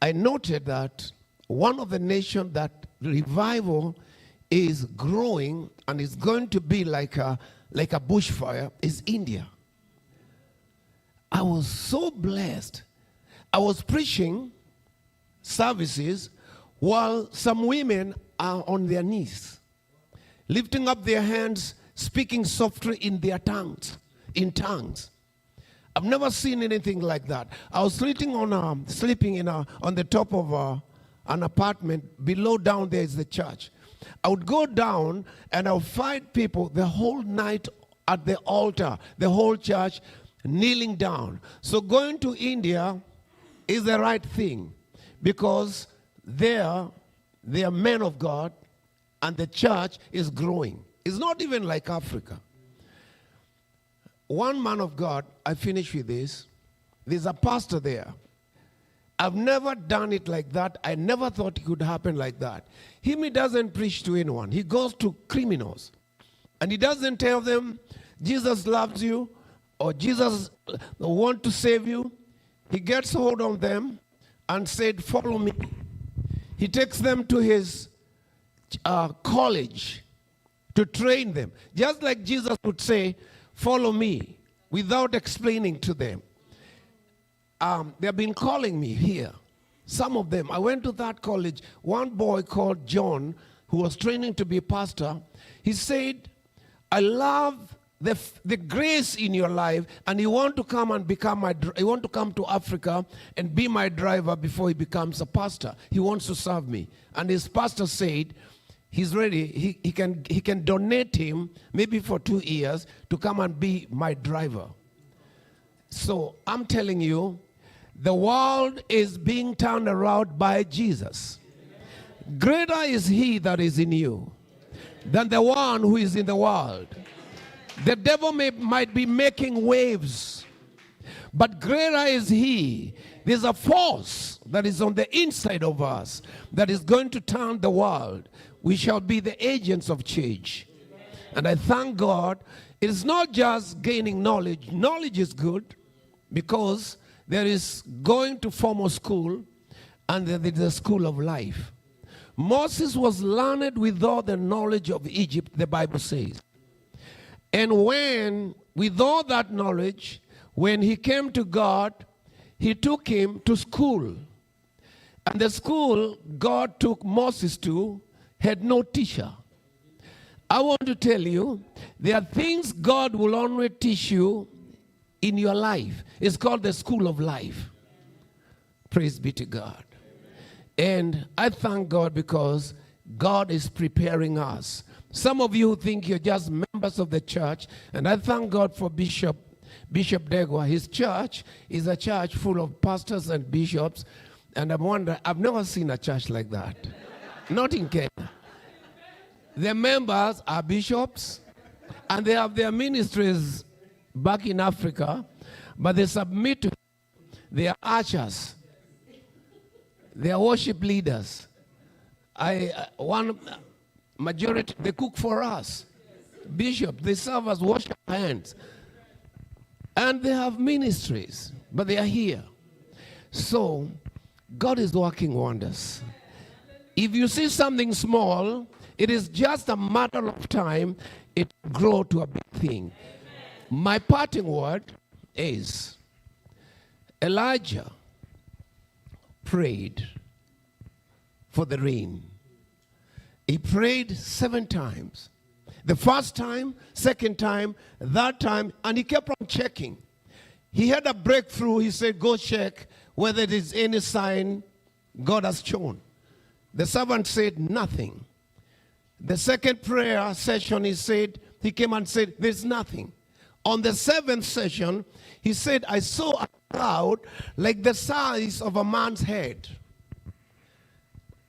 I noted that one of the nations that revival is growing and is going to be like a bushfire is India. I was so blessed. I was preaching services while some women are on their knees, lifting up their hands, speaking softly in their tongues, in tongues. I've never seen anything like that. I was sleeping on the top of an apartment. Below down there is the church. I would go down and I would find people the whole night at the altar, the whole church kneeling down. So going to India is the right thing because they are men of God and the church is growing. It's not even like Africa. One man of God, I finish with this. There's a pastor there. I've never done it like that. I never thought it could happen like that. He doesn't preach to anyone. He goes to criminals. And he doesn't tell them, Jesus loves you or Jesus wants to save you. He gets hold of them and said, follow me. He takes them to his college to train them. Just like Jesus would say, follow me, without explaining to them. They've been calling me here. Some of them. I went to that college. One boy called John, who was training to be a pastor, he said, I love the grace in your life, and you want to come and you want to come to Africa and be my driver before he becomes a pastor. He wants to serve me. And his pastor said, he's ready. He can donate him maybe for 2 years to come and be my driver. So I'm telling you, the world is being turned around by Jesus. Greater is he that is in you than the one who is in the world. The devil might be making waves, but greater is he. There's a force that is on the inside of us that is going to turn the world. We shall be the agents of change. And I thank God. It is not just gaining knowledge. Knowledge is good because there is going to formal school and there is a school of life. Moses was learned with all the knowledge of Egypt, the Bible says. And with all that knowledge, when he came to God, he took him to school. And the school God took Moses to had no teacher. I want to tell you, there are things God will only teach you in your life. It's called the school of life. Praise be to God. And I thank God because God is preparing us. Some of you think you're just members of the church, and I thank God for Bishop Degwa. His church is a church full of pastors and bishops, and I'm wondering, I've never seen a church like that. Not in Kenya. The members are bishops, and they have their ministries back in Africa, but they submit to their archers, their worship leaders. One majority, they cook for us. Bishop, they serve as worship hands. And they have ministries, but they are here. So, God is working wonders. If you see something small, It is just a matter of time it will grow to a big thing. My parting word is Elijah prayed for the rain. He prayed 7 times. The first time, second time, third time, and he kept on checking. He had a breakthrough. He said, go check whether there is any sign God has shown. The servant said nothing. The second prayer session, he came and said, there's nothing. On the 7th session, he said, I saw a cloud like the size of a man's head.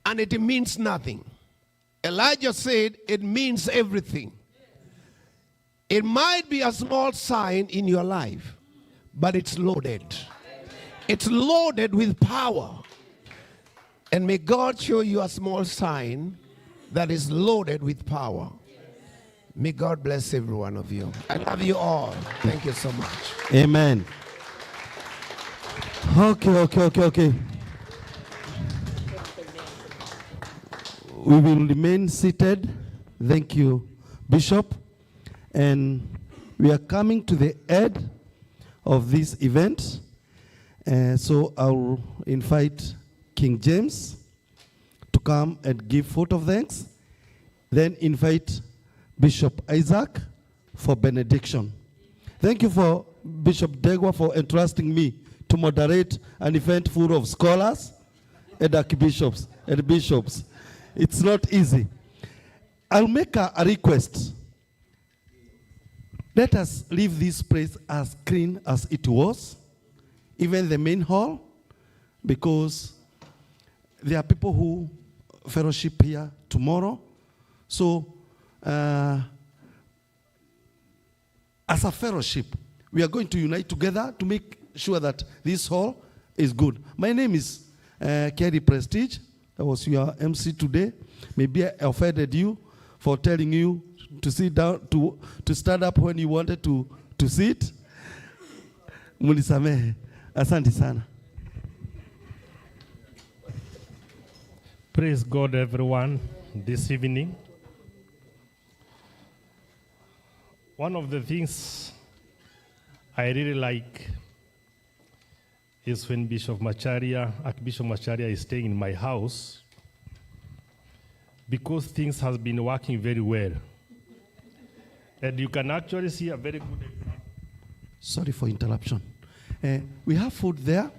And it means nothing. Elijah said, it means everything. It might be a small sign in your life, but it's loaded. It's loaded with power. And may God show you a small sign that is loaded with power. May God bless every one of you. I love you all. Thank you so much. Amen. Okay. We will remain seated. Thank you, Bishop. And we are coming to the end of this event. So I'll invite King James to come and give vote of thanks. Then invite Bishop Isaac for benediction. Thank you for Bishop Degwa for entrusting me to moderate an event full of scholars and archbishops and bishops. It's not easy. I'll make a request. Let us leave this place as clean as it was, even the main hall, because there are people who fellowship here tomorrow. So, as a fellowship, we are going to unite together to make sure that this hall is good. My name is Kerry Prestige. I was your MC today. Maybe I offended you for telling you to sit down, to stand up when you wanted to sit. Munisamehe. Asante sana. Praise God, everyone, this evening. One of the things I really like is when Archbishop Macharia is staying in my house, because things has been working very well. And you can actually see a very good example. Sorry for interruption. We have food there.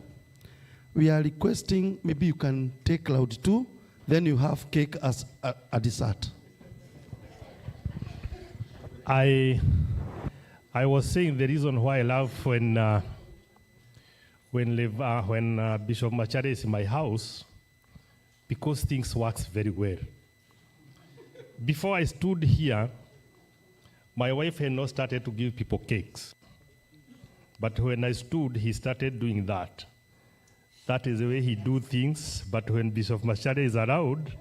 We are requesting, maybe you can take cloud too. Then you have cake as a dessert. I was saying the reason why I love when Bishop Macharia is in my house, because things works very well. Before I stood here, my wife had not started to give people cakes. But when I stood, he started doing that. That is the way he do things. But when Bishop Macharia is around,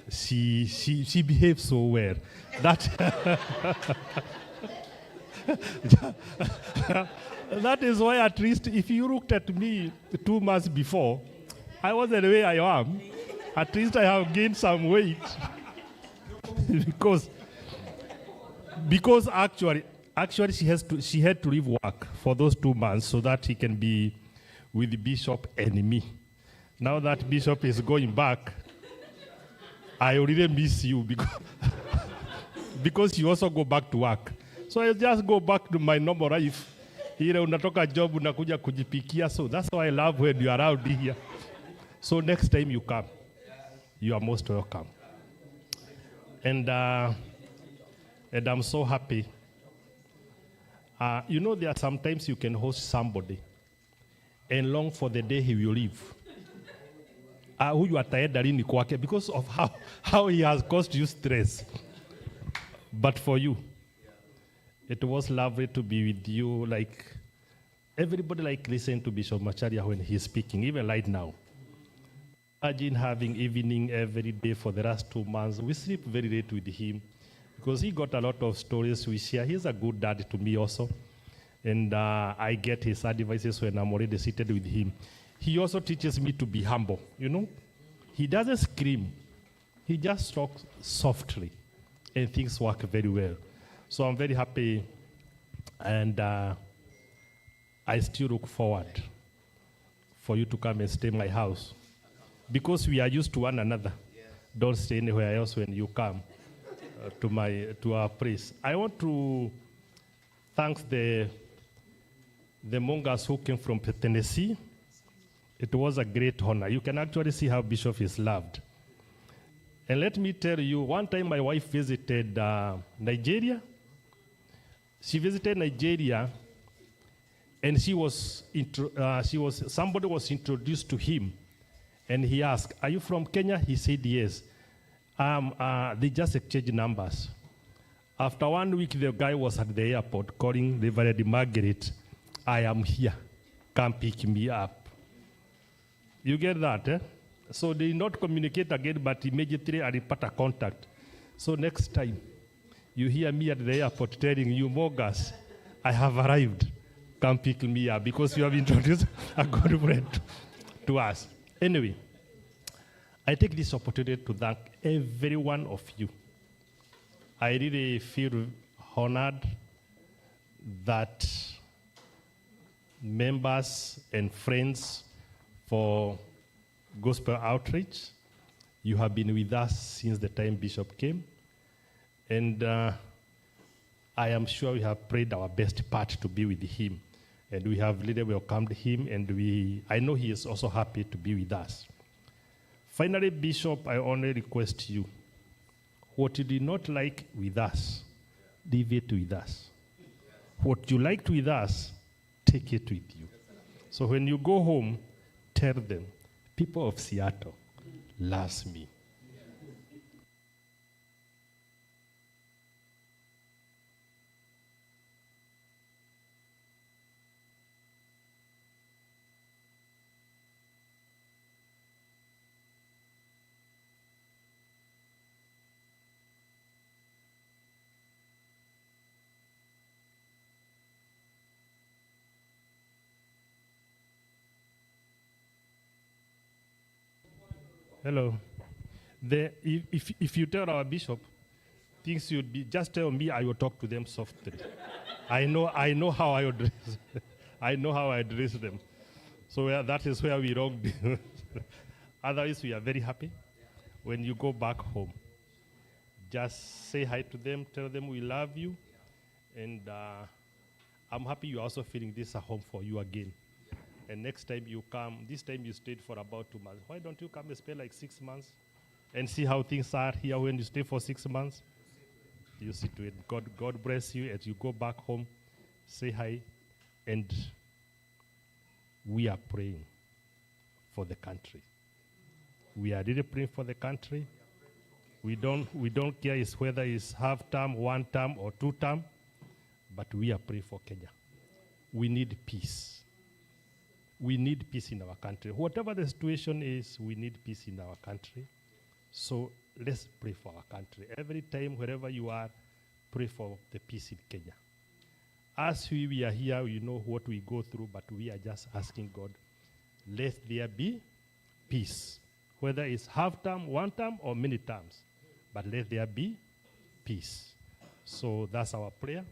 she behaves so well. That is why, at least if you looked at me 2 months before, I wasn't the way I am. At least I have gained some weight. because actually she had to leave work for those 2 months so that he can be with the Bishop and me. Now that Bishop is going back, I already miss you because you also go back to work. So I just go back to my normal life. Ile unatoka job unakuja kujipikia. So that's why I love when you are around here. So next time you come, you are most welcome. And I'm so happy. You know, there are sometimes you can host somebody and long for the day he will leave. Who you are tired kwake because of how he has caused you stress. But for you, it was lovely to be with you. Like everybody listen to Bishop Macharia when he's speaking, even right now. Imagine having evening every day for the last 2 months. We sleep very late with him because he got a lot of stories we share. He's a good dad to me also. And I get his advices when I'm already seated with him. He also teaches me to be humble, you know. He doesn't scream. he just talks softly, and things work very well. So I'm very happy, and I still look forward for you to come and stay in my house, because we are used to one another. Don't stay anywhere else when you come to our place. I want to thank the Mongers who came from Tennessee. It was a great honor. You can actually see how Bishop is loved. And let me tell you, one time my wife visited Nigeria. She visited Nigeria, and somebody was introduced to him, and he asked, "Are you from Kenya?" He said, "Yes." They just exchanged numbers. After 1 week, the guy was at the airport calling Reverend Margaret, "I am here. Come pick me up." You get that, eh? So they did not communicate again, but immediately I report a contact. So next time you hear me at the airport telling you, "Mogas, I have arrived. Come pick me up," because you have introduced a good friend to us. Anyway, I take this opportunity to thank every one of you. I really feel honored that members and friends for Gospel Outreach, you have been with us since the time Bishop came. And I am sure we have prayed our best part to be with him. And we have really welcomed him, and I know he is also happy to be with us. Finally, Bishop, I only request you, what you did not like with us, leave it with us. What you liked with us, take it with you. So when you go home, tell them, people of Seattle loves me. Hello. If you tell our bishop, things you'd be, just tell me, I will talk to them softly. I know how I address I know how I address them. So that is where we wronged. Otherwise, we are very happy. When you go back home, just say hi to them, tell them we love you, and I'm happy you're also feeling this a home for you again. And next time you come, this time you stayed for about 2 months. Why don't you come and stay like 6 months and see how things are here when you stay for 6 months? You see to it. God bless you as you go back home. Say hi. And we are praying for the country. We are really praying for the country. We don't care whether it's half term, 1 term, or 2 term, but we are praying for Kenya. We need peace. We need peace in our country. Whatever the situation is, we need peace in our country. So let's pray for our country. Every time, wherever you are, pray for the peace in Kenya. As we are here, we know what we go through, but we are just asking God, let there be peace. Whether it's half term, 1 term, or many terms, but let there be peace. So that's our prayer.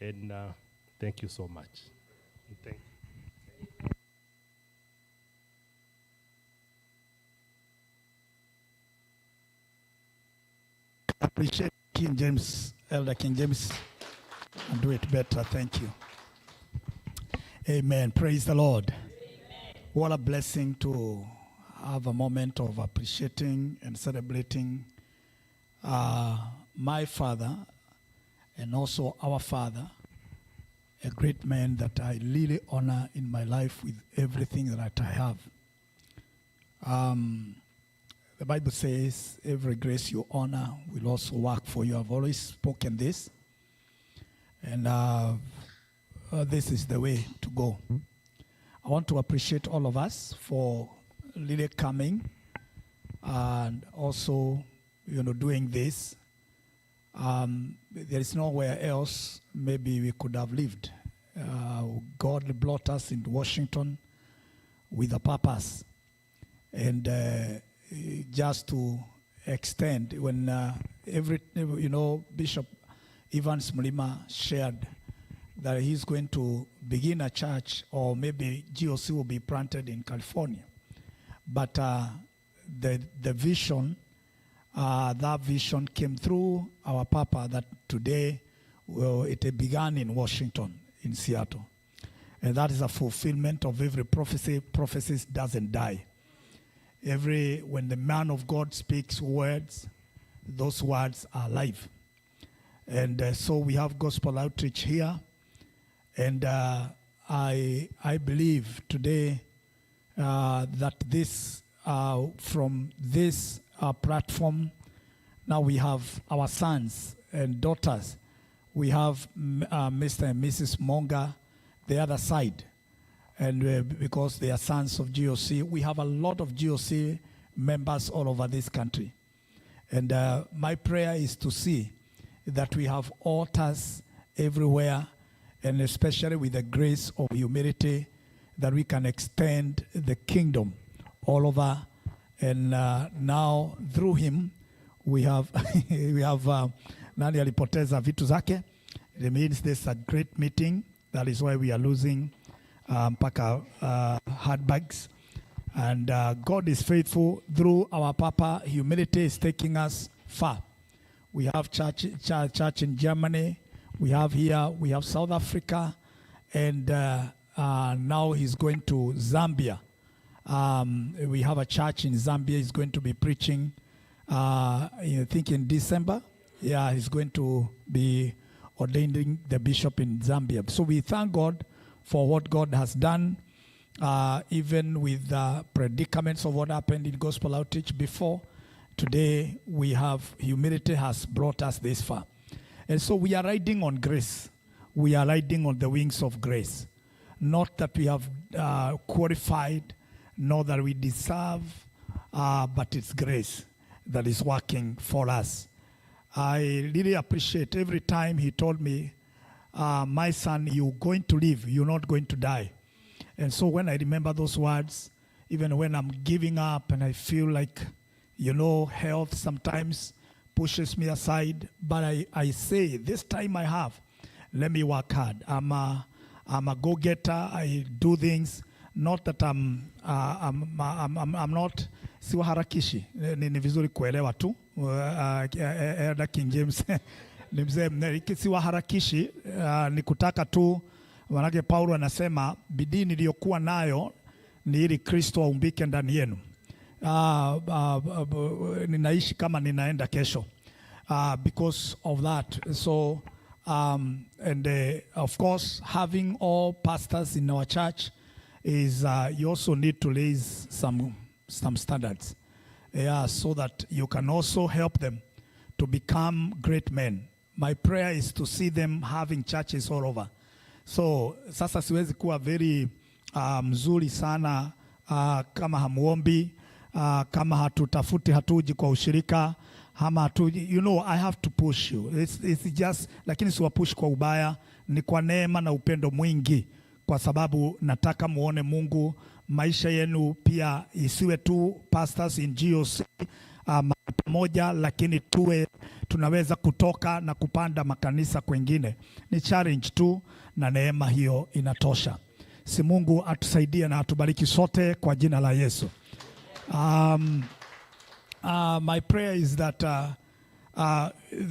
And thank you so much. Thank you. Appreciate King James, Elder King James, and do it better. Thank you. Amen. Praise the Lord. Amen. What a blessing to have a moment of appreciating and celebrating my father and also our father, a great man that I really honor in my life with everything that I have. The Bible says, every grace you honor will also work for you. I've always spoken this. And this is the way to go. I want to appreciate all of us for really coming and also, doing this. There is nowhere else maybe we could have lived. God brought us into Washington with a purpose. And just to extend when Bishop Evans Mlima shared that he's going to begin a church, or maybe GOC will be planted in California. But the vision, that vision came through our Papa that today, it began in Washington, in Seattle. And that is a fulfillment of every prophecy. Prophecies doesn't die. When the man of God speaks words, those words are alive. And so we have gospel outreach here. And I believe today that this, from this platform, now we have our sons and daughters. We have Mr. and Mrs. Monga, the other side. And because they are sons of GOC, we have a lot of GOC members all over this country. And my prayer is to see that we have altars everywhere, and especially with the grace of humility, that we can extend the kingdom all over. And now through him, we have nani alipoteza vitu zake. It means there's a great meeting. That is why we are losing mpaka handbags. And God is faithful. Through our Papa, humility is taking us far. We have church in Germany. We have here, we have South Africa. And now he's going to Zambia. We have a church in Zambia. He's going to be preaching, I think in December. Yeah, he's going to be ordaining the bishop in Zambia. So we thank God for what God has done, even with the predicaments of what happened in gospel outreach before. Today, we have humility has brought us this far. And so we are riding on grace. We are riding on the wings of grace. Not that we have qualified, not that we deserve, but it's grace that is working for us. I really appreciate every time he told me, my son, you're going to live, you're not going to die. And so when I remember those words, even when I'm giving up and I feel like, health sometimes pushes me aside, but I say, this time I have, let me work hard. I'm a go-getter. I do things. Not that I'm not siwa harakishi. Ni vizuri kuelewa tu. King James ni mzee siwa harakishi, ni kutaka tu. Manake Paulo anasema bidii niliyokuwa nayo ni ili Kristo aumbike ndani yenu. Ninaishi kama ninaenda kesho. Because of that. So and of course, having all pastors in our church is you also need to raise some standards, so that you can also help them to become great men. My prayer is to see them having churches all over. So sasa siwezi kuwa very mzuri sana kama hamuombi, kama hatuji kwa ushirika. I have to push you. It's just, lakini siwa push kwa ubaya, ni kwa neema na upendo mwingi, kwa sababu nataka muone Mungu. Maisha yenu pia isiwe tu pastors in GOC pamoja, lakini tunaweza kutoka na kupanda makanisa kwengine. Ni challenge tu, na neema hiyo inatosha. Si Mungu atusaidie na atubariki sote kwa jina la Yesu. My prayer is that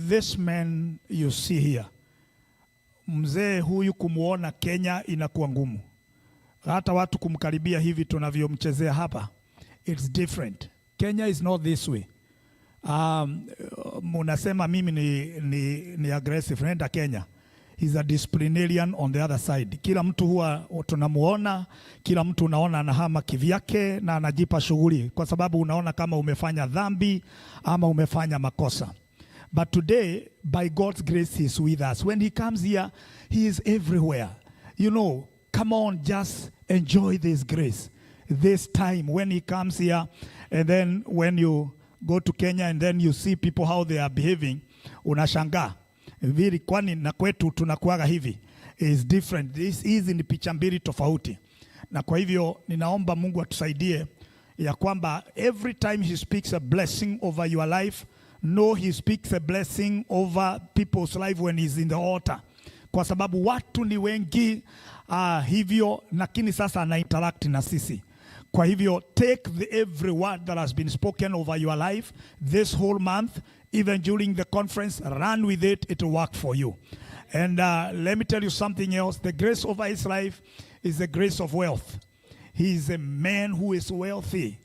this man you see here, mzee huyu kumuona Kenya inakuwa ngumu. Hata watu kumkaribia hivi tunavyomchezea hapa, it's different. Kenya is not this way. Munasema mimi ni aggressive. Nenda Kenya. He's a disciplinarian on the other side. Kila mtu huwa tunamuona, kila mtu unaona anahama kivyake na anajipa shughuli, kwa sababu unaona kama umefanya dhambi ama umefanya makosa. But today, by God's grace, he's with us. When he comes here, he is everywhere. Come on, just enjoy this grace, this time when he comes here. And then when you go to Kenya and then you see people how they are behaving, unashangaa. Vili kwani na kwetu tunakuaga hivi is different. This is ni picha mbili tofauti. Na kwa hivyo ninaomba Mungu atusaidie ya kwamba every time he speaks a blessing over your life, know he speaks a blessing over people's life when he's in the altar. Kwa sababu watu ni wengi hivyo, lakini sasa ana interact na sisi. Kwa hivyo, take every word that has been spoken over your life this whole month, even during the conference, run with it, it will work for you. And let me tell you something else. The grace over his life is the grace of wealth. He is a man who is wealthy.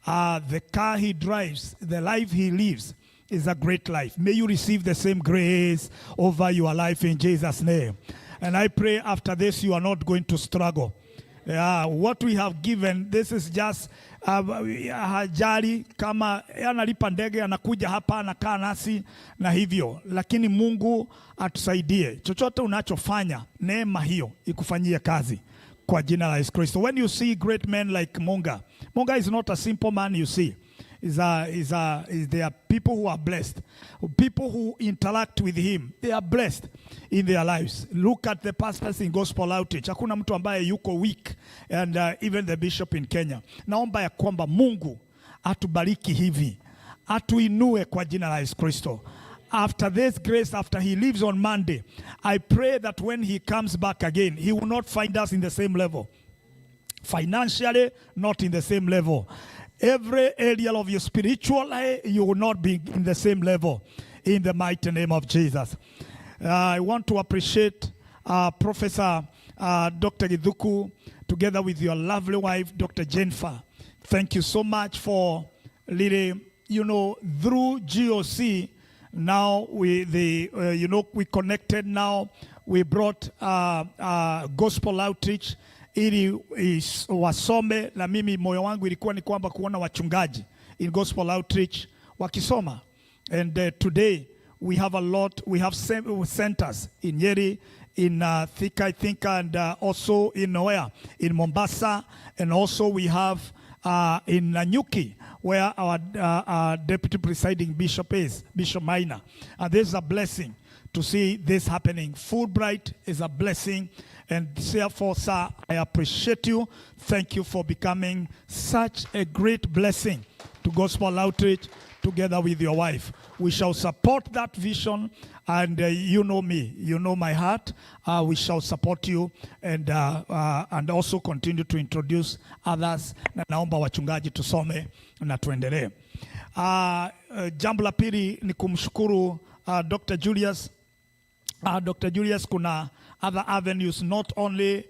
The car he drives, the life he lives is a great life. May you receive the same grace over your life in Jesus' name. And I pray after this you are not going to struggle. What we have given, this is just hajali kama analipa ndege anakuja hapa anakaa nasi na hivyo, lakini Mungu atusaidie. Chochote unachofanya, neema hiyo ikufanyie kazi kwa jina la Yesu Kristo. When you see great men like Monga is not a simple man, you see. They are people who are blessed. People who interact with him, they are blessed in their lives. Look at the pastors in gospel outreach. Hakuna mtu ambaye yuko weak, and even the bishop in Kenya. Naomba ya kwamba Mungu atubariki hivi, atuinue kwa jina la Yesu Kristo. After this grace, after he leaves on Monday, I pray that when he comes back again, he will not find us in the same level. Financially, not in the same level. Every area of your spiritual life, you will not be in the same level. In the mighty name of Jesus. I want to appreciate Professor Dr. Giduku, together with your lovely wife, Dr. Jennifer. Thank you so much for really, through GOC, now we connected now. We brought gospel outreach ili wasome, na mimi moyo wangu ilikuwa ni kwamba kuona wachungaji in gospel outreach wakisoma. And today we have a lot, we have centers in Nyeri, in Thika, I think, and also in Noea, in Mombasa, and also we have in Nanyuki, where our deputy presiding bishop is, Bishop Maina. And this is a blessing to see this happening. Fulbright is a blessing. And therefore, sir, I appreciate you. Thank you for becoming such a great blessing to gospel outreach together with your wife. We shall support that vision, and you know me, you know my heart. We shall support you and also continue to introduce others. Na naomba wachungaji tusome na tuendelee. Jambo la pili ni kumshukuru Dr. Julius. Dr. Julius, kuna other avenues, not only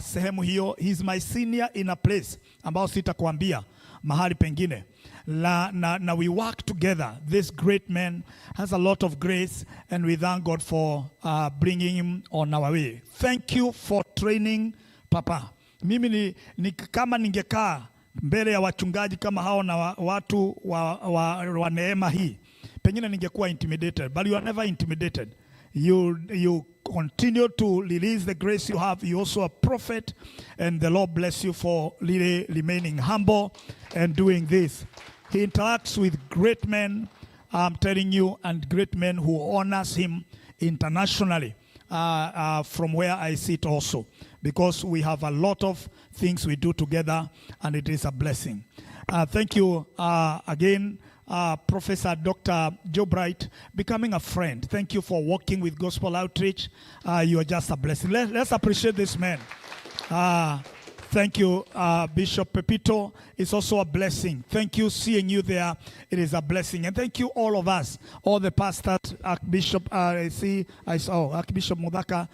sehemu hiyo. He's my senior in a place ambao sitakwambia mahali pengine. Na we work together. This great man has a lot of grace, and we thank God for bringing him on our way. Thank you for training Papa. Mimi ni kama ningekaa mbele ya wachungaji kama hao na watu wa neema hii, pengine ningekuwa intimidated, but you are never intimidated. You continue to release the grace you have. You're also a prophet, and the Lord bless you for really remaining humble and doing this. He interacts with great men, I'm telling you, and great men who honors him internationally, from where I sit also, because we have a lot of things we do together, and it is a blessing. Thank you again, Professor Dr. Joe Bright, becoming a friend. Thank you for working with Gospel Outreach. You are just a blessing. Let's appreciate this man. Thank you, Bishop Pepito. It's also a blessing. Thank you, seeing you there. It is a blessing. And thank you, all of us, all the pastors, Archbishop, Archbishop Mudhaka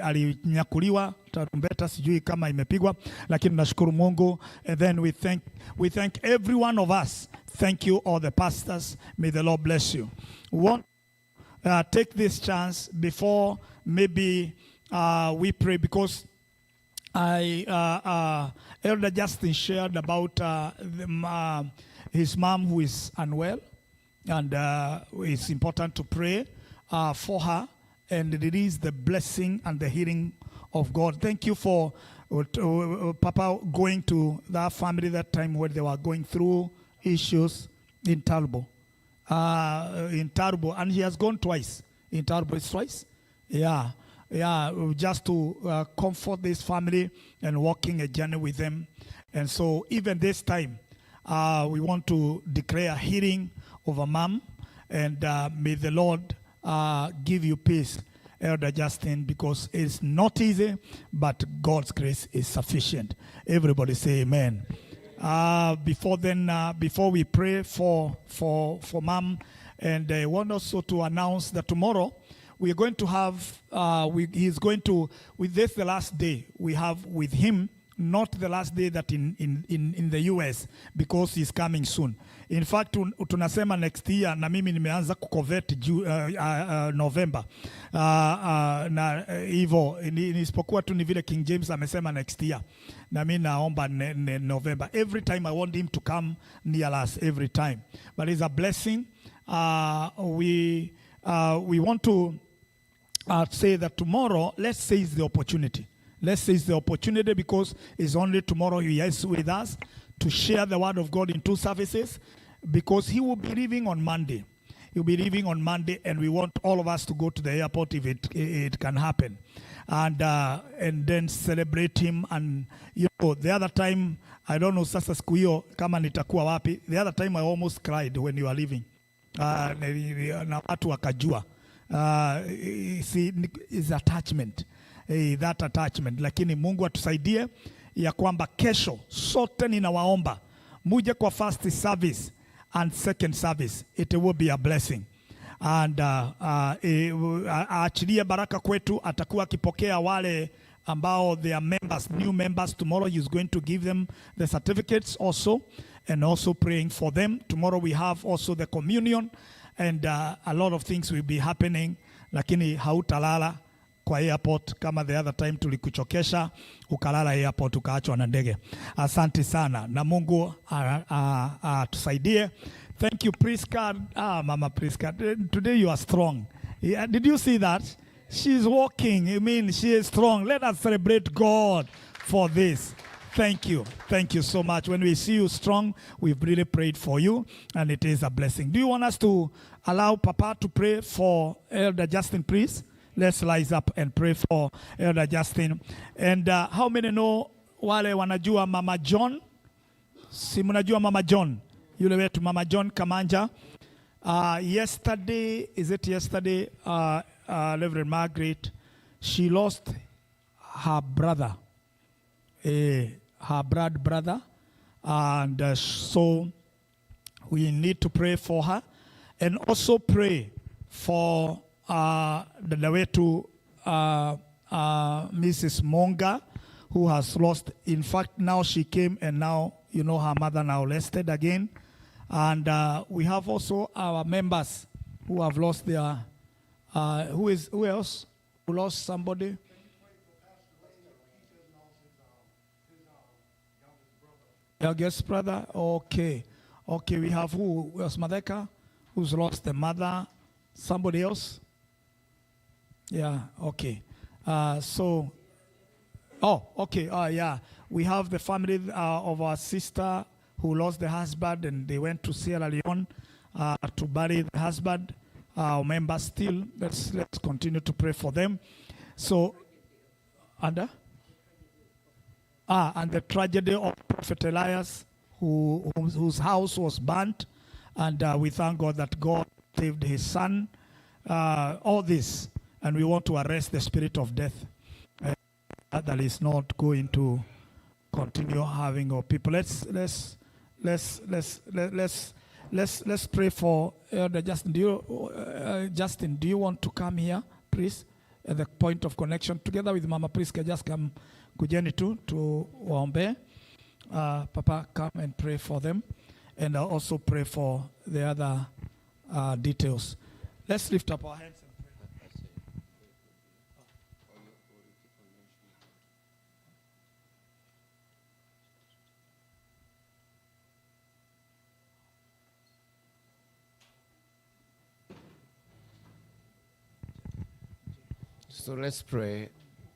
alinyakuliwa, tarumbeta sijui kama imepigwa, lakini nashukuru Mungu. And then we thank every one of us. Thank you, all the pastors. May the Lord bless you. We want to take this chance before maybe we pray, because Elder Justin shared about his mom who is unwell, and it's important to pray for her and release the blessing and the healing of God. Thank you for Papa going to that family that time when they were going through issues in Turbo. And he has gone twice. In Turbo, it's twice? Yeah. Yeah, just to comfort this family and walking a journey with them. And so even this time, we want to declare healing over mom, and may the Lord give you peace, Elder Justin, because it's not easy, but God's grace is sufficient. Everybody say amen. Before we pray for mom, and I want also to announce that tomorrow we are going to have, he's going to, with this the last day we have with him, not the last day that in the US, because he's coming soon. In fact, tunasema next year, na mimi nimeanza kuconvert November. Na hivyo, nisipokuwa tu ni vile King James amesema next year. Na mimi naomba November. Every time I want him to come near us, every time. But it's a blessing. We want to say that tomorrow, let's seize the opportunity. Let's seize the opportunity, because it's only tomorrow he is with us to share the word of God in 2 services, because he will be leaving on Monday. He'll be leaving on Monday, and we want all of us to go to the airport if it can happen, and then celebrate him. And you know, the other time, I don't know sasa siku hiyo kama nitakuwa wapi. The other time I almost cried when you are leaving. Na watu wakajua. See, is attachment. That attachment. Lakini Mungu atusaidie ya kwamba kesho sote ninawaomba muje kwa first service and second service. It will be a blessing. And aachilie baraka kwetu. Atakuwa akipokea wale ambao they are members, new members. Tomorrow he is going to give them the certificates also, and also praying for them. Tomorrow we have also the communion, and a lot of things will be happening. Lakini hautalala kwa airport kama the other time tulikuchokesha ukalala airport ukaachwa na ndege. Asante sana na Mungu tusaidie. Thank you Priska. Mama Priska, today you are strong. Yeah, did you see that? She's walking. I mean, she is strong. Let us celebrate God for this. Thank you. Thank you so much. When we see you strong, we've really prayed for you, and it is a blessing. Do you want us to allow Papa to pray for Elder Justin, please? Let's rise up and pray for Elder Justin. And how many know wale wanajua Mama John? Si mnajua Mama John? Yule wetu Mama John Kamanja. Yesterday, Reverend Margaret, she lost her brother. Her blood brother, and so we need to pray for her, and also pray for the way to Mrs. Monga, who has lost. In fact, now she came, and now you know her mother now rested again, and we have also our members who have lost their. Who else? Who lost somebody? Youngest brother, okay. We have who else? Madeka, who's lost the mother. Somebody else? Yeah, okay. So, okay. Yeah, we have the family of our sister who lost the husband, and they went to Sierra Leone to bury the husband. Our members still. Let's continue to pray for them. So, and the tragedy of Prophet Elias, whose house was burnt, and we thank God that God saved his son. All this, and we want to arrest the spirit of death that is not going to continue having our people. Let's pray for Elder Justin. Justin, do you want to come here, please, at the point of connection together with Mama Priska? Just come. Kujeni to waombe. Papa, come and pray for them, and I'll also pray for the other details. Let's lift up our hands and pray. So let's pray.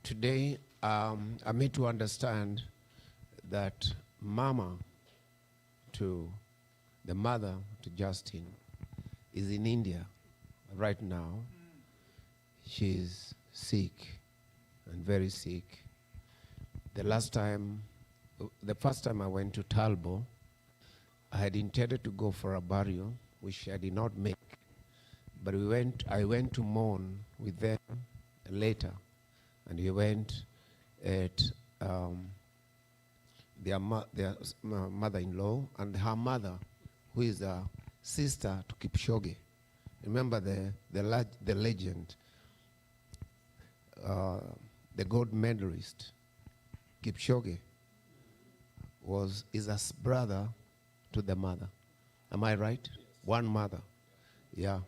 Today, I'm here to understand that Mama, to the mother to Justin, is in India right now. She's sick and very sick. The last time the first time I went to Talbo, I had intended to go for a burial, which I did not make. But I went to mourn with them later, and we went at their mother-in-law and her mother, who is a sister to Kipchoge. Remember the legend, the gold medalist, Kipchoge, is a brother to the mother. Am I right? One mother. Yeah,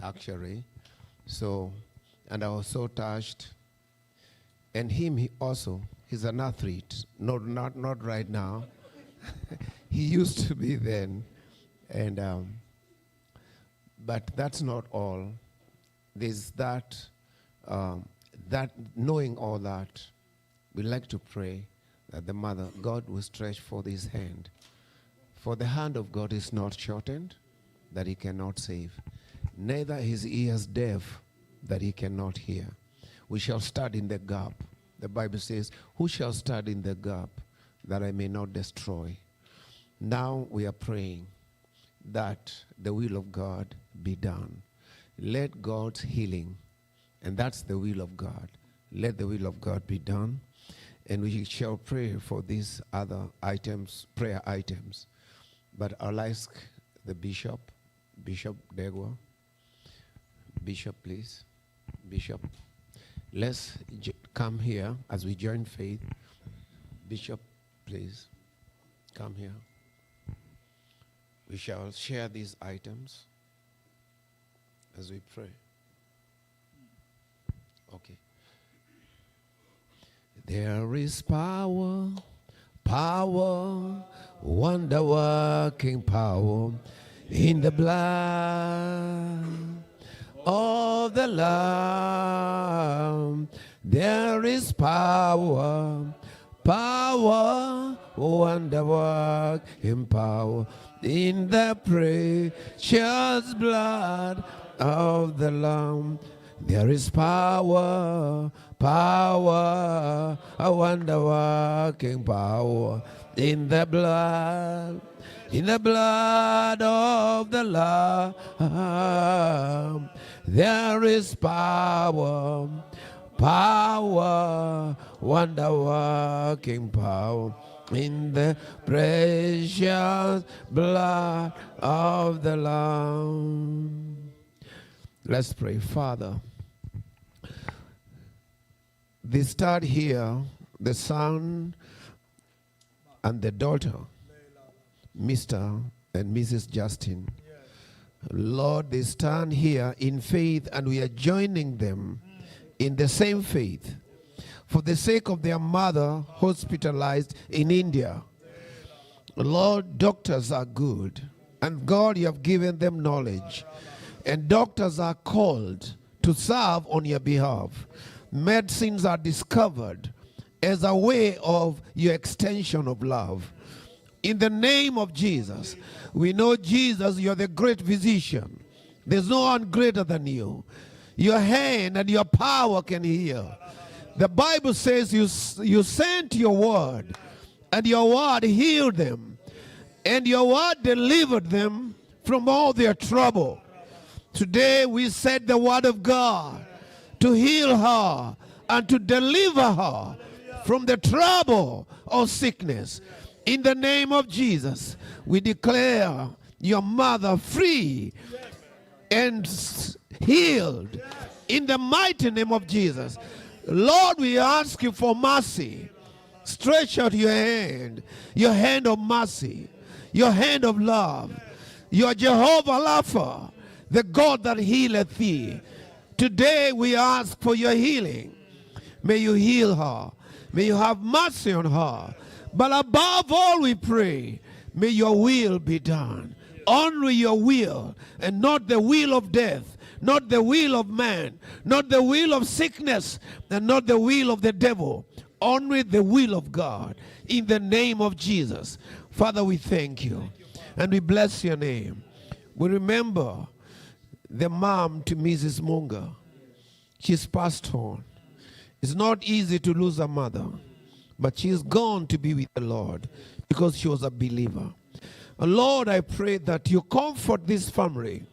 actually. So, and I was so touched. And he also, he's an athlete. Not right now. He used to be then. And but that's not all. There's that knowing all that, we like to pray that the mother, God will stretch forth his hand. For the hand of God is not shortened, that he cannot save, neither his ears deaf, that he cannot hear. We shall stand in the gap. The Bible says, who shall stand in the gap, that I may not destroy? Now we are praying that the will of God be done. Let God's healing, and that's the will of God, let the will of God be done. And we shall pray for these other items, prayer items. But I'll ask the Bishop Degwa. Bishop, please. Bishop, let's come here as we join faith. Bishop, please, come here. We shall share these items as we pray. Okay. There is power, wonder-working power in the blood of the Lamb. There is power, wonder-working power in the precious blood of the Lamb. There is power, a wonder-working power in the blood of the Lamb. There is power, wonder-working power in the precious blood of the Lamb. Let's pray. Father, they start here, the son and the daughter, Mr. and Mrs. Justin. Lord, they stand here in faith, and we are joining them in the same faith for the sake of their mother hospitalized in India. Lord, doctors are good, and God, you have given them knowledge, and doctors are called to serve on your behalf. Medicines are discovered as a way of your extension of love. In the name of Jesus, we know, Jesus, you're the great physician. There's no one greater than you. Your hand and your power can heal. The Bible says you sent your word, and your word healed them, and your word delivered them from all their trouble. Today we said the word of God to heal her and to deliver her from the trouble of sickness. In the name of Jesus, we declare your mother free and healed in the mighty name of Jesus. Lord, we ask you for mercy. Stretch out your hand of mercy, your hand of love. You are Jehovah Rapha, the God that healeth thee. Today we ask for your healing. May you heal her. May you have mercy on her. But above all we pray, may your will be done. Only your will, and not the will of death, not the will of man, not the will of sickness, and not the will of the devil. Only the will of God. In the name of Jesus. Father, we thank you. And we bless your name. We remember the mom to Mrs. Munga. She's passed on. It's not easy to lose a mother, but she's gone to be with the Lord because she was a believer. And Lord, I pray that you comfort this family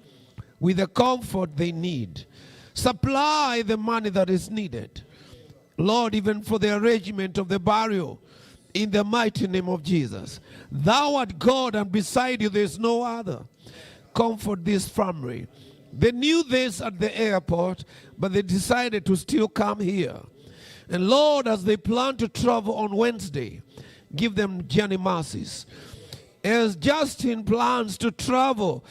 with the comfort they need. Supply the money that is needed. Lord, even for the arrangement of the burial, in the mighty name of Jesus. Thou art God, and beside you there is no other. Comfort this family. They knew this at the airport, but they decided to still come here. And Lord, as they plan to travel on Wednesday, give them journey mercies. As Justin plans to travel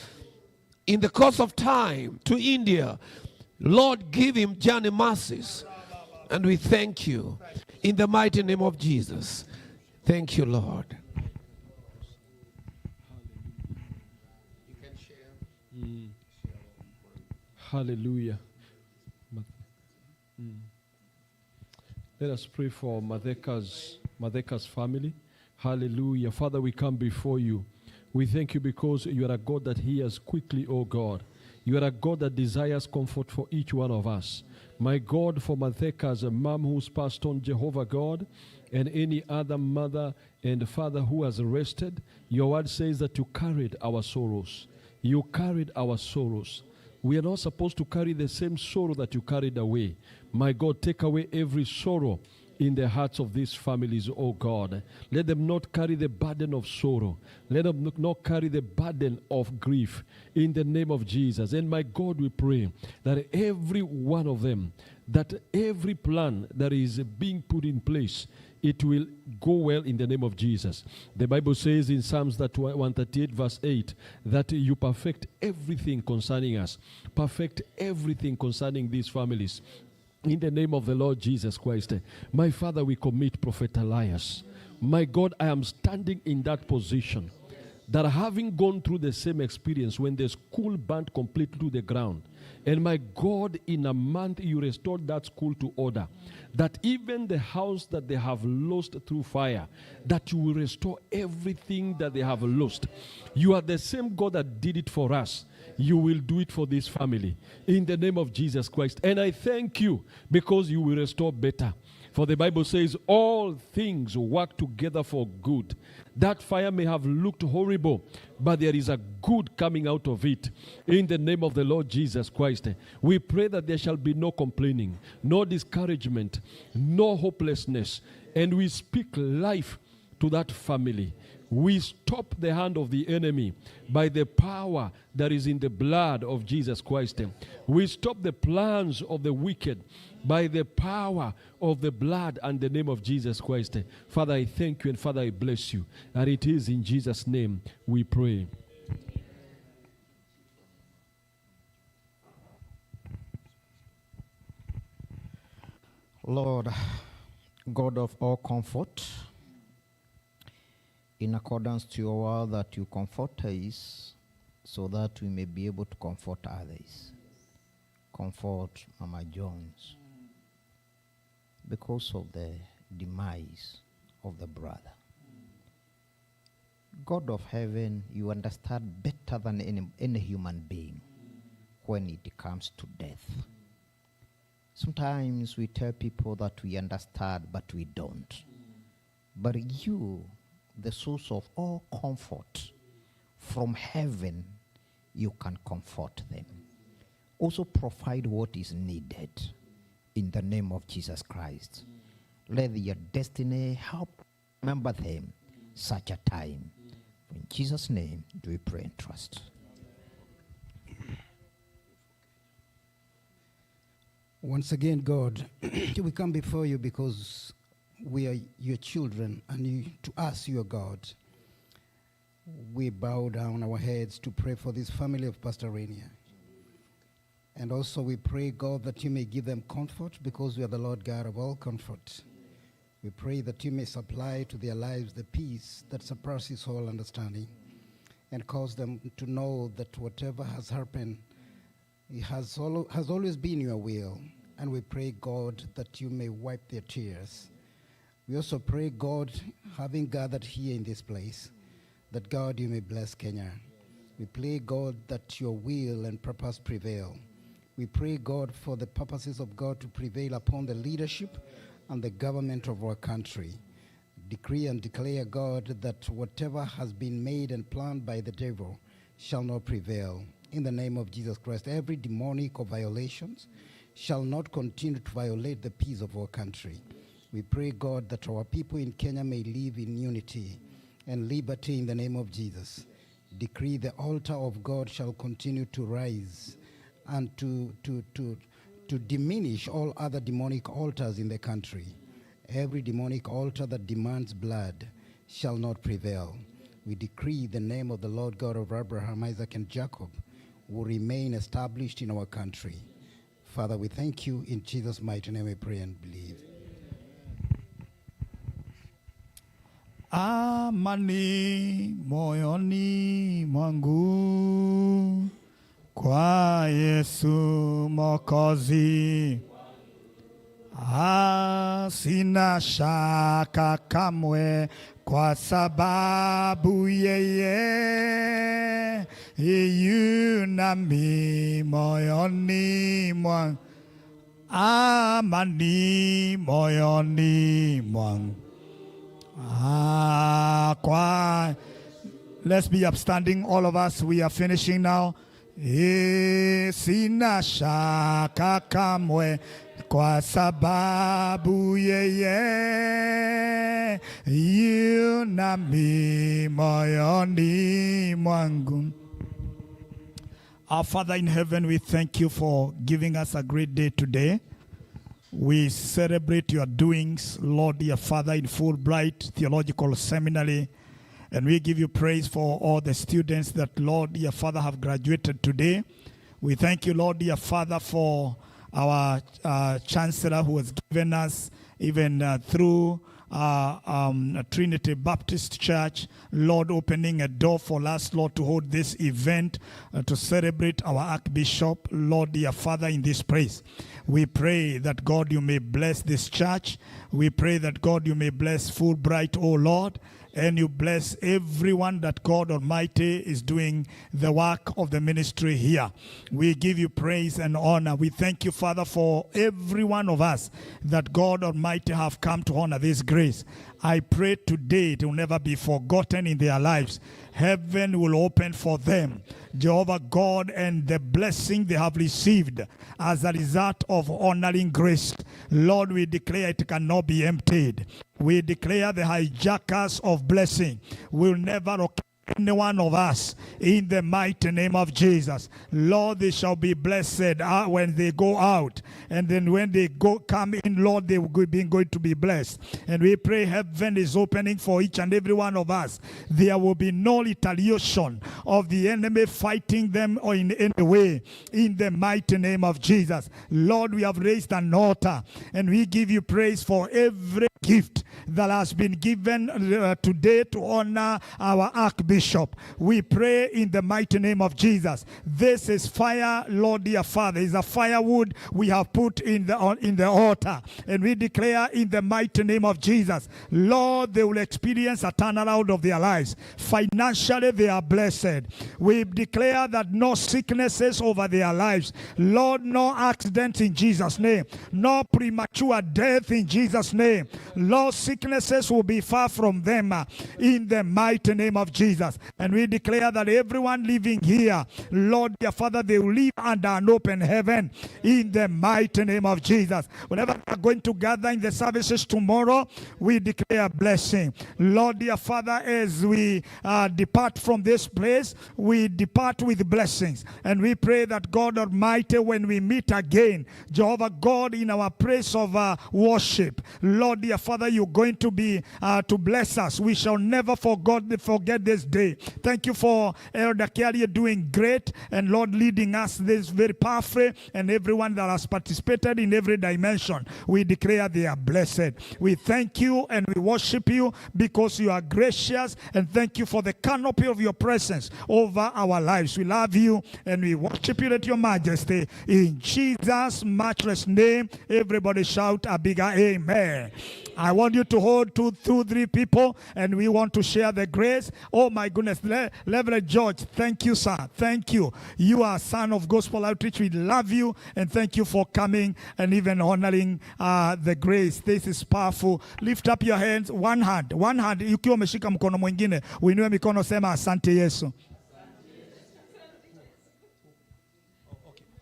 in the course of time to India, Lord, give him journey mercies. And we thank you in the mighty name of Jesus. Thank you, Lord. Hallelujah. Let us pray for Madeka's family. Hallelujah. Father, we come before you. We thank you because you are a God that hears quickly, oh God. You are a God that desires comfort for each one of us. My God, for Madeka's mom who's passed on, Jehovah God, and any other mother and father who has rested, your word says that you carried our sorrows. You carried our sorrows. We are not supposed to carry the same sorrow that you carried away. My God, take away every sorrow in the hearts of these families, oh God. Let them not carry the burden of sorrow. Let them not carry the burden of grief in the name of Jesus. And my God, we pray that every one of them, that every plan that is being put in place, it will go well in the name of Jesus. The Bible says in Psalms that 138 verse 8 that you perfect everything concerning us. Perfect everything concerning these families. In the name of the Lord Jesus Christ. My Father, we commit Prophet Elias. My God, I am standing in that position that having gone through the same experience when the school burnt completely to the ground, and my God, in a month you restored that school to order, that even the house that they have lost through fire, that you will restore everything that they have lost. You are the same God that did it for us. You will do it for this family in the name of Jesus Christ. And I thank you because you will restore better. For the Bible says all things work together for good. That fire may have looked horrible, but there is a good coming out of it. In the name of the Lord Jesus Christ, we pray that there shall be no complaining, no discouragement, no hopelessness. And we speak life to that family. We stop the hand of the enemy by the power that is in the blood of Jesus Christ. We stop the plans of the wicked by the power of the blood and the name of Jesus Christ. Father, I thank you, and Father, I bless you. And it is in Jesus' name we pray. Lord, God of all comfort, in accordance to your word that you comfort us so that we may be able to comfort others. Comfort Mama Jones because of the demise of the brother. God of heaven, you understand better than any human being when it comes to death. Sometimes we tell people that we understand, but we don't. But you, the source of all comfort from heaven, you can comfort them. Also provide what is needed in the name of Jesus Christ. Let your destiny help remember them such a time. In Jesus' name do we pray and trust. Once again, God, we come before you because we are your children, and to us, you are God. We bow down our heads to pray for this family of Pastor Rainier. And also we pray, God, that you may give them comfort because we are the Lord God of all comfort. We pray that you may supply to their lives the peace that surpasses all understanding and cause them to know that whatever has happened, it has always been your will. And we pray, God, that you may wipe their tears. We also pray, God, having gathered here in this place, that, God, you may bless Kenya. We pray, God, that your will and purpose prevail. We pray, God, for the purposes of God to prevail upon the leadership and the government of our country. decree and declare, God, that whatever has been made and planned by the devil shall not prevail. In the name of Jesus Christ, every demonic or violations shall not continue to violate the peace of our country. We pray, God, that our people in Kenya may live in unity and liberty in the name of Jesus. Decree the altar of God shall continue to rise and to diminish all other demonic altars in the country. Every demonic altar that demands blood shall not prevail. We decree the name of the Lord God of Abraham, Isaac, and Jacob will remain established in our country. Father, we thank you. In Jesus' mighty name we pray and believe. Amani moyoni mwangu kwa Yesu Mwokozi. Sina shaka kamwe kwa sababu yeye yu nami moyoni mwangu. Amani moyoni mwangu. Let's be upstanding, all of us. We are finishing now. Sina shaka kamwe kwa sababu yeye yu nami moyoni mwangu. Our Father in heaven, we thank you for giving us a great day today. We celebrate your doings, Lord, dear Father, in Fulbright Theological Seminary. And we give you praise for all the students that, Lord, dear Father, have graduated today. We thank you, Lord, dear Father, for our Chancellor who has given us, even through Trinity Baptist Church, Lord, opening a door for us, Lord, to hold this event, to celebrate our Archbishop, Lord, dear Father, in this place. We pray that, God, you may bless this church. We pray that, God, you may bless Fulbright, oh Lord, and you bless everyone that God Almighty is doing the work of the ministry here. We give you praise and honor. We thank you, Father, for every one of us that God Almighty have come to honor this grace. I pray today it will never be forgotten in their lives. Heaven will open for them, Jehovah God, and the blessing they have received as a result of honoring grace. Lord, we declare it cannot be emptied. We declare the hijackers of blessing will never occur any one of us in the mighty name of Jesus. Lord, they shall be blessed when they go out, and then when they come in, Lord, they will be going to be blessed. And we pray heaven is opening for each and every one of us. There will be no retaliation of the enemy fighting them or in any way, in the mighty name of Jesus. Lord, we have raised an altar, and we give you praise for every gift that has been given today to honor our Archbishop. We pray in the mighty name of Jesus. This is fire, Lord, dear Father. It's a firewood we have put in the altar, and we declare in the mighty name of Jesus, Lord, they will experience a turnaround of their lives. Financially, they are blessed. We declare that no sicknesses over their lives. Lord, no accidents in Jesus' name. No premature death in Jesus' name. Lord, sicknesses will be far from them in the mighty name of Jesus. And we declare that everyone living here, Lord, dear Father, they will live under an open heaven in the mighty name of Jesus. Whenever we are going to gather in the services tomorrow, we declare blessing. Lord, dear Father, as we depart from this place, we depart with blessings. And we pray that God Almighty, when we meet again, Jehovah God, in our place of worship, Lord, dear Father, you're going to be to bless us. We shall never forget this day. Thank you for Elder Carrier doing great, and Lord, leading us this very powerfully, and everyone that has participated in every dimension. We declare they are blessed. We thank you and we worship you because you are gracious, and thank you for the canopy of your presence over our lives. We love you and we worship you at your majesty. In Jesus' matchless name, everybody shout a bigger amen. I want you to hold two, 3 people, and we want to share the grace. Oh my goodness. Reverend George, thank you, sir. Thank you. You are a son of Gospel Outreach. We love you, and thank you for coming and even honoring the grace. This is powerful. Lift up your hands. One hand. Ukiwa umeshika mkono mwingine, uinue mikono, sema asante Yesu.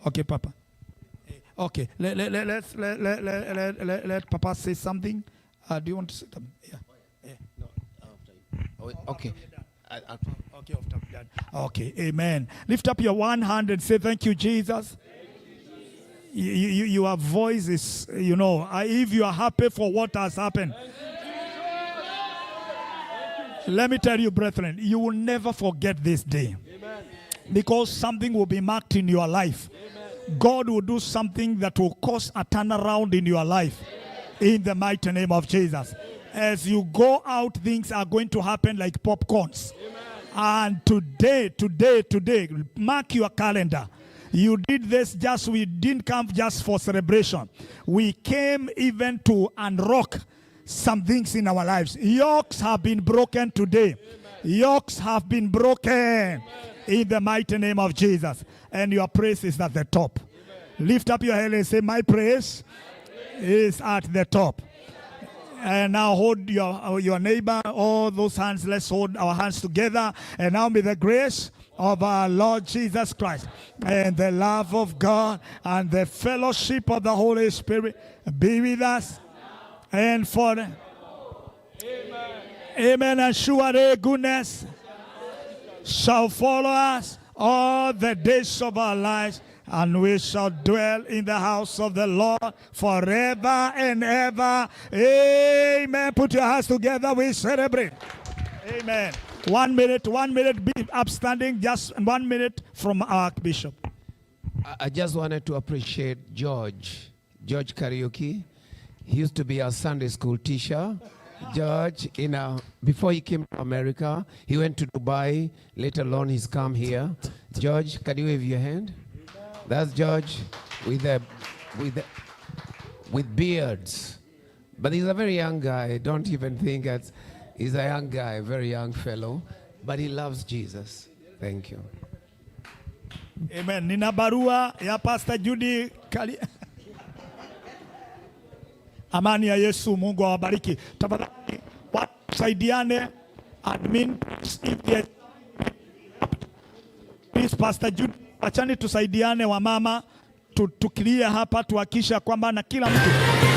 Okay, Papa. Okay, let Papa say something. Do you want to say something? Yeah. No, okay. Okay, after that. Okay, amen. Lift up your one hand and say, thank you, Jesus. Your voice is, if you are happy for what has happened. Let me tell you, brethren, you will never forget this day. Amen. Because something will be marked in your life. Amen. God will do something that will cause a turnaround in your life. Amen. In the mighty name of Jesus. Amen. As you go out, things are going to happen like popcorns. Amen. And today, mark your calendar. You did this we didn't come just for celebration. We came even to unrock some things in our lives. Yokes have been broken today. Amen. Yokes have been broken. Amen. In the mighty name of Jesus. And your praise is at the top. Amen. Lift up your hand and say, my praise is at the top. And now hold your neighbor, all those hands. Let's hold our hands together. And now may the grace of our Lord Jesus Christ and the love of God and the fellowship of the Holy Spirit be with us and for Amen. Amen. And surely goodness shall follow us all the days of our lives, and we shall dwell in the house of the Lord forever and ever. Amen. Put your hands together. We celebrate. Amen. 1 minute, be upstanding, just 1 minute from our Bishop. I just wanted to appreciate George Karaoke. He used to be our Sunday school teacher. George, before he came to America, he went to Dubai. Later on, he's come here. George, can you wave your hand? That's George with beards. But he's a very young guy. Don't even think he's a young guy, very young fellow. But he loves Jesus. Thank you. Amen. Nina barua ya Pastor Judy Kali. Amani ya Yesu, Mungu awabariki. Tafadhali wasaidiane admin please Pastor Judy, achani tusaidiane wa mama tukilia hapa, tuhakisha kwamba na kila mtu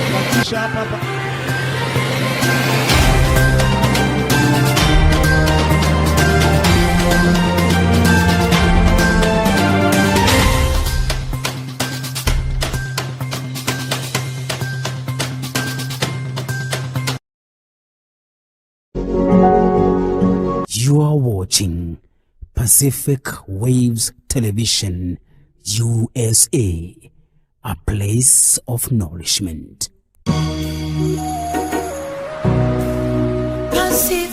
tuhakisha hapa. You are watching Pacific Waves Television, USA, a place of nourishment. Pacific